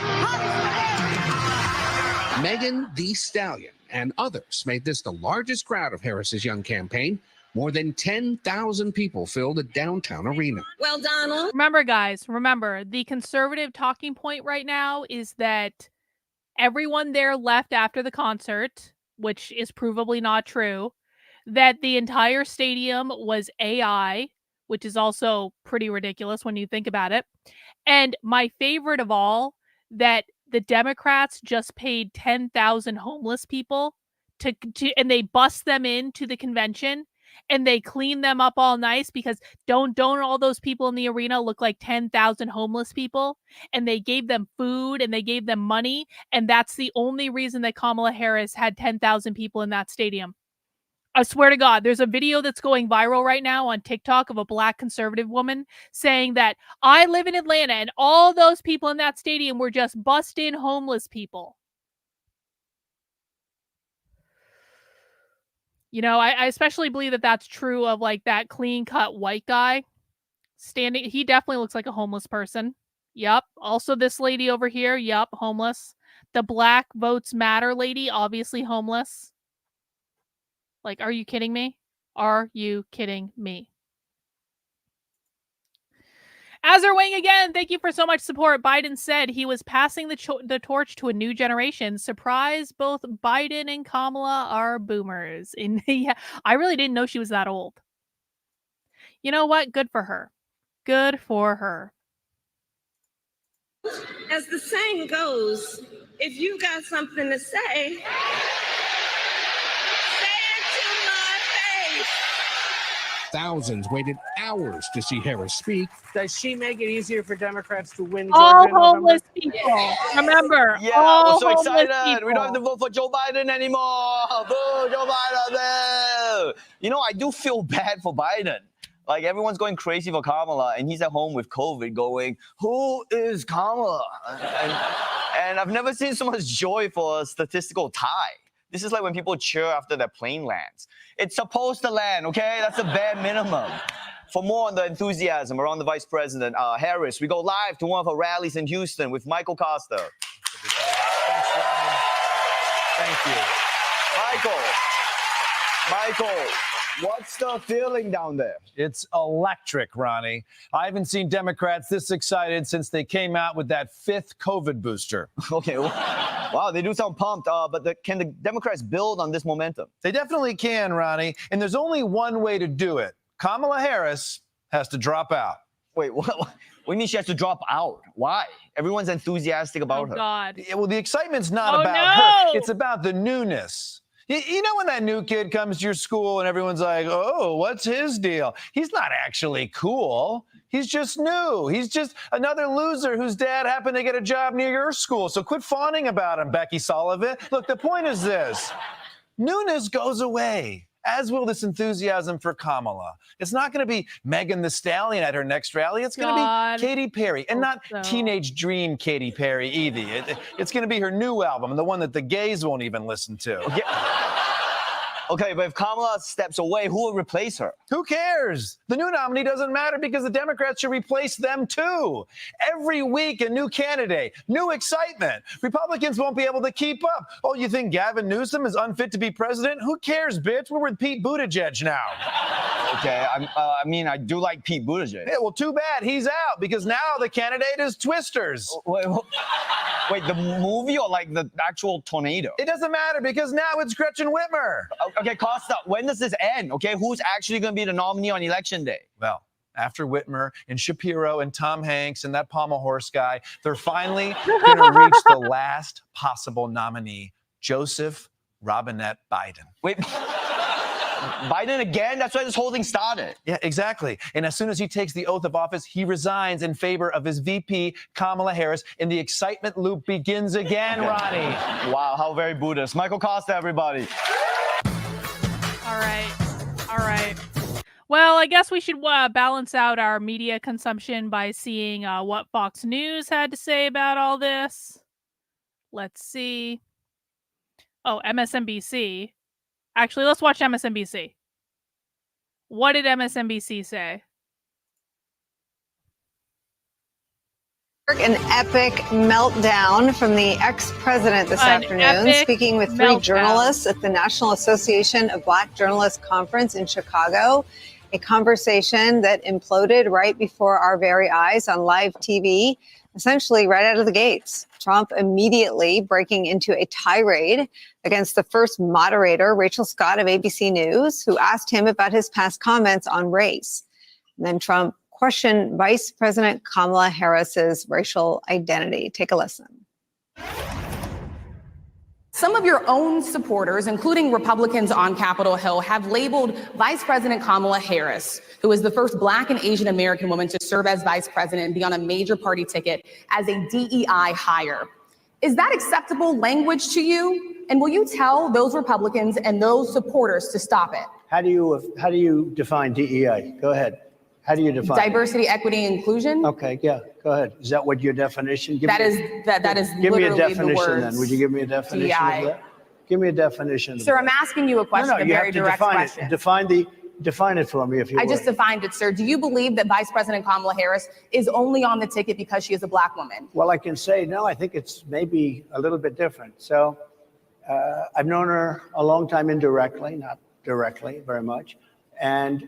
Megan Thee Stallion and others made this the largest crowd of Harris's young campaign. More than 10,000 people filled a downtown arena. Well, Donald. Remember, guys, the conservative talking point right now is that everyone there left after the concert, which is provably not true, that the entire stadium was AI, which is also pretty ridiculous when you think about it. And my favorite of all, that the Democrats just paid 10,000 homeless people to and they bust them into the convention. And they clean them up all nice because don't all those people in the arena look like 10,000 homeless people? And they gave them food and they gave them money. And that's the only reason that Kamala Harris had 10,000 people in that stadium. I swear to God, there's a video that's going viral right now on TikTok of a black conservative woman saying that I live in Atlanta and all those people in that stadium were just bust-in homeless people. You know, I especially believe that that's true of like that clean-cut white guy standing. He definitely looks like a homeless person. Yep. Also this lady over here. Yep. Homeless. The Black Votes Matter lady, obviously homeless. Like, are you kidding me? Are you kidding me? Azar Wang again, thank you for so much support. Biden said he was passing the torch to a new generation. Surprise, both Biden and Kamala are boomers. Yeah, I really didn't know she was that old. You know what? Good for her. Good for her. As the saying goes, if you got something to say, Thousands waited hours to see Harris speak. Does she make it easier for Democrats to win All Georgia homeless people. Remember, Yeah, all we're so homeless excited. people. We don't have to vote for Joe Biden anymore. Boo, Joe Biden, boo. You know, I do feel bad for Biden. Like, everyone's going crazy for Kamala, and he's at home with COVID going, who is Kamala? And I've never seen so much joy for a statistical tie. This is like when people cheer after their plane lands. It's supposed to land, okay? That's a bare minimum. For more on the enthusiasm around the Vice President Harris, we go live to one of her rallies in Houston with Michael Costa. Thanks, Ryan. Thank you. Michael. What's the feeling down there? It's electric, Ronnie. I haven't seen Democrats this excited since they came out with that 5th COVID booster. Okay, wow, they do sound pumped, but can the Democrats build on this momentum? They definitely can, Ronnie, and there's only one way to do it. Kamala Harris has to drop out. Wait, what do you mean she has to drop out? Why? Everyone's enthusiastic about her. God. Yeah, well, the excitement's not about her. It's about the newness. You know when that new kid comes to your school and everyone's like, oh, what's his deal? He's not actually cool. He's just new. He's just another loser whose dad happened to get a job near your school. So quit fawning about him, Becky Sullivan. Look, the point is this. Newness goes away, as will this enthusiasm for Kamala. It's not going to be Megan Thee Stallion at her next rally. It's going to be Katy Perry, and not Teenage Dream Katy Perry either. It's going to be her new album, the one that the gays won't even listen to. Okay, but if Kamala steps away, who will replace her? Who cares? The new nominee doesn't matter because the Democrats should replace them too. Every week, a new candidate, new excitement. Republicans won't be able to keep up. Oh, you think Gavin Newsom is unfit to be president? Who cares, bitch? We're with Pete Buttigieg now. Okay, I mean, I do like Pete Buttigieg. Yeah, well, too bad he's out because now the candidate is Twisters. Wait, the movie or like the actual tornado? It doesn't matter because now it's Gretchen Whitmer. Okay, Costa, when does this end? Okay, who's actually going to be the nominee on Election Day? Well, after Whitmer and Shapiro and Tom Hanks and that Pommel Horse guy, they're finally going to reach the last possible nominee, Joseph Robinette Biden. Wait, Biden again? That's why this whole thing started. Yeah, exactly. And as soon as he takes the oath of office, he resigns in favor of his VP, Kamala Harris, and the excitement loop begins again, Ronnie. Wow, how very Buddhist. Michael Costa, everybody. All right. Well, I guess we should balance out our media consumption by seeing what Fox News had to say about all this. Let's see. Oh, MSNBC. Actually, let's watch MSNBC. What did MSNBC say? An epic meltdown from the ex-president this afternoon, speaking with three journalists at the National Association of Black Journalists Conference in Chicago. A conversation that imploded right before our very eyes on live TV, essentially right out of the gates. Trump immediately breaking into a tirade against the first moderator, Rachel Scott of ABC News, who asked him about his past comments on race. And then Trump questioned Vice President Kamala Harris's racial identity. Take a listen. Some of your own supporters, including Republicans on Capitol Hill, have labeled Vice President Kamala Harris, who is the first Black and Asian American woman to serve as vice president and be on a major party ticket, as a DEI hire. Is that acceptable language to you? And will you tell those Republicans and those supporters to stop it? How do you define DEI? Go ahead. How do you define diversity, equity, and inclusion? Okay, yeah, go ahead. Is that what your definition? That is give me a literally definition the words then. Would you give me a definition DEI. of that? Give me a definition. Sir, I'm asking you a question, a very direct question. Define it for me if you would. I just defined it, sir. Do you believe that Vice President Kamala Harris is only on the ticket because she is a Black woman? Well, I can say no. I think it's maybe a little bit different. So I've known her a long time indirectly, not directly very much. And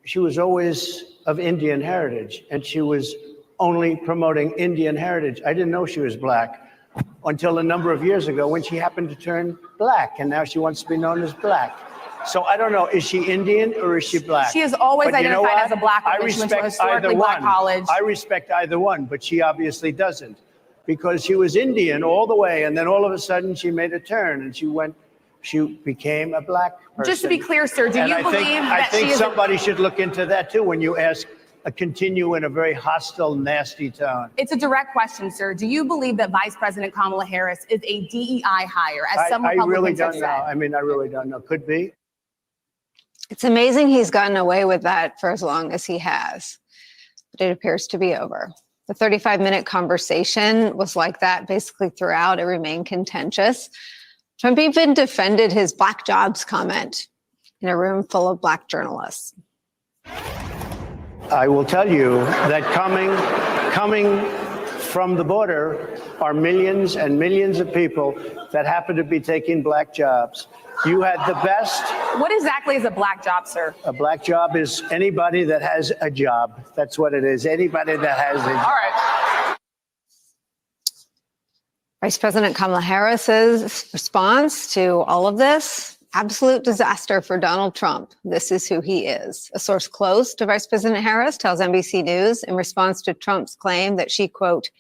she was always of Indian heritage, and she was only promoting Indian heritage. I didn't know she was Black until a number of years ago when she happened to turn Black, and now she wants to be known as Black. So I don't know, is she Indian or is she Black? She has always identified as a Black woman. I She went to a respect either historically Black one. college. I respect either one, but she obviously doesn't, because she was Indian all the way, and then all of a sudden she made a turn and she became a Black person. Just to be clear, sir, do you believe that I think she is somebody should look into that too when you continue in a very hostile, nasty tone. It's a direct question, sir. Do you believe that Vice President Kamala Harris is a DEI hire, as some I Republicans really have don't said? know. I mean, I really don't know. Could be. It's amazing he's gotten away with that for as long as he has, but it appears to be over. The 35-minute conversation was like that basically throughout. It remained contentious. Trump even defended his Black jobs comment in a room full of Black journalists. I will tell you that coming from the border are millions and millions of people that happen to be taking black jobs. You had the best. What exactly is a black job, sir? A black job is anybody that has a job. That's what it is. Anybody that has a job. All right. Vice President Kamala Harris's response to all of this, absolute disaster for Donald Trump. This is who he is. A source close to Vice President Harris tells NBC News in response to Trump's claim that she, quote,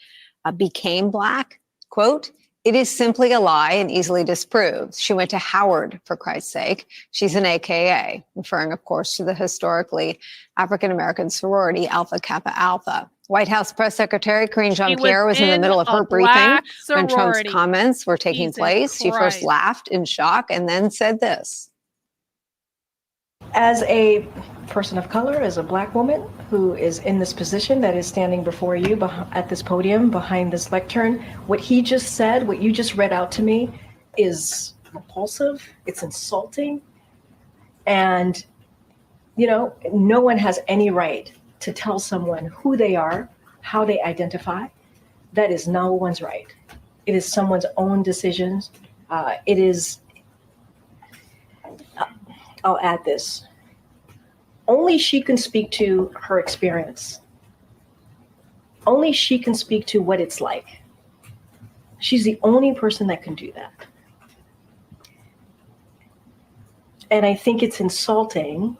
became black, quote, it is simply a lie and easily disproved. She went to Howard, for Christ's sake. She's an AKA, referring, of course, to the historically African-American sorority Alpha Kappa Alpha. White House Press Secretary Karine Jean-Pierre was in the middle of her briefing when Trump's comments were taking place. She first laughed in shock and then said this. As a person of color, as a black woman who is in this position that is standing before you at this podium behind this lectern, what he just said, what you just read out to me is repulsive, it's insulting, and, you know, no one has any right to tell someone who they are, how they identify. That is no one's right. It is someone's own decisions. It is, I'll add this. Only she can speak to her experience. Only she can speak to what it's like. She's the only person that can do that. And I think it's insulting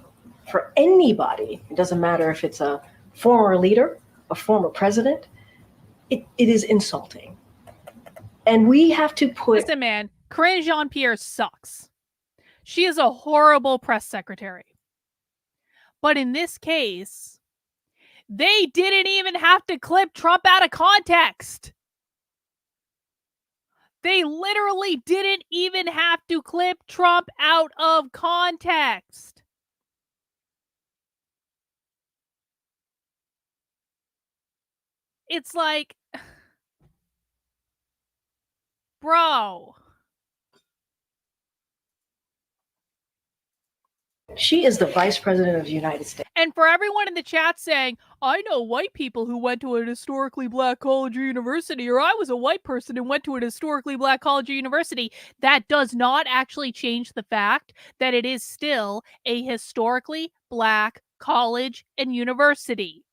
for anybody. It doesn't matter if it's a former leader, a former president. It is insulting. And we have to put... Listen, man, Karine Jean-Pierre sucks. She is a horrible press secretary. But in this case, they didn't even have to clip Trump out of context. They literally didn't even have to clip Trump out of context. It's like, bro. She is the vice president of the United States. And for everyone in the chat saying, I know white people who went to an historically black college or university, or I was a white person and went to an historically black college or university, that does not actually change the fact that it is still a historically black college and university.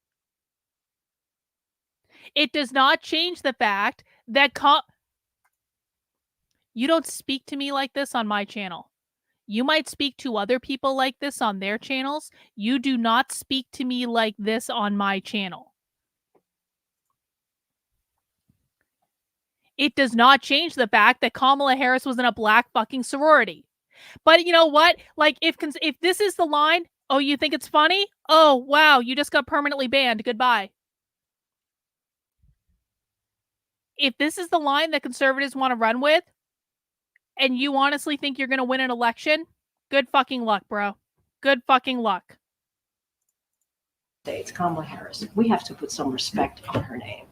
It does not change the fact that you don't speak to me like this on my channel. You might speak to other people like this on their channels. You do not speak to me like this on my channel. It does not change the fact that Kamala Harris was in a black fucking sorority. But you know what? Like, if this is the line, oh, you think it's funny? Oh, wow, you just got permanently banned. Goodbye. If this is the line that conservatives want to run with, and you honestly think you're going to win an election, good fucking luck, bro. Good fucking luck. It's Kamala Harris. We have to put some respect on her name.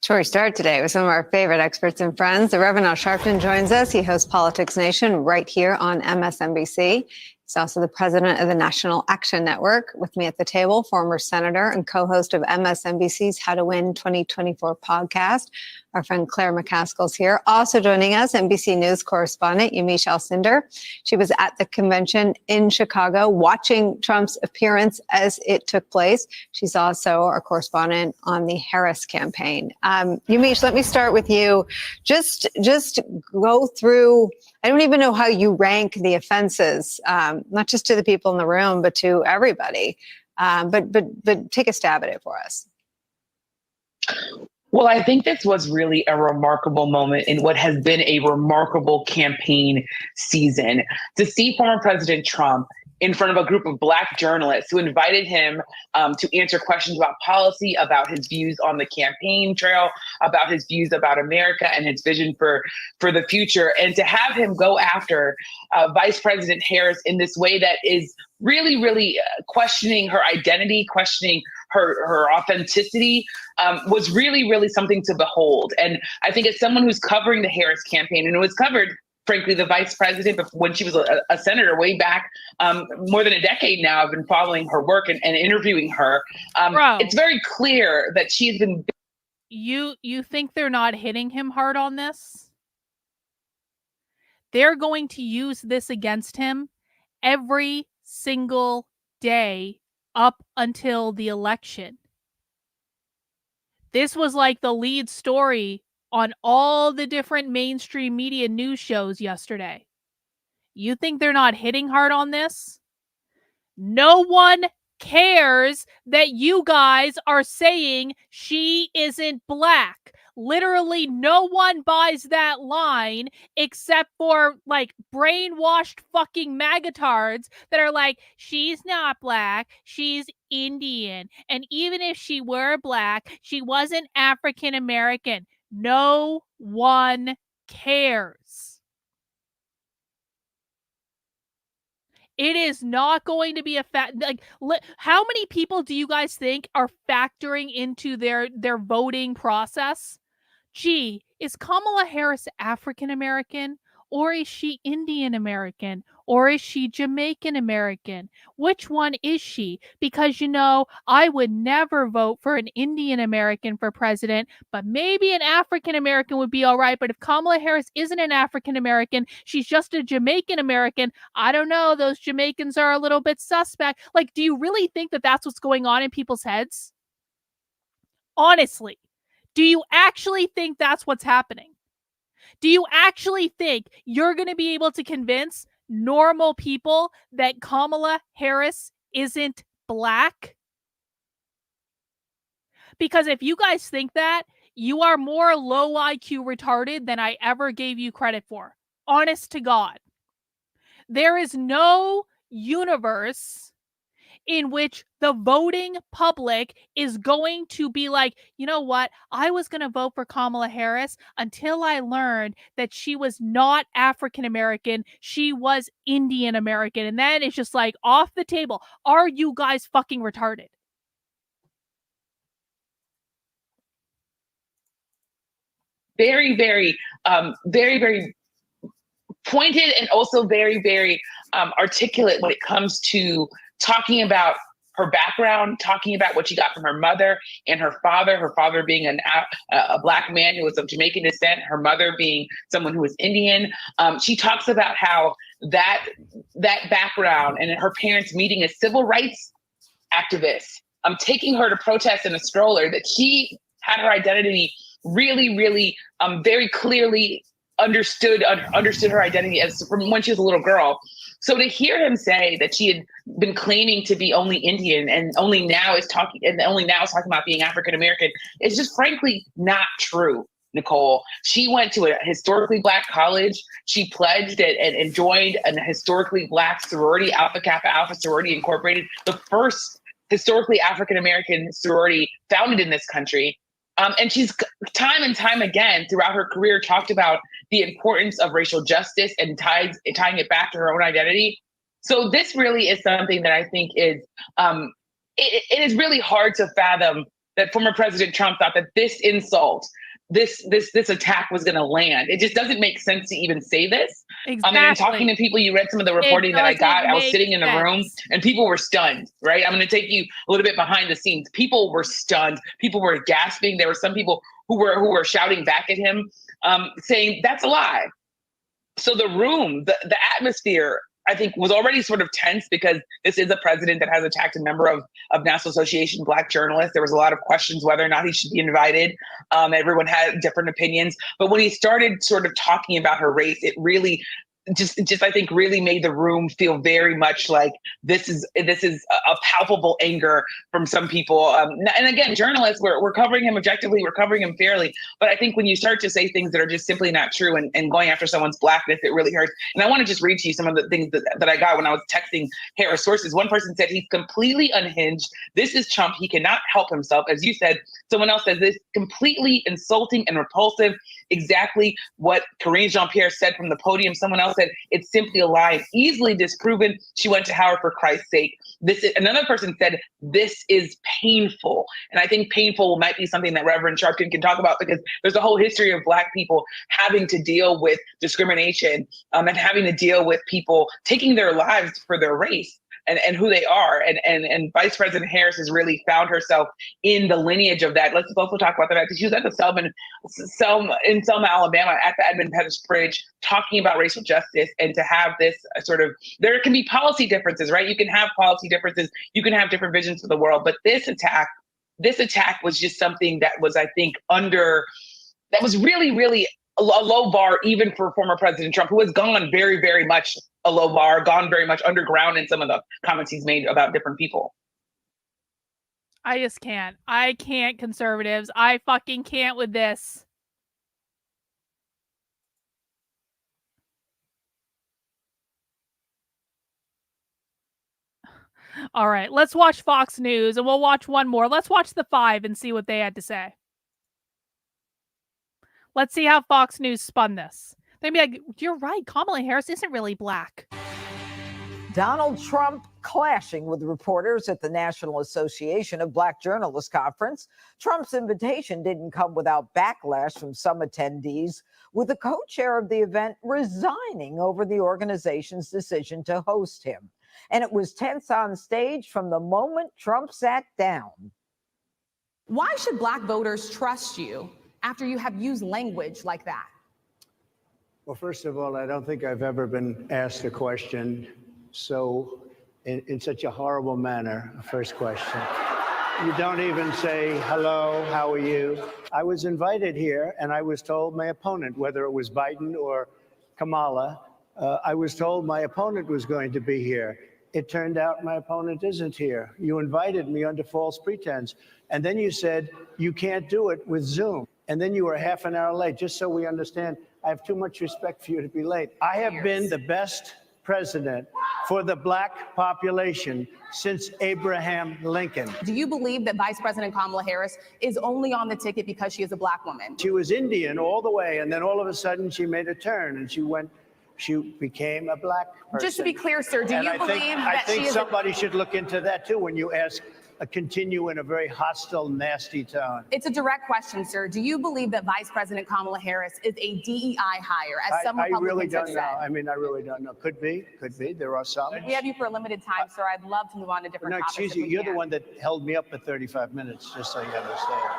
Before we start today with some of our favorite experts and friends, the Reverend Al Sharpton joins us. He hosts Politics Nation right here on MSNBC. He's also the president of the National Action Network. With me at the table, former senator and co-host of MSNBC's How to Win 2024 podcast. Our friend Claire McCaskill's here. Also joining us, NBC News correspondent Yamiche Alcindor. She was at the convention in Chicago watching Trump's appearance as it took place. She's also our correspondent on the Harris campaign. Yamiche, let me start with you. Just go through, I don't even know how you rank the offenses, not just to the people in the room, but to everybody. But take a stab at it for us. Well, I think this was really a remarkable moment in what has been a remarkable campaign season. To see former President Trump in front of a group of Black journalists who invited him to answer questions about policy, about his views on the campaign trail, about his views about America and his vision for the future, and to have him go after Vice President Harris in this way that is really, really questioning her identity, questioning her authenticity, was really, really something to behold. And I think as someone who's covering the Harris campaign, and it was covered, frankly, the vice president when she was a senator way back, more than a decade now, I've been following her work and interviewing her. It's very clear that she's been you think they're not hitting him hard on this? They're going to use this against him every single day up until the election. This was like the lead story on all the different mainstream media news shows yesterday. You think they're not hitting hard on this? No one cares that you guys are saying she isn't black. Literally, no one buys that line except for like brainwashed fucking magatards that are like, she's not black, she's Indian. And even if she were black, she wasn't African American. No one cares. It is not going to be a how many people do you guys think are factoring into their voting process? Gee, is Kamala Harris African American, or is she Indian American, or is she Jamaican American? Which one is she? Because, I would never vote for an Indian American for president, but maybe an African American would be all right. But if Kamala Harris isn't an African American, she's just a Jamaican American, I don't know, those Jamaicans are a little bit suspect. Like, do you really think that that's what's going on in people's heads? Honestly. Do you actually think that's what's happening? Do you actually think you're going to be able to convince normal people that Kamala Harris isn't black? Because if you guys think that, you are more low IQ retarded than I ever gave you credit for. Honest to God. There is no universe in which the voting public is going to be like, you know what? I was going to vote for Kamala Harris until I learned that she was not African American. She was Indian American. And then it's just like off the table. Are you guys fucking retarded? Very, very, very pointed and also very, very articulate when it comes to talking about her background, talking about what she got from her mother and her father being a black man who was of Jamaican descent, her mother being someone who was Indian. She talks about how that background and her parents meeting as civil rights activists, taking her to protest in a stroller, that she had her identity really, really very clearly understood her identity as from when she was a little girl. So to hear him say that she had been claiming to be only Indian and only now is talking about being African American is just frankly not true, Nicole. She went to a historically black college. She pledged and joined a historically black sorority, Alpha Kappa Alpha Sorority Incorporated, the first historically African American sorority founded in this country. And she's time and time again throughout her career talked about the importance of racial justice and tying it back to her own identity. So this really is something that I think is, it is really hard to fathom that former President Trump thought that this insult, this attack was going to land. It just doesn't make sense to even say this. Exactly. And talking to people, you read some of the reporting that I got. I was sitting in the room and people were stunned, right? I'm going to take you a little bit behind the scenes. People were stunned. People were gasping. There were some people who were shouting back at him, saying that's a lie. So the room, the atmosphere, I think, was already sort of tense because this is a president that has attacked a member of National Association Black journalists. There was a lot of questions whether or not he should be invited. Everyone had different opinions. But when he started sort of talking about her race, it really just I think really made the room feel very much like this is a palpable anger from some people. And again, journalists, we're covering him objectively, we're covering him fairly. But I think when you start to say things that are just simply not true and going after someone's blackness, it really hurts. And I want to just read to you some of the things that I got when I was texting Harris sources. One person said he's completely unhinged. This is Trump. He cannot help himself. As you said, someone else says this completely insulting and repulsive. Exactly what Karine Jean-Pierre said from the podium. Someone else said it's simply a lie, easily disproven. She went to Howard for Christ's sake. Another person said this is painful, and I think painful might be something that Reverend Sharpton can talk about because there's a whole history of Black people having to deal with discrimination and having to deal with people taking their lives for their race. and who they are. And Vice President Harris has really found herself in the lineage of that. Let's also talk about the fact that she was at the Selma, Alabama, at the Edmund Pettus Bridge, talking about racial justice, and to have this sort of, there can be policy differences, right? You can have policy differences, you can have different visions of the world, but this attack was just something that was, I think, that was really, really a low bar, even for former President Trump, who has gone very, very much a low bar, gone very much underground in some of the comments he's made about different people. I just can't. I can't, conservatives. I fucking can't with this. All right, let's watch Fox News, and we'll watch one more. Let's watch the 5 and see what they had to say. Let's see how Fox News spun this. They'd be like, you're right, Kamala Harris isn't really black. Donald Trump clashing with reporters at the National Association of Black Journalists Conference. Trump's invitation didn't come without backlash from some attendees, with the co-chair of the event resigning over the organization's decision to host him. And it was tense on stage from the moment Trump sat down. Why should Black voters trust you after you have used language like that? Well, first of all, I don't think I've ever been asked a question so in such a horrible manner. First question. You don't even say, hello, how are you? I was invited here and I was told my opponent, whether it was Biden or Kamala, I was told my opponent was going to be here. It turned out my opponent isn't here. You invited me under false pretense. And then you said, you can't do it with Zoom. And then you were half an hour late. Just so we understand, I have too much respect for you to be late. I have been the best president for the Black population since Abraham Lincoln. Do you believe that Vice President Kamala Harris is only on the ticket because she is a Black woman? She was Indian all the way, and then all of a sudden she made a turn and she became a Black person. Just to be clear, sir, do you believe that I think somebody should look into that too when you continue in a very hostile, nasty tone. It's a direct question, sir. Do you believe that Vice President Kamala Harris is a DEI hire, as some Republicans I really don't have know. said? I mean, I really don't know. Could be. There are some. We have you for a limited time, sir. I'd love to move on to different No, topics. excuse you. You're the one that held me up for 35 minutes, just so you understand.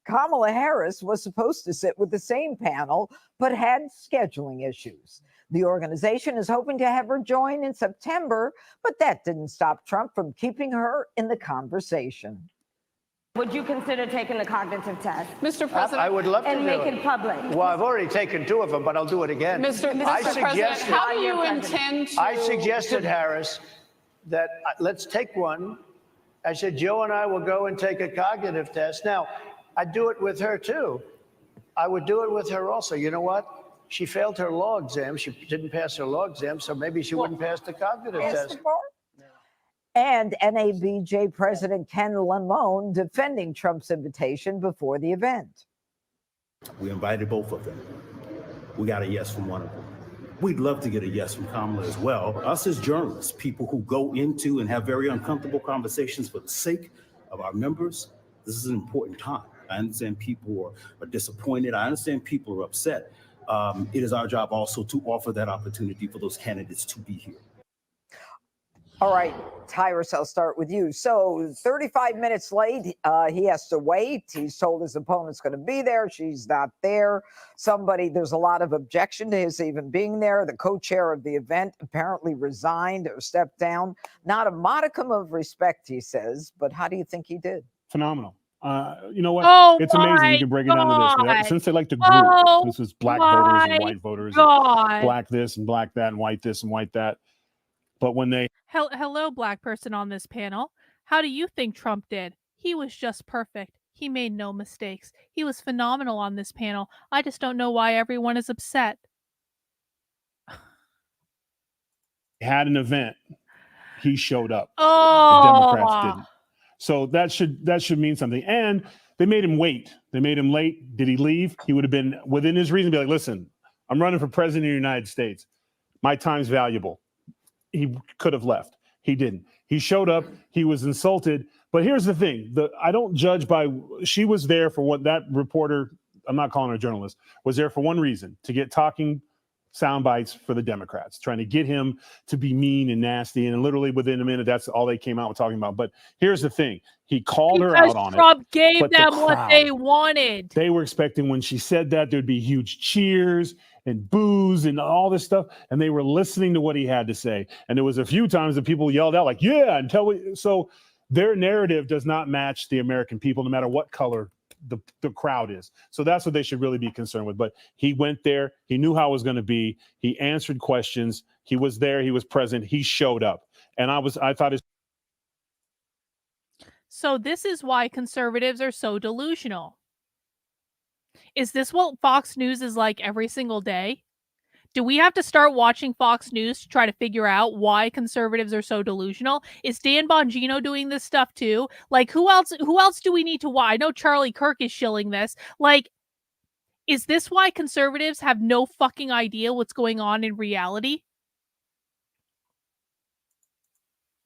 Kamala Harris was supposed to sit with the same panel, but had scheduling issues. The organization is hoping to have her join in September, but that didn't stop Trump from keeping her in the conversation. Would you consider taking the cognitive test? Mr. President, I would love to and do make it. it public. Well, I've already taken 2 of them, but I'll do it again. Mr. President, how do you intend to... I suggested, Harris, that let's take one. I said, Joe and I will go and take a cognitive test. Now, I'd do it with her too. I would do it with her also. You know what? She failed her law exam. She didn't pass her law exam, so maybe she wouldn't pass the cognitive test. And NABJ President Ken Lemon defending Trump's invitation before the event. We invited both of them. We got a yes from one of them. We'd love to get a yes from Kamala as well. Us as journalists, people who go into and have very uncomfortable conversations for the sake of our members, this is an important time. I understand people are disappointed. I understand people are upset. It is our job also to offer that opportunity for those candidates to be here. All right, Tyrus, I'll start with you. So 35 minutes late, he has to wait. He's told his opponent's going to be there. She's not there. There's a lot of objection to his even being there. The co-chair of the event apparently resigned or stepped down. Not a modicum of respect, he says, but how do you think he did? Phenomenal. You know what? Oh it's amazing you can break it down to this. Since they like to group, this is black voters and white voters, and black this and black that, and white this and white that. But when they... Hello, Black person on this panel. How do you think Trump did? He was just perfect. He made no mistakes. He was phenomenal on this panel. I just don't know why everyone is upset. had an event, he showed up. Oh. The Democrats didn't. So that should mean something. And they made him wait. They made him late. Did he leave? He would have been within his reason to be like, listen, I'm running for president of the United States. My time's valuable. He could have left. He didn't. He showed up. He was insulted. But here's the thing. I don't judge by, she was there for what that reporter, I'm not calling her a journalist, was there for one reason, to get talking sound bites for the Democrats, trying to get him to be mean and nasty. And literally within a minute, that's all they came out with talking about. But here's the thing. He called her out on Trump it. gave But them what they wanted. they were expecting when she said that there'd be huge cheers and boos and all this stuff. And they were listening to what he had to say. And there was a few times that people yelled out like, yeah, so their narrative does not match the American people, no matter what color the crowd is. So that's what they should really be concerned with. But he went there. He knew how it was going to be. He answered questions. He was there. He was present. He showed up. And I thought So this is why conservatives are so delusional. Is this what Fox News is like every single day? Do we have to start watching Fox News to try to figure out why conservatives are so delusional? Is Dan Bongino doing this stuff too? Like, who else do we need to watch? I know Charlie Kirk is shilling this. Like, is this why conservatives have no fucking idea what's going on in reality?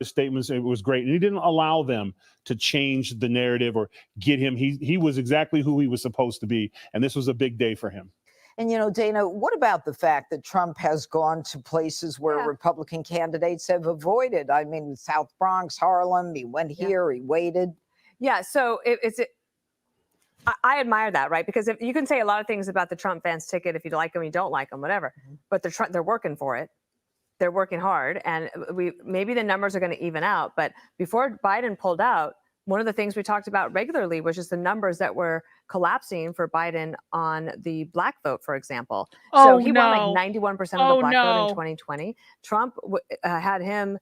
statements. It was great. And he didn't allow them to change the narrative or get him. He was exactly who he was supposed to be. And this was a big day for him. And, Dana, what about the fact that Trump has gone to places where Republican candidates have avoided? I mean, South Bronx, Harlem, he went here, he waited. Yeah, so I admire that, right? Because if you can say a lot of things about the Trump fans ticket, if you like them, you don't like them, whatever. But they're working for it. They're working hard, and maybe the numbers are going to even out. But before Biden pulled out, one of the things we talked about regularly was just the numbers that were collapsing for Biden on the black vote, for example. So he won like 91% of the black vote in 2020. Trump had him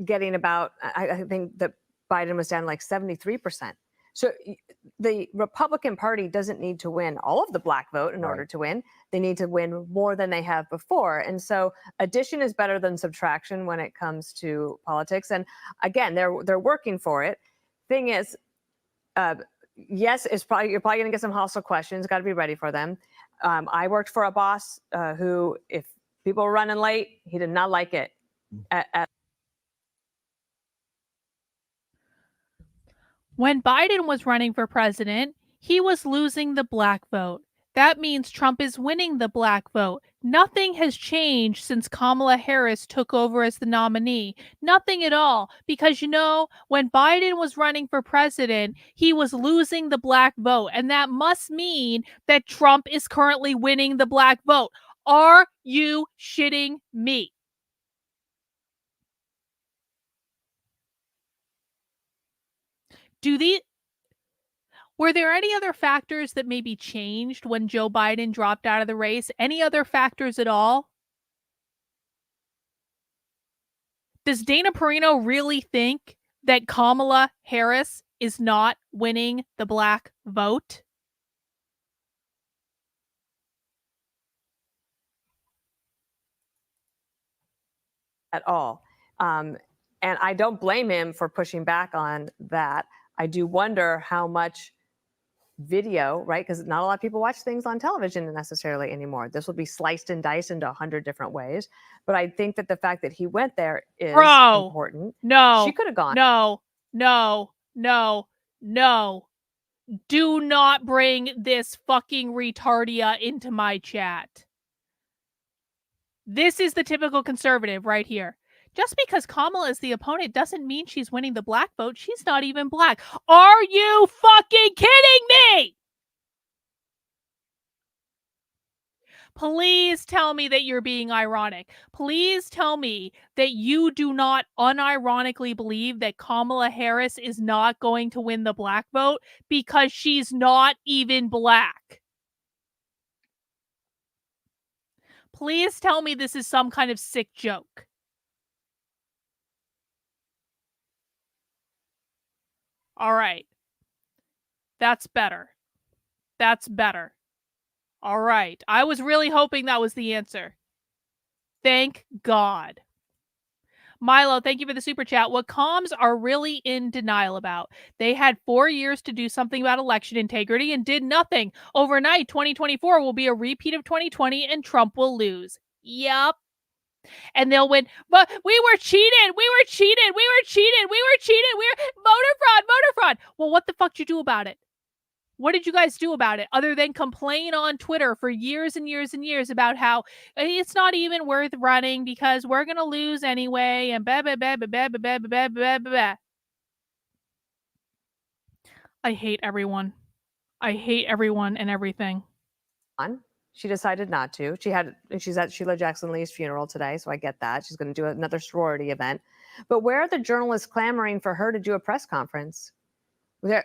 getting about, I think that Biden was down like 73%. So the Republican Party doesn't need to win all of the black vote in order to win. They need to win more than they have before. And so addition is better than subtraction when it comes to politics. And again, they're working for it. Thing is, yes, you're probably going to get some hostile questions. Got to be ready for them. I worked for a boss who, if people were running late, he did not like it. When Biden was running for president, he was losing the black vote. That means Trump is winning the black vote. Nothing has changed since Kamala Harris took over as the nominee. Nothing at all. Because, when Biden was running for president, he was losing the black vote. And that must mean that Trump is currently winning the black vote. Are you shitting me? Were there any other factors that maybe changed when Joe Biden dropped out of the race? Any other factors at all? Does Dana Perino really think that Kamala Harris is not winning the black vote? At all. And I don't blame him for pushing back on that. I do wonder how much video, right? Because not a lot of people watch things on television necessarily anymore. This will be sliced and diced into 100 different ways. But I think that the fact that he went there is important. No. She could have gone. No. Do not bring this fucking retardia into my chat. This is the typical conservative right here. Just because Kamala is the opponent doesn't mean she's winning the black vote. She's not even black. Are you fucking kidding me? Please tell me that you're being ironic. Please tell me that you do not unironically believe that Kamala Harris is not going to win the black vote because she's not even black. Please tell me this is some kind of sick joke. All right. That's better. That's better. All right. I was really hoping that was the answer. Thank God. Milo, thank you for the super chat. What comms are really in denial about? They had 4 years to do something about election integrity and did nothing. Overnight, 2024 will be a repeat of 2020 and Trump will lose. Yup. And they'll win. But we were cheated. Voter fraud. Well, what the fuck did you do about it? What did you guys do about it other than complain on Twitter for years and years and years about how it's not even worth running because we're going to lose anyway and blah, blah, blah, blah, blah, blah, blah, blah, blah, blah. I hate everyone. I hate everyone and everything. She decided not to. She's at Sheila Jackson Lee's funeral today, so I get that. She's going to do another sorority event. But where are the journalists clamoring for her to do a press conference?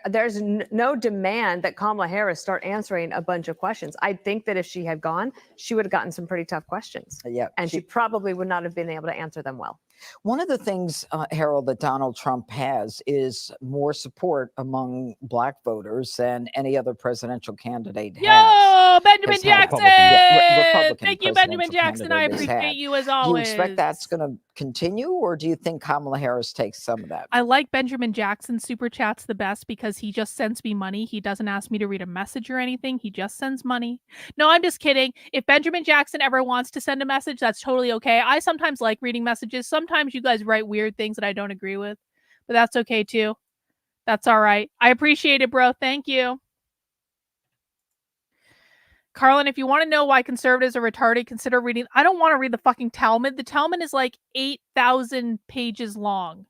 There's no demand that Kamala Harris start answering a bunch of questions. I think that if she had gone, she would have gotten some pretty tough questions. Yeah, and she probably would not have been able to answer them well. One of the things, Harold, that Donald Trump has is more support among Black voters than any other presidential candidate has. Yo, Benjamin Jackson! Republican Thank you, Benjamin presidential Jackson. I candidate has appreciate had. you as Do you always. expect that's going to continue, or do you think Kamala Harris takes some of that? I like Benjamin Jackson super chats the best because he just sends me money. He doesn't ask me to read a message or anything. He just sends money. No, I'm just kidding. If Benjamin Jackson ever wants to send a message, that's totally okay. I sometimes like reading messages. Sometimes you guys write weird things that I don't agree with, but that's okay too. That's all right. I appreciate it, bro. Thank you. Carlin, if you want to know why conservatives are retarded, consider reading. I don't want to read the fucking Talmud. The Talmud is like 8,000 pages long.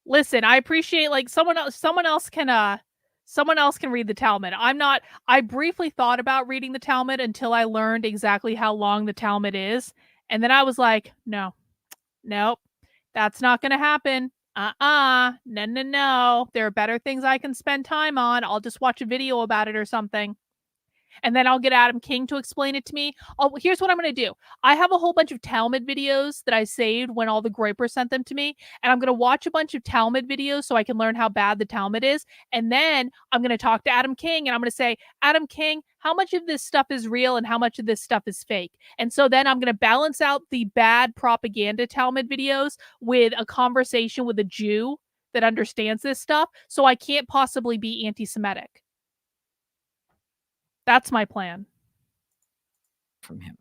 Listen, I appreciate like someone else can read the Talmud. I briefly thought about reading the Talmud until I learned exactly how long the Talmud is. And then I was like, nope, that's not going to happen. No. There are better things I can spend time on. I'll just watch a video about it or something. And then I'll get Adam King to explain it to me. Here's what I'm going to do. I have a whole bunch of Talmud videos that I saved when all the Groypers sent them to me. And I'm going to watch a bunch of Talmud videos so I can learn how bad the Talmud is. And then I'm going to talk to Adam King and I'm going to say, Adam King, how much of this stuff is real and how much of this stuff is fake? And so then I'm going to balance out the bad propaganda Talmud videos with a conversation with a Jew that understands this stuff. So I can't possibly be anti-Semitic. That's my plan. From him.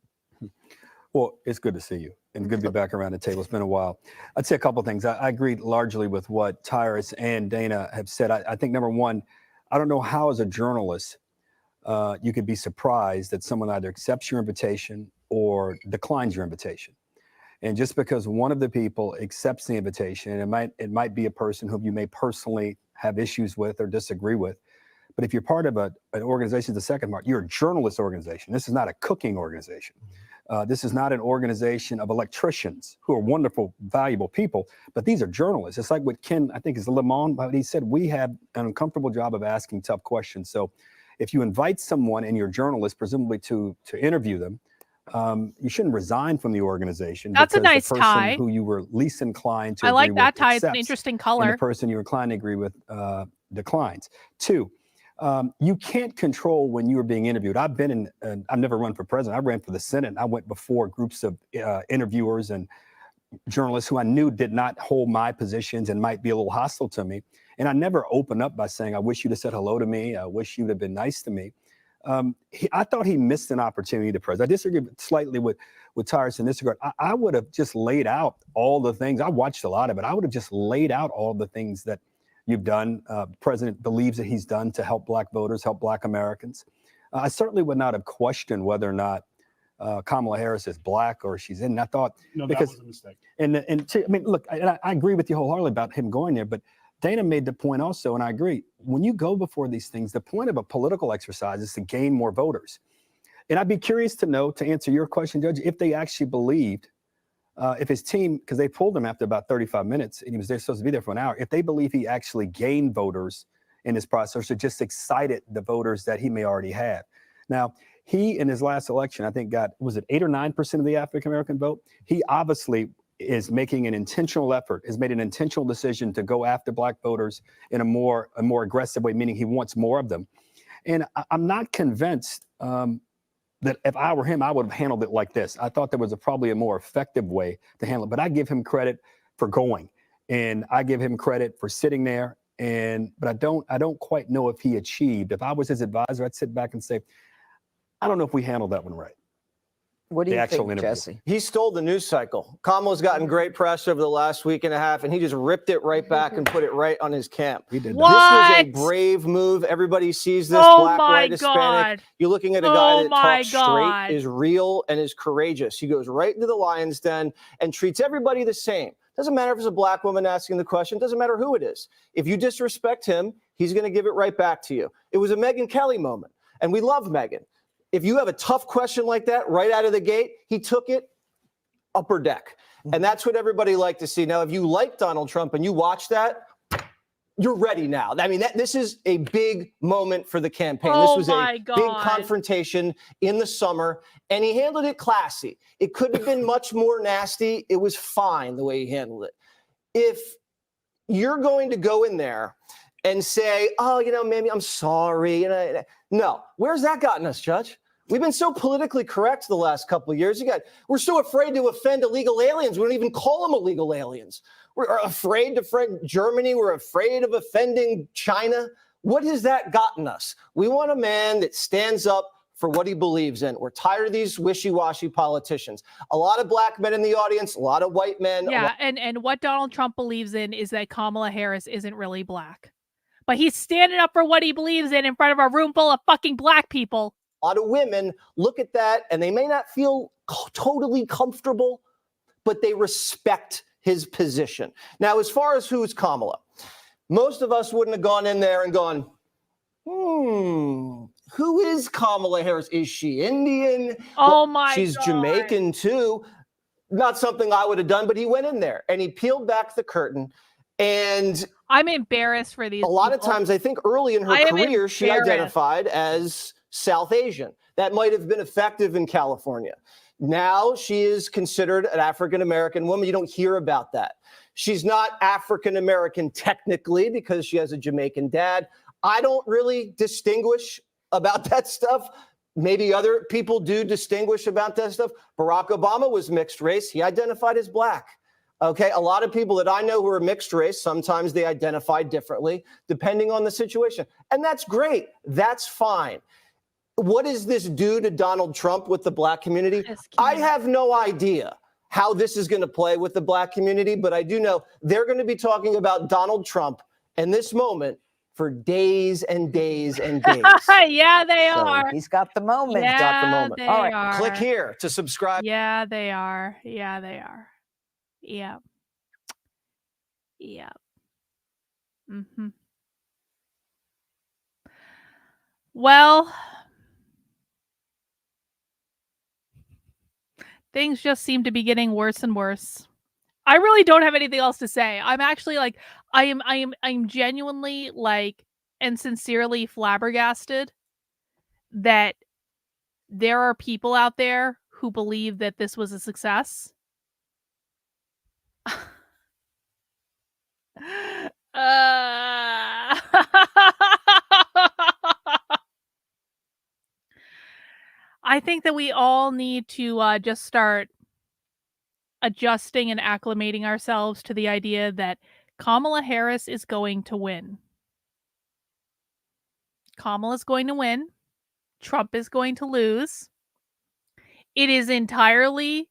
Well, it's good to see you and good to be back around the table. It's been a while. I'd say a couple of things. I agree largely with what Tyrus and Dana have said. I think, number one, I don't know how as a journalist you could be surprised that someone either accepts your invitation or declines your invitation. And just because one of the people accepts the invitation, it might be a person whom you may personally have issues with or disagree with. But if you're part of an organization, the second part, you're a journalist organization. This is not a cooking organization. This is not an organization of electricians who are wonderful, valuable people, but these are journalists. It's like what Ken, I think is Lemon, but he said, we have an uncomfortable job of asking tough questions. So if you invite someone and you're a journalist, presumably to interview them, you shouldn't resign from the organization. That's a nice the person tie. who you were least inclined to I agree like that with tie. It's an accepts, interesting and color. the person you're inclined to agree with declines. Two, you can't control when you are being interviewed. I've never run for president. I ran for the Senate. I went before groups of interviewers and journalists who I knew did not hold my positions and might be a little hostile to me. And I never opened up by saying, I wish you'd have said hello to me. I wish you'd have been nice to me. I thought he missed an opportunity to press. I disagree slightly with Tyrus in this regard. I would have just laid out all the things. I watched a lot of it. I would have just laid out all the things that you've done. The president believes that he's done to help Black voters, help Black Americans. I certainly would not have questioned whether or not Kamala Harris is Black or she's in. And I thought, no, because, that was a mistake. I mean, look, I agree with you wholeheartedly about him going there, but Dana made the point also, and I agree. When you go before these things, the point of a political exercise is to gain more voters. And I'd be curious to know, to answer your question, Judge, if they actually believed, if his team, because they pulled him after about 35 minutes and he was supposed to be there for an hour, if they believe he actually gained voters in this process or just excited the voters that he may already have. Now, he in his last election, I think got, was it 8 or 9% of the African-American vote? He obviously is making an intentional effort, has made an intentional decision to go after Black voters in a more aggressive way, meaning he wants more of them. And I'm not convinced that if I were him, I would have handled it like this. I thought there was probably a more effective way to handle it, but I give him credit for going, and I give him credit for sitting there. But I don't quite know if he achieved. If I was his advisor, I'd sit back and say, I don't know if we handled that one right. What do the you actual think, interview. Jesse? He stole the news cycle. Kamala's gotten great press over the last week and a half, and he just ripped it right back and put it right on his camp. He did that. This was a What? brave move. Everybody sees this, Oh black, my white, Hispanic. God. You're looking at a Oh guy that my talks God. straight, is real, and is courageous. He goes right into the lion's den and treats everybody the same. Doesn't matter if it's a black woman asking the question. Doesn't matter who it is. If you disrespect him, he's going to give it right back to you. It was a Megyn Kelly moment, and we love Megyn. If you have a tough question like that right out of the gate, he took it upper deck. And that's what everybody liked to see. Now, if you like Donald Trump and you watch that, you're ready now. I mean, this is a big moment for the campaign. This Oh was my a big God. confrontation in the summer, and he handled it classy. It could have been much more nasty. It was fine the way he handled it. If you're going to go in there and say, oh, maybe I'm sorry. No, where's that gotten us, Judge? We've been so politically correct the last couple of years. We're so afraid to offend illegal aliens. We don't even call them illegal aliens. We're afraid to offend Germany. We're afraid of offending China. What has that gotten us? We want a man that stands up for what he believes in. We're tired of these wishy-washy politicians. A lot of black men in the audience, a lot of white men. Yeah, and what Donald Trump believes in is that Kamala Harris isn't really black. But he's standing up for what he believes in front of a room full of fucking black people. A lot of women look at that and they may not feel totally comfortable, but they respect his position. Now, as far as who's Kamala, most of us wouldn't have gone in there and gone, who is Kamala Harris? Is she Indian? Oh my She's God. Jamaican too. Not something I would have done, but he went in there and he peeled back the curtain. And I'm embarrassed for these a lot of people. times, I think early in her I am career, she embarrassed. identified as South Asian. That might have been effective in California. Now she is considered an African-American woman. You don't hear about that. She's not African-American technically because she has a Jamaican dad. I don't really distinguish about that stuff. Maybe other people do distinguish about that stuff. Barack Obama was mixed race. He identified as black. Okay, a lot of people that I know who are mixed race, sometimes they identify differently depending on the situation. And that's great. That's fine. What does this do to Donald Trump with the black community? I have no idea how this is going to play with the black community, but I do know they're going to be talking about Donald Trump in this moment for days and days and days. Yeah, they So are. He's got the moment. Yeah, got the moment. they All right, are. click here to subscribe. Yeah, they are. Yeah, they are. Yeah. Yeah. Mm-hmm. Well, things just seem to be getting worse and worse. I really don't have anything else to say. I'm actually like, I'm genuinely like, and sincerely flabbergasted that there are people out there who believe that this was a success. I think that we all need to just start adjusting and acclimating ourselves to the idea that Kamala Harris is going to win. Kamala's going to win. Trump is going to lose. It is entirely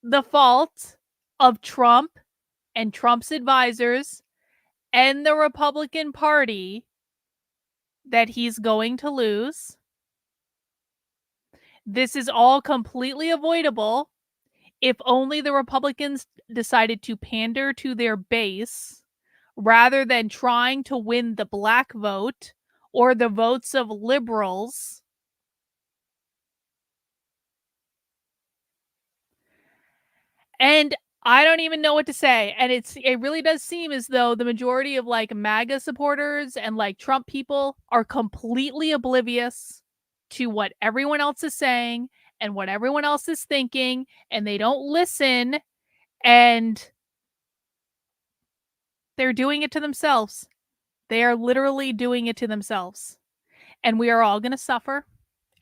the fault of Trump and Trump's advisors and the Republican Party that he's going to lose. This is all completely avoidable if only the Republicans decided to pander to their base rather than trying to win the black vote or the votes of liberals. And I don't even know what to say. And it really does seem as though the majority of like MAGA supporters and like Trump people are completely oblivious to what everyone else is saying and what everyone else is thinking, and they don't listen, and they're doing it to themselves. They are literally doing it to themselves. And we are all going to suffer,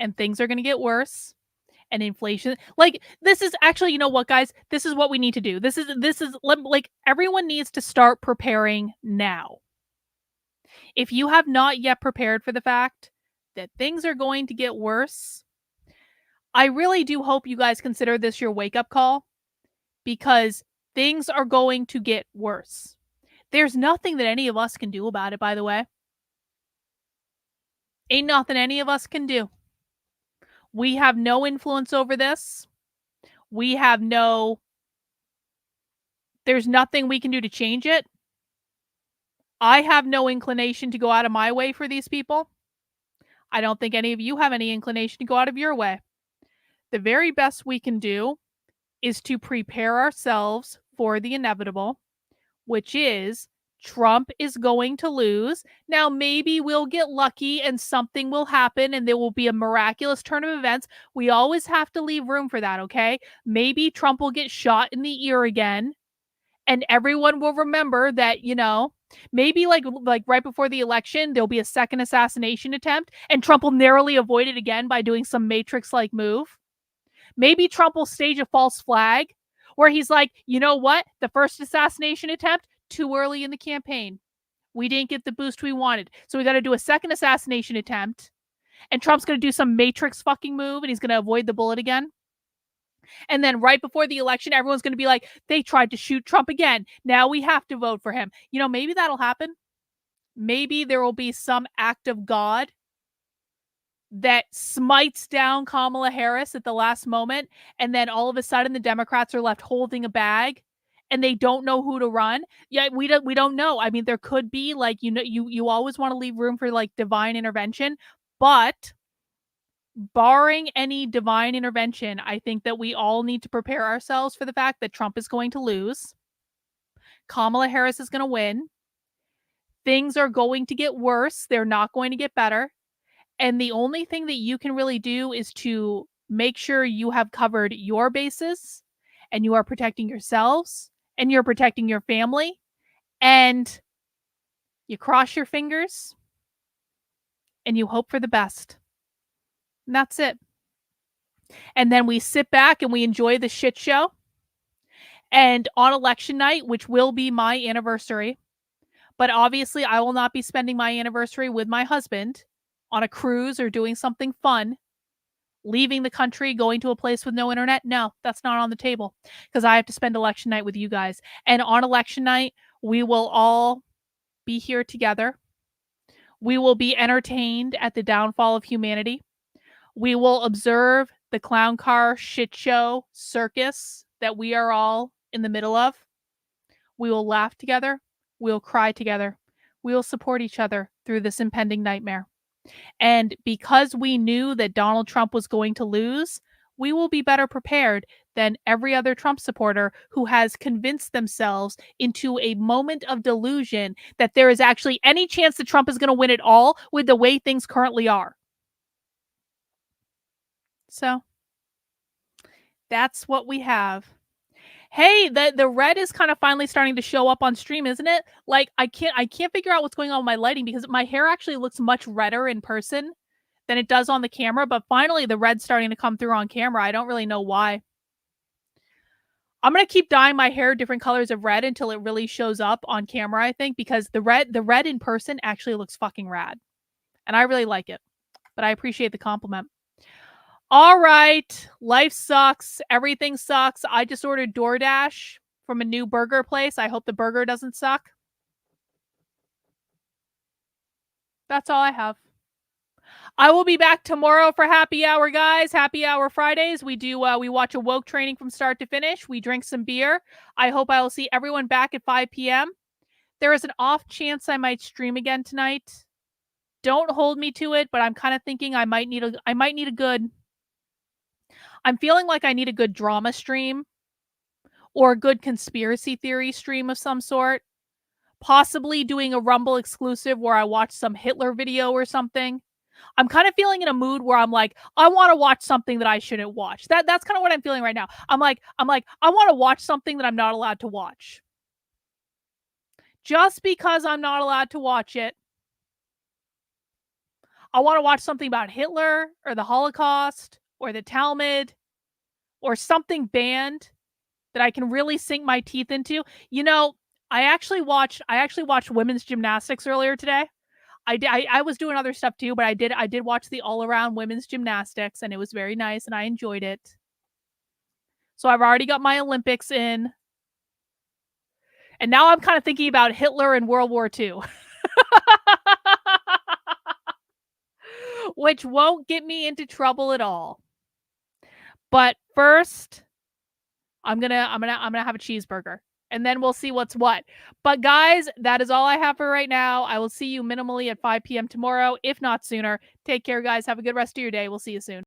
and things are going to get worse. And inflation, like, this is actually, you know what, guys, this is what we need to do. This is like, everyone needs to start preparing now. If you have not yet prepared for the fact that things are going to get worse, I really do hope you guys consider this your wake-up call, because things are going to get worse. There's nothing that any of us can do about it, by the way. Ain't nothing any of us can do. We have no influence over this. We have no... There's nothing we can do to change it. I have no inclination to go out of my way for these people. I don't think any of you have any inclination to go out of your way. The very best we can do is to prepare ourselves for the inevitable, which is Trump is going to lose. Now, maybe we'll get lucky and something will happen and there will be a miraculous turn of events. We always have to leave room for that, okay? Maybe Trump will get shot in the ear again and everyone will remember that, you know, maybe like right before the election, there'll be a second assassination attempt and Trump will narrowly avoid it again by doing some Matrix-like move. Maybe Trump will stage a false flag where he's like, you know what? The first assassination attempt, too early in the campaign. We didn't get the boost we wanted. So we got to do a second assassination attempt. And Trump's going to do some Matrix fucking move and he's going to avoid the bullet again. And then right before the election, everyone's going to be like, they tried to shoot Trump again. Now we have to vote for him. You know, maybe that'll happen. Maybe there will be some act of God that smites down Kamala Harris at the last moment, and then all of a sudden the Democrats are left holding a bag and they don't know who to run. Yeah, we don't know. I mean, there could be like, you know, you always want to leave room for like divine intervention, but barring any divine intervention, I think that we all need to prepare ourselves for the fact that Trump is going to lose. Kamala Harris is going to win. Things are going to get worse. They're not going to get better. And the only thing that you can really do is to make sure you have covered your bases and you are protecting yourselves and you're protecting your family and you cross your fingers and you hope for the best. And that's it. And then we sit back and we enjoy the shit show. And on election night, which will be my anniversary, but obviously I will not be spending my anniversary with my husband on a cruise or doing something fun, leaving the country, going to a place with no internet. No, that's not on the table because I have to spend election night with you guys. And on election night, we will all be here together. We will be entertained at the downfall of humanity. We will observe the clown car shit show circus that we are all in the middle of. We will laugh together. We will cry together. We will support each other through this impending nightmare. And because we knew that Donald Trump was going to lose, we will be better prepared than every other Trump supporter who has convinced themselves into a moment of delusion that there is actually any chance that Trump is going to win it all with the way things currently are. So that's what we have. Hey, the red is kind of finally starting to show up on stream, isn't it? Like I can't figure out what's going on with my lighting because my hair actually looks much redder in person than it does on the camera, but finally the red's starting to come through on camera. I don't really know why. I'm going to keep dyeing my hair different colors of red until it really shows up on camera, I think, because the red in person actually looks fucking rad. And I really like it. But I appreciate the compliment. All right, life sucks. Everything sucks. I just ordered DoorDash from a new burger place. I hope the burger doesn't suck. That's all I have. I will be back tomorrow for happy hour, guys. Happy hour Fridays. We watch Unwoke training from start to finish. We drink some beer. I hope I will see everyone back at 5 p.m. There is an off chance I might stream again tonight. Don't hold me to it, but I'm kind of thinking I might need a good... I'm feeling like I need a good drama stream or a good conspiracy theory stream of some sort. Possibly doing a Rumble exclusive where I watch some Hitler video or something. I'm kind of feeling in a mood where I'm like, I want to watch something that I shouldn't watch. That's kind of what I'm feeling right now. I'm like, I want to watch something that I'm not allowed to watch. Just because I'm not allowed to watch it, I want to watch something about Hitler or the Holocaust or the Talmud or something banned that I can really sink my teeth into. You know, I actually watched women's gymnastics earlier today. I was doing other stuff too, but I did watch the all-around women's gymnastics, and it was very nice, and I enjoyed it. So I've already got my Olympics in. And now I'm kind of thinking about Hitler and World War II. Which won't get me into trouble at all. But first, I'm gonna have a cheeseburger. And then we'll see what's what. But guys, that is all I have for right now. I will see you minimally at 5 p.m. tomorrow, if not sooner. Take care, guys. Have a good rest of your day. We'll see you soon.